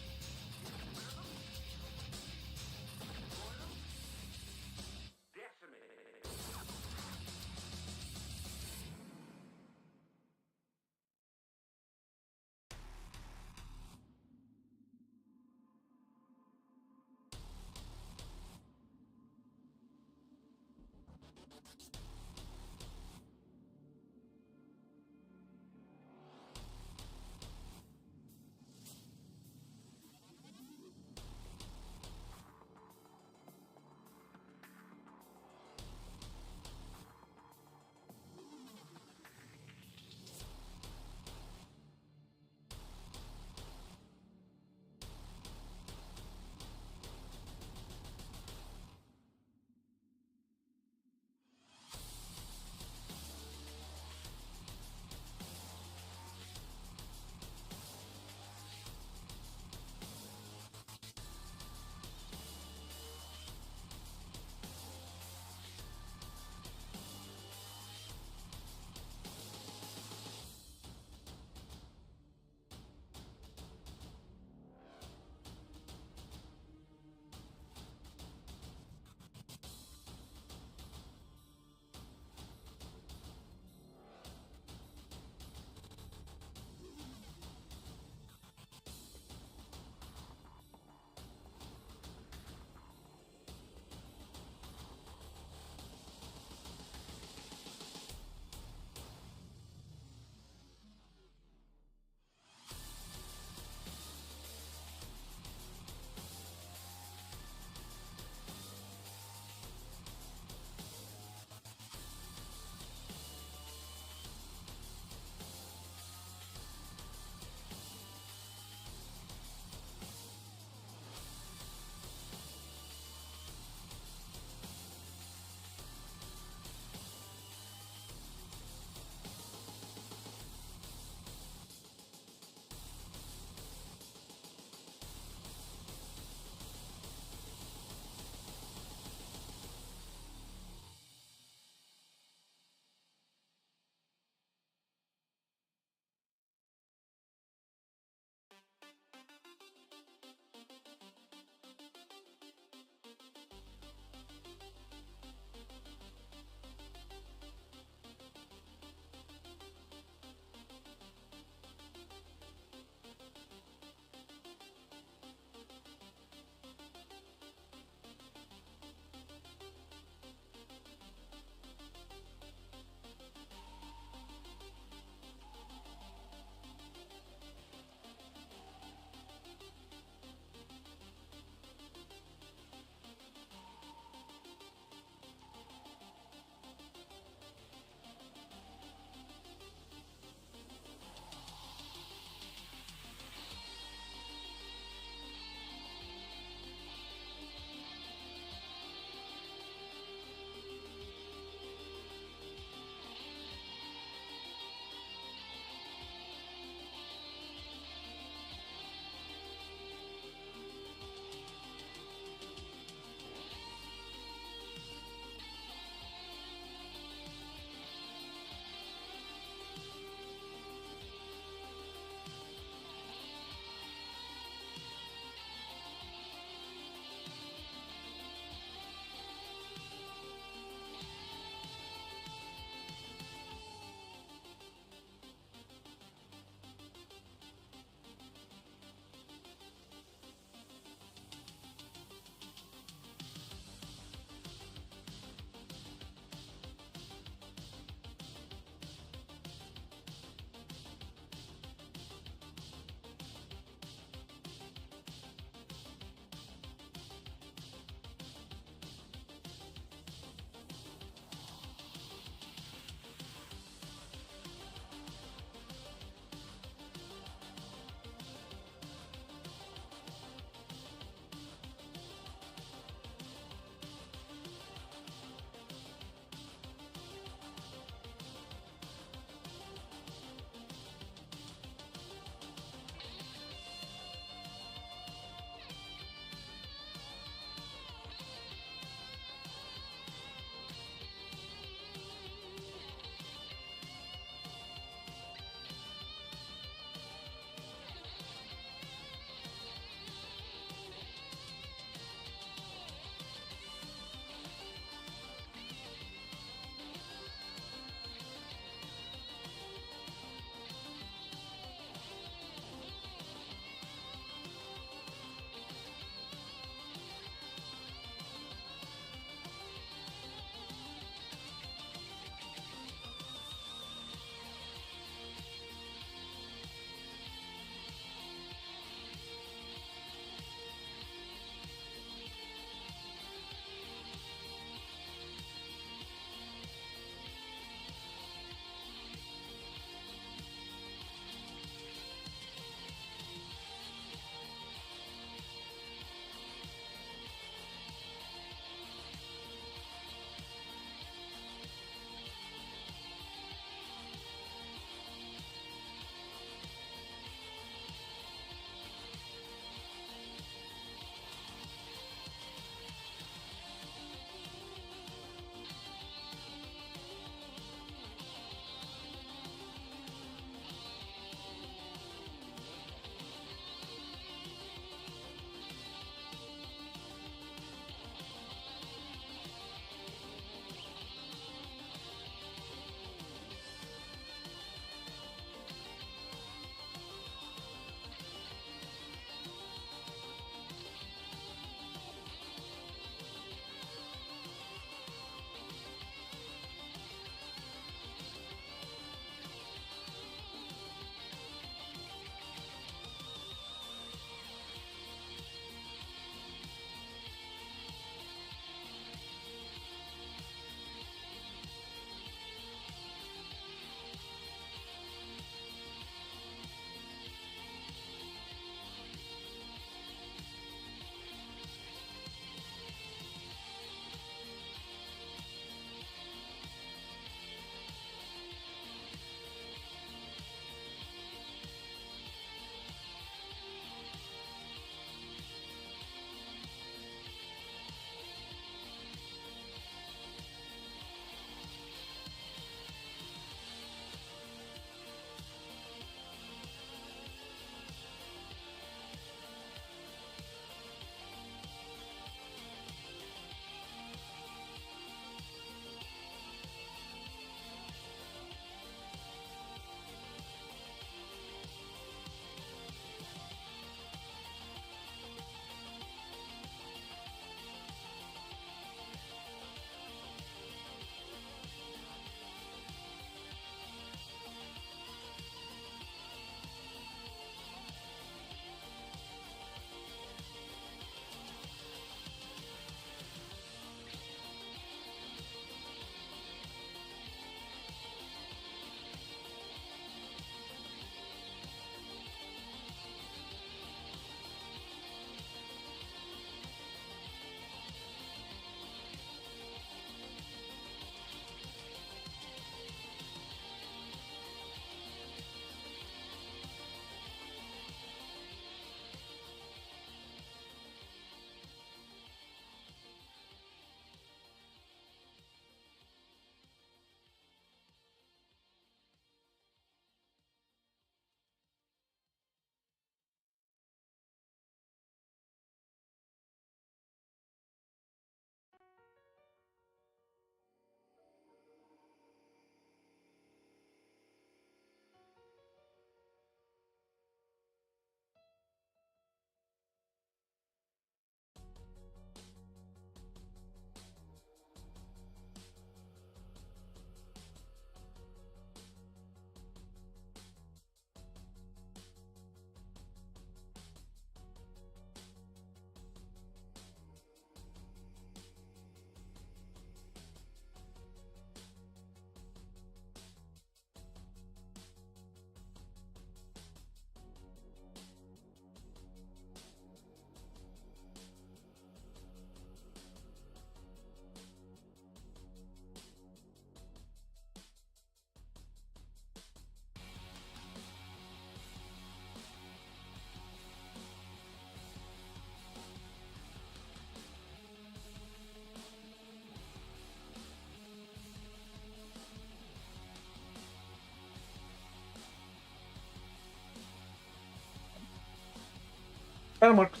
That works.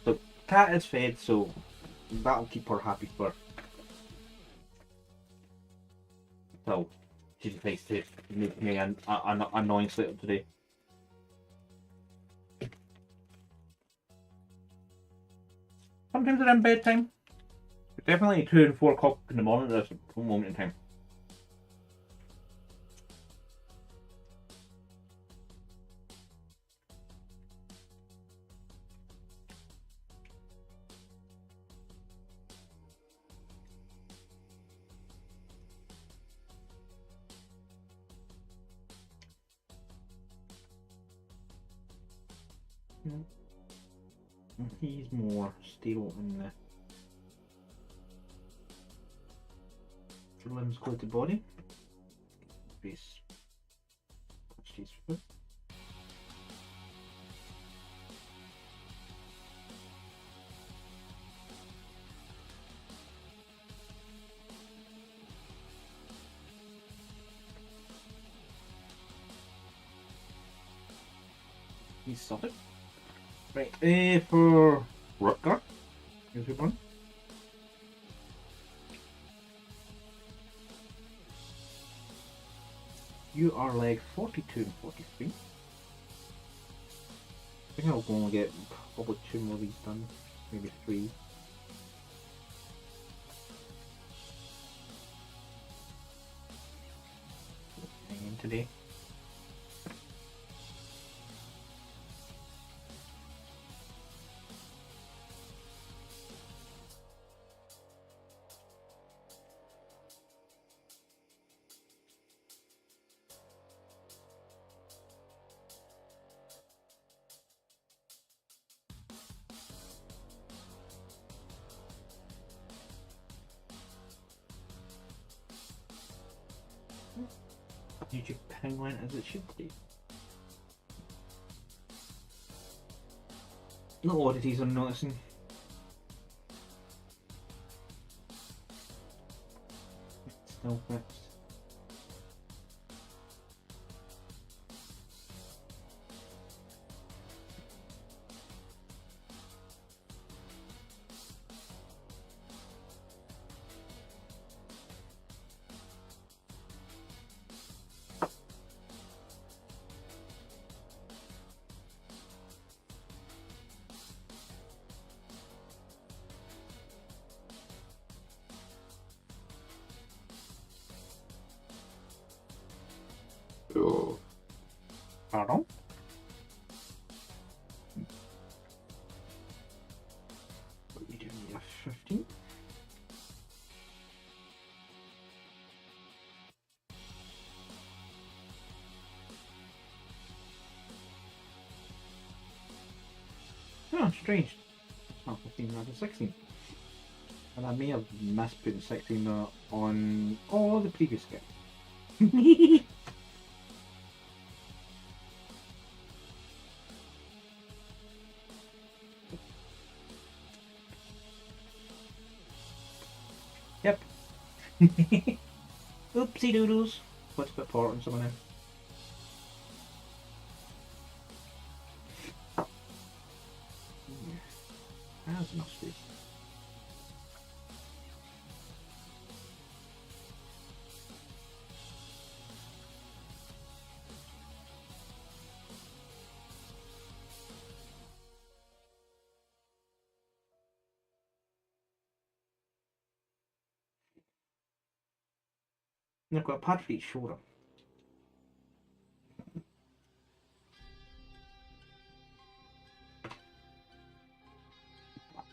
So cat is fed, so that'll keep her happy for till she decides to make me an annoyance later today. Sometimes around bedtime. But definitely 2 and 4 o'clock in the morning at this moment in time. He's more stable in the limbs close to body. Face. Touch his foot. He's sorted. Right, for Rutger, here's your one. You are leg 42 and 43. I think I'll go and get probably 2 more of these done, maybe 3. And today. YouTube penguin as it should be. No oddities I'm noticing. Still fixed. Oh. Pardon? What you do need a 15. Oh, strange. It's not 15, rather 16. And I may have missed putting 16 on all the previous guys. Yep. Oopsie doodles. Let's put port on someone in. That's enough space. And I've got a pad for each shoulder.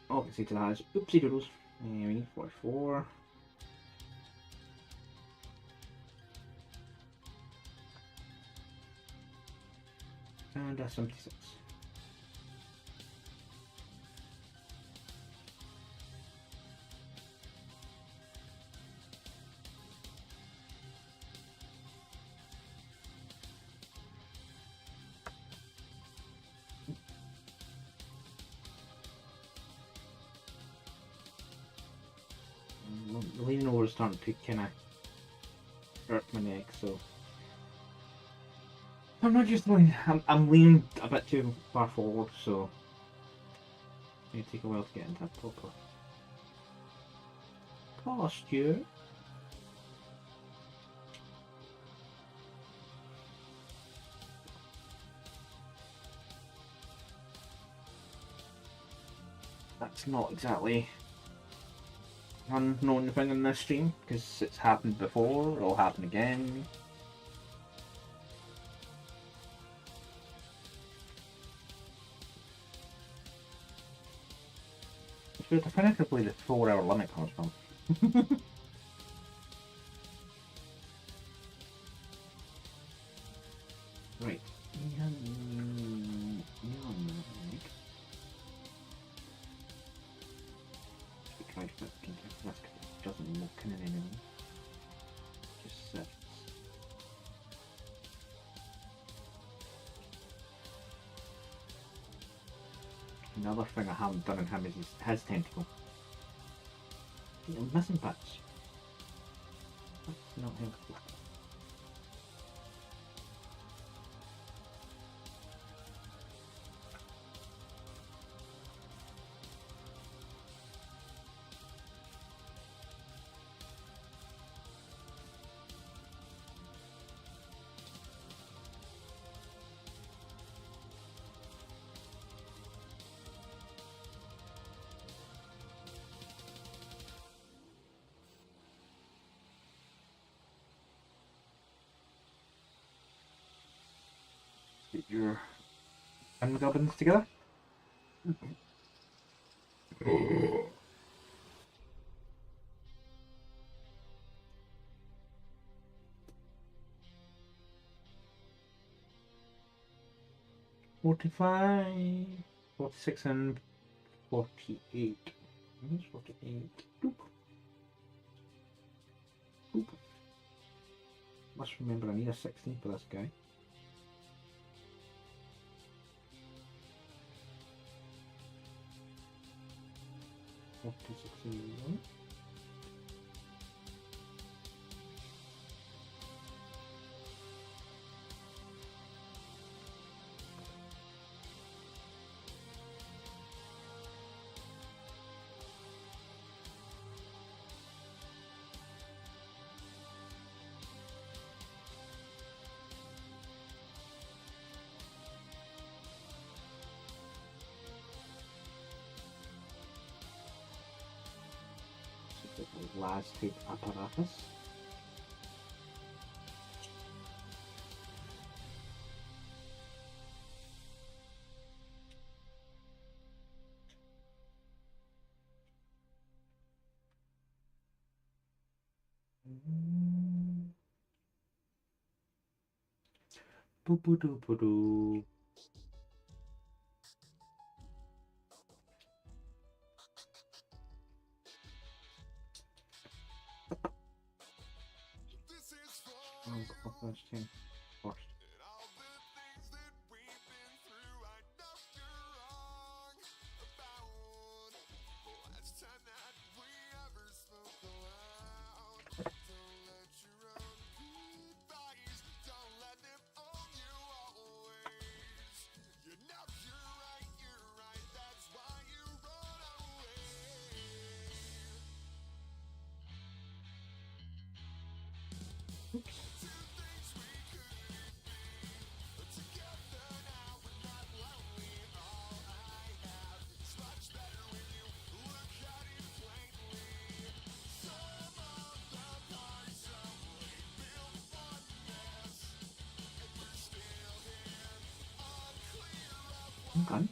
All I can say to that is oopsie doodles. And we need 44. And 76. The leaning over is starting to kind of hurt my neck, so I'm not just leaning. I'm leaning a bit too far forward, so May take a while to get into a proper posture. That's not exactly an unknown thing in this stream, because it's happened before, it'll happen again. It's where definitively the 4-hour limit comes from. Right. Try to put that's it doesn't look in anymore. Just sits. Another thing I haven't done in him is his tentacle. I'm missing bits. That's not helpful. Get your hand gubbins together. $45, $46 and $48. Where's 48? Boop. Boop. Must remember I need a 16 for this guy. $56. Last tape apparatus. Boo boo doo boo doo. First thing first. Okay.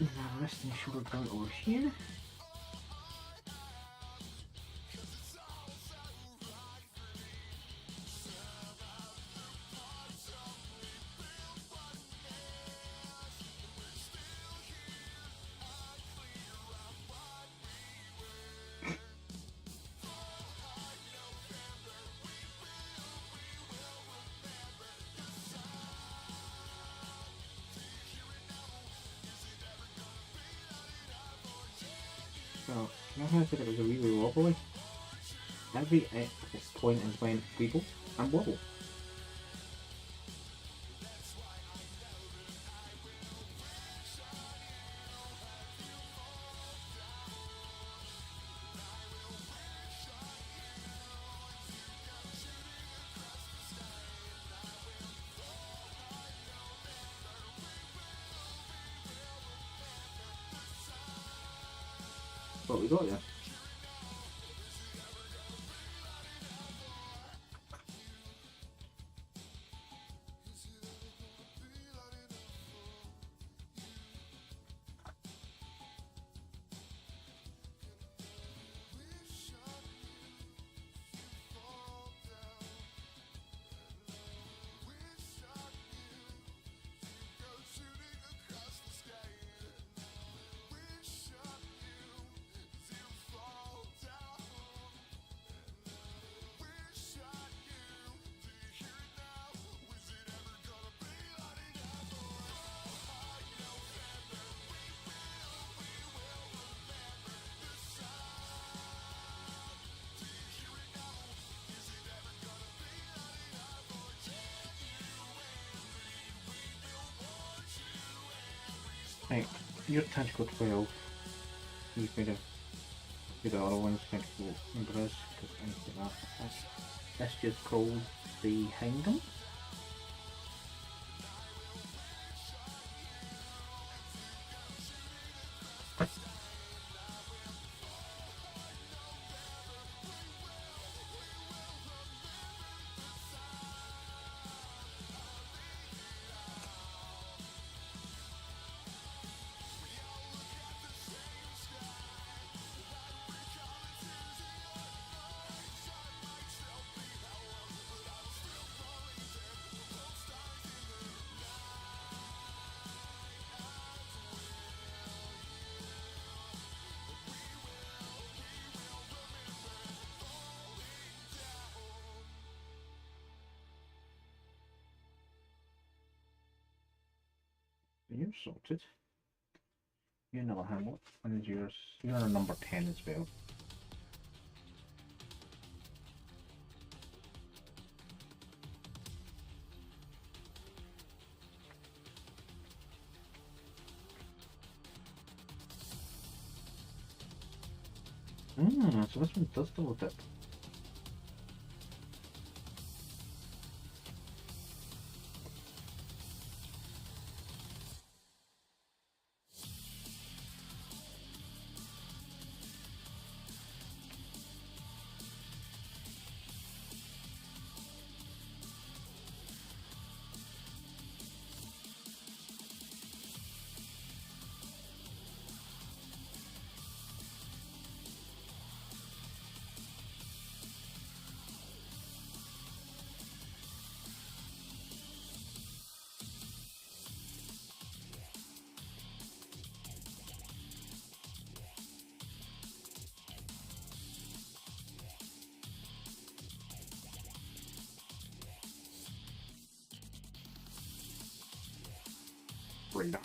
Now resting shoulder down over here. So, you know how I said it was a really wobbly? Every point is when people and wobble. What we got there? Right, your tactical 12. You've made the other ones tactical embrace, because I need to get that. That's just called the Hangum. You're sorted. You're another Hamlet. What is yours? You're a number 10 as well. So this one does double dip. Right on.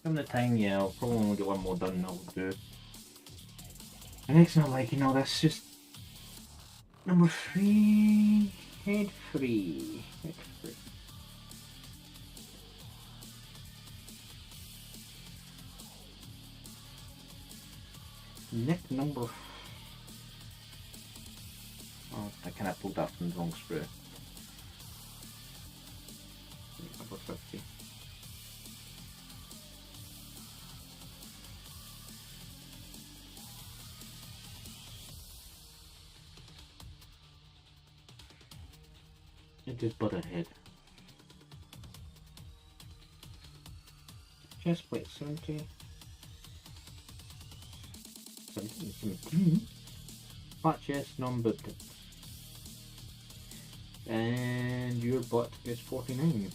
From the time, yeah, I'll probably only get one more done, I'll do. And it's not like, that's just number 3, head free. Head free. Neck number. Oh, I kind of pulled that from the wrong sprue. Number 50. It is but a head. Chest plate 70. 17. Flat chest numbered. And your butt is 49.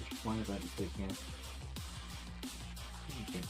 Just one about the thing again. Okay.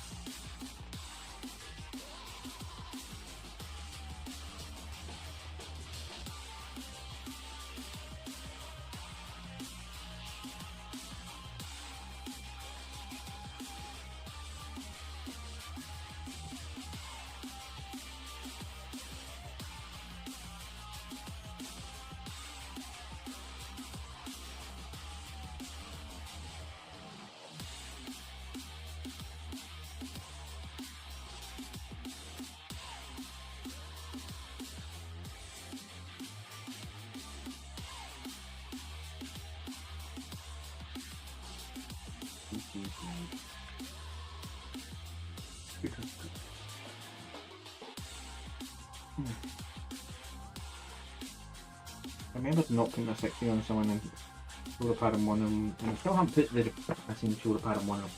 I remember not putting a 60 on someone and shoulder pad on one of them, and I still haven't put the shoulder pad on one of them.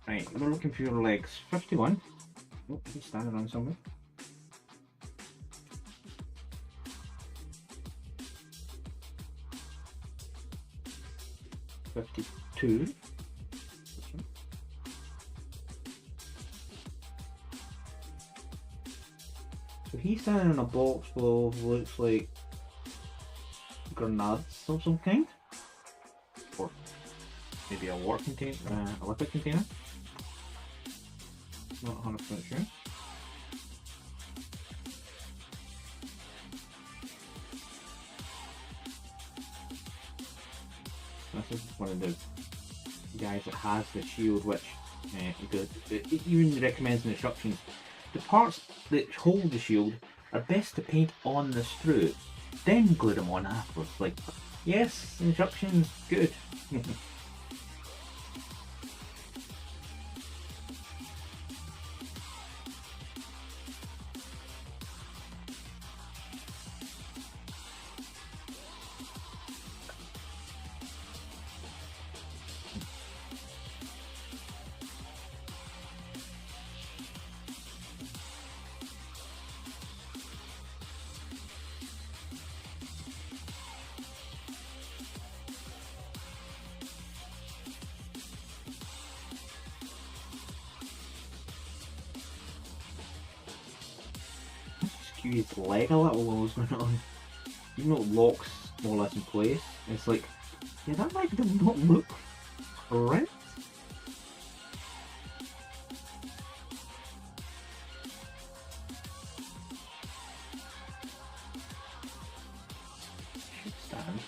Right, we're looking for your legs. 51. Oh, he's standing on somewhere. 52. So he's standing in a box full of looks like grenades of some kind. Or maybe a water container, a liquid container. Not 100% sure. This is one of the guys that has the shield, which it even recommends in the instructions. The parts that hold the shield are best to paint on the sprue, then glue them on afterwards. Like, yes, instructions, good. Skew his leg a little while I was going on. Even though it locks more or less in place, it's like, yeah, that leg does not look correct. Should stand.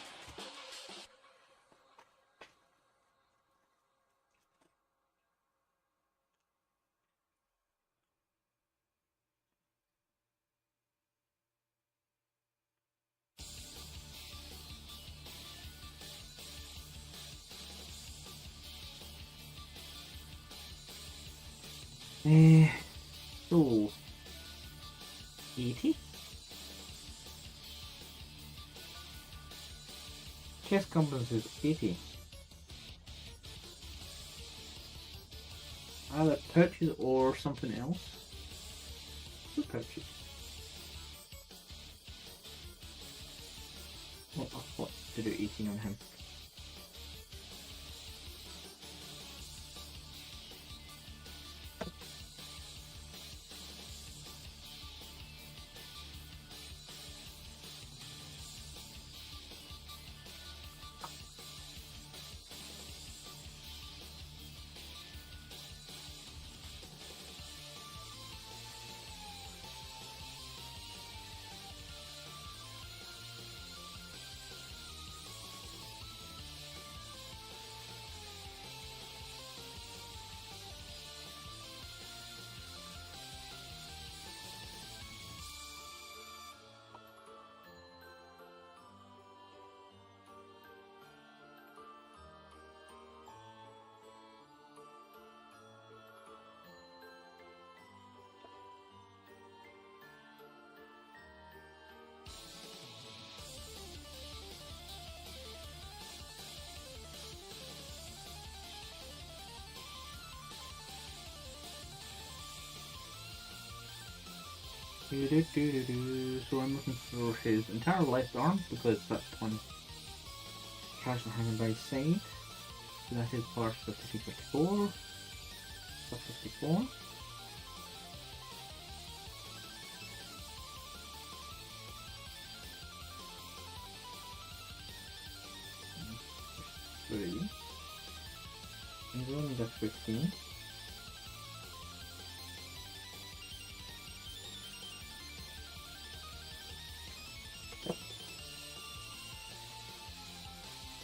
So 80. Chest compass is 80. Either purchase or something else. So purchase. What to do 18 on him? So I'm looking for his entire left arm because that's one casually hanging by his side. So that is part 53, 54. Plus 54. Three. And we only got 15.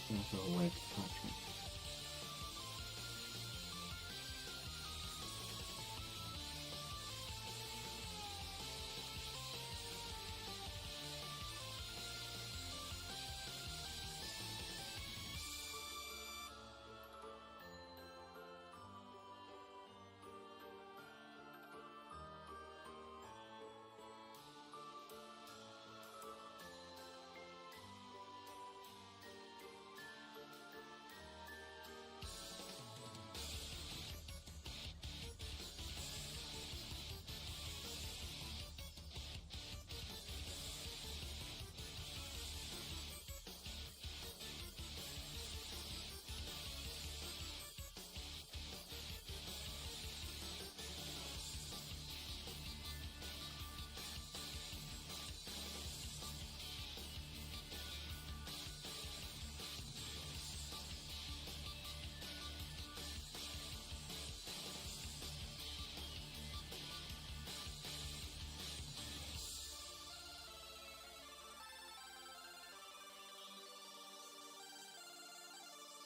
Also a leg attachment.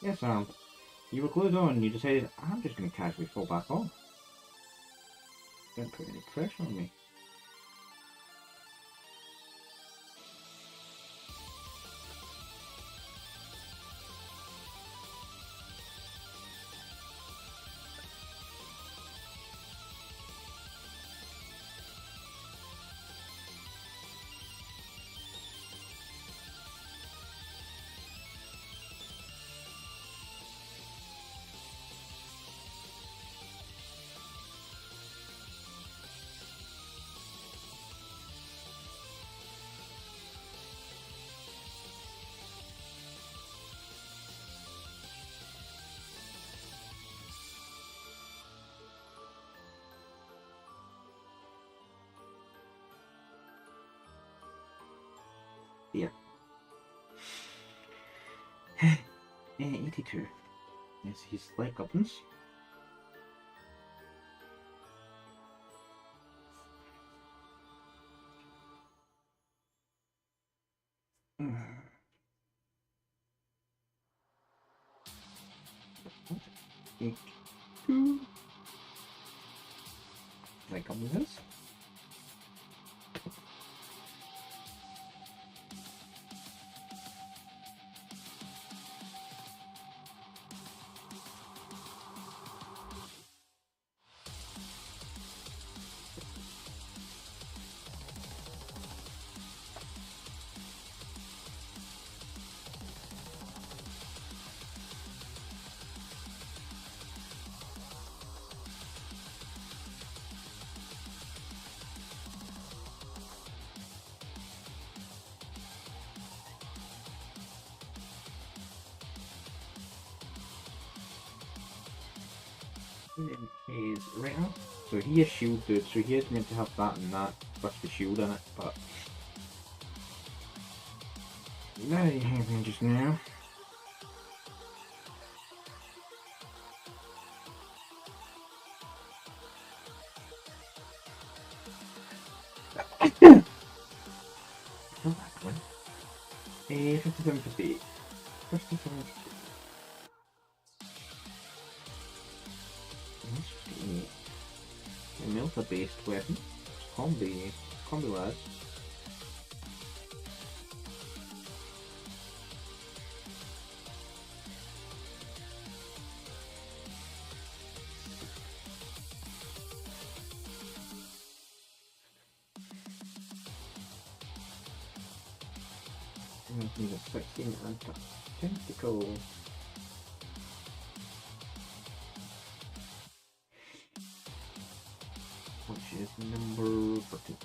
Yes, you were glued on and you decided, I'm just going to casually fall back off. Don't put any pressure on me. Yeah. 82. Yes, his leg opens. Take 2. Leg opens. His right arm. So he is shielded, so he is meant to have that and that with the shield in it, but that ain't happening just now. Come back, man. 57, 58. 57, 58. A Milta-based weapon. Combi lads. He's a 16 and tentacle. Which is number 14.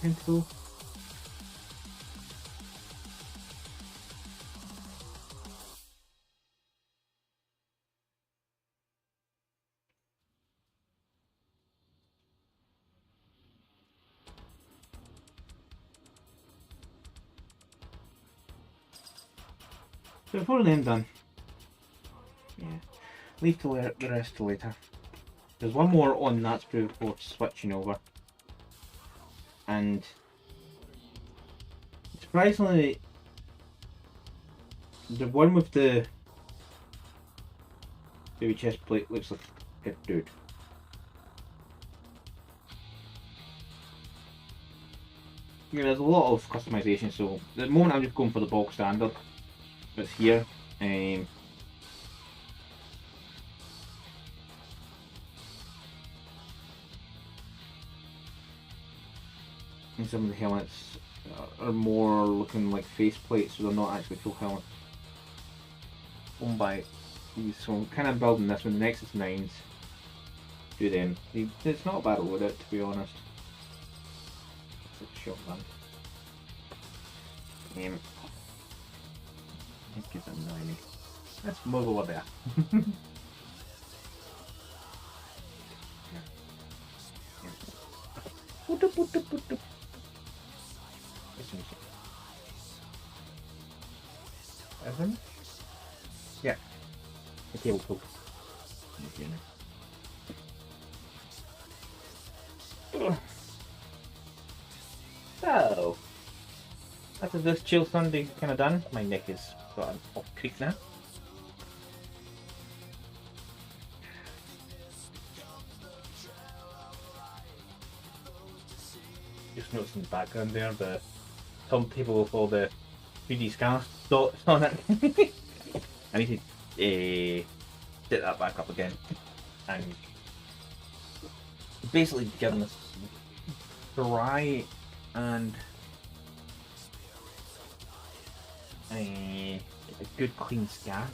Pencil. So before the end done, yeah, leave the rest till later. There's one more on that sprue before switching over, and surprisingly, the one with the baby chest plate looks like a good dude. Yeah, there's a lot of customization, so at the moment I'm just going for the bog standard that's here. And some of the helmets are more looking like face plates, so they're not actually full helmets. Owned by these, so I'm kind of building this one. The Nexus 9s, do them. It's not a battle with it, to be honest. It's a shotgun. It gives it annoying me. Let's move over there. Evan? Yeah. The table poke. So, after this chill Sunday kind of done, my neck is got an off creek now. Just noticed in the background there the turntable with all the 3D scanner dots on it. I need to set that back up again and basically giving us dry and a good clean scan.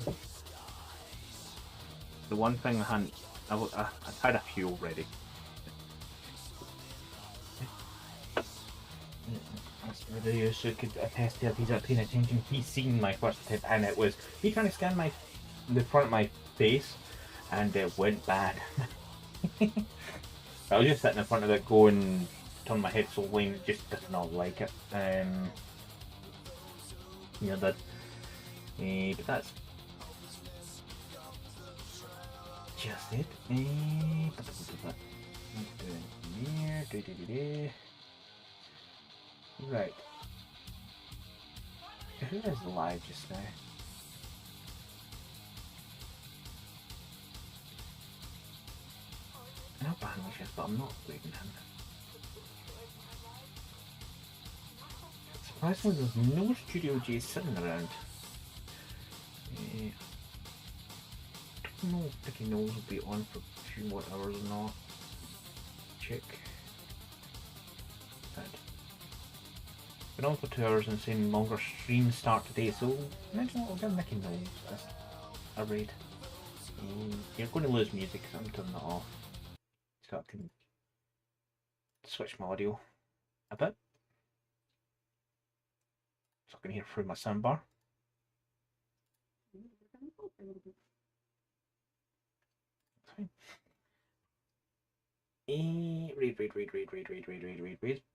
The one thing I hadn't, I've had a few already. That's the video so could attest to if he's paying attention. He's seen my first tip and it was he trying to scan the front of my face and it went bad. I was just sitting in front of it going, turn my head so Wayne just did not like it. Yeah, that. But that's just it. Right. Who is live just now? I know Bangladesh, but I'm not reading him. Surprisingly, there's no Studio J sitting around. I don't know if Dicky Knowles will be on for a few more hours or not. Check. Been on for 2 hours and saying longer streams start today, so imagine what we'll give Nicky Knowles as a raid. You're going to lose music, so I'm turning that off. So I can switch my audio a bit. So I can hear through my soundbar. Fine.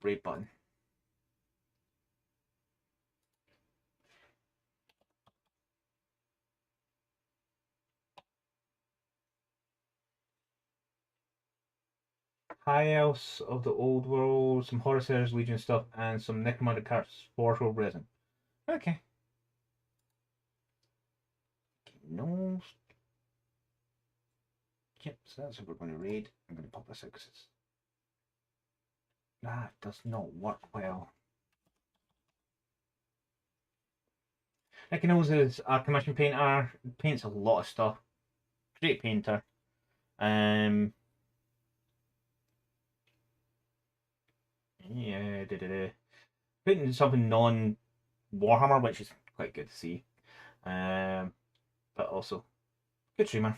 Raid button. High Elves of the Old World, some Horus Legion stuff, and some Necromunda cards for resin. Okay. No. Yep, so that's what we're going to raid. I'm going to pop this out because it's... That does not work well. Nicky knows is a commission painter, paints a lot of stuff. Great painter. Yeah, putting something non Warhammer, which is quite good to see. But also good streamer.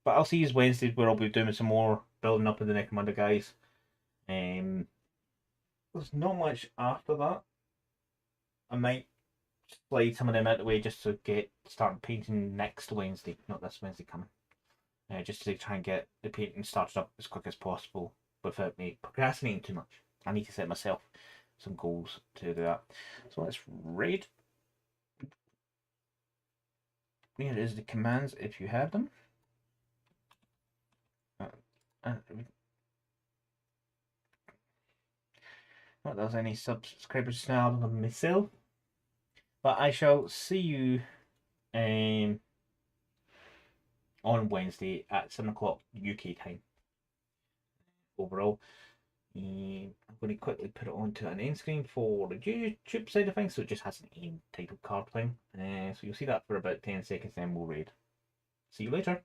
But I'll see you Wednesday where I'll be doing some more building up of the Necromunda guys. There's not much after that. I might slide some of them out the way just to start painting next Wednesday, not this Wednesday coming. Just to try and get the painting started up as quick as possible without me procrastinating too much. I need to set myself some goals to do that. So let's raid. Here is the commands if you have them. Not that there's any subscribers now other than myself. But I shall see you on Wednesday at 7 o'clock UK time. Overall, I'm going to quickly put it onto an end screen for the YouTube side of things, so it just has an end title card thing. So you'll see that for about 10 seconds, then we'll raid. See you later.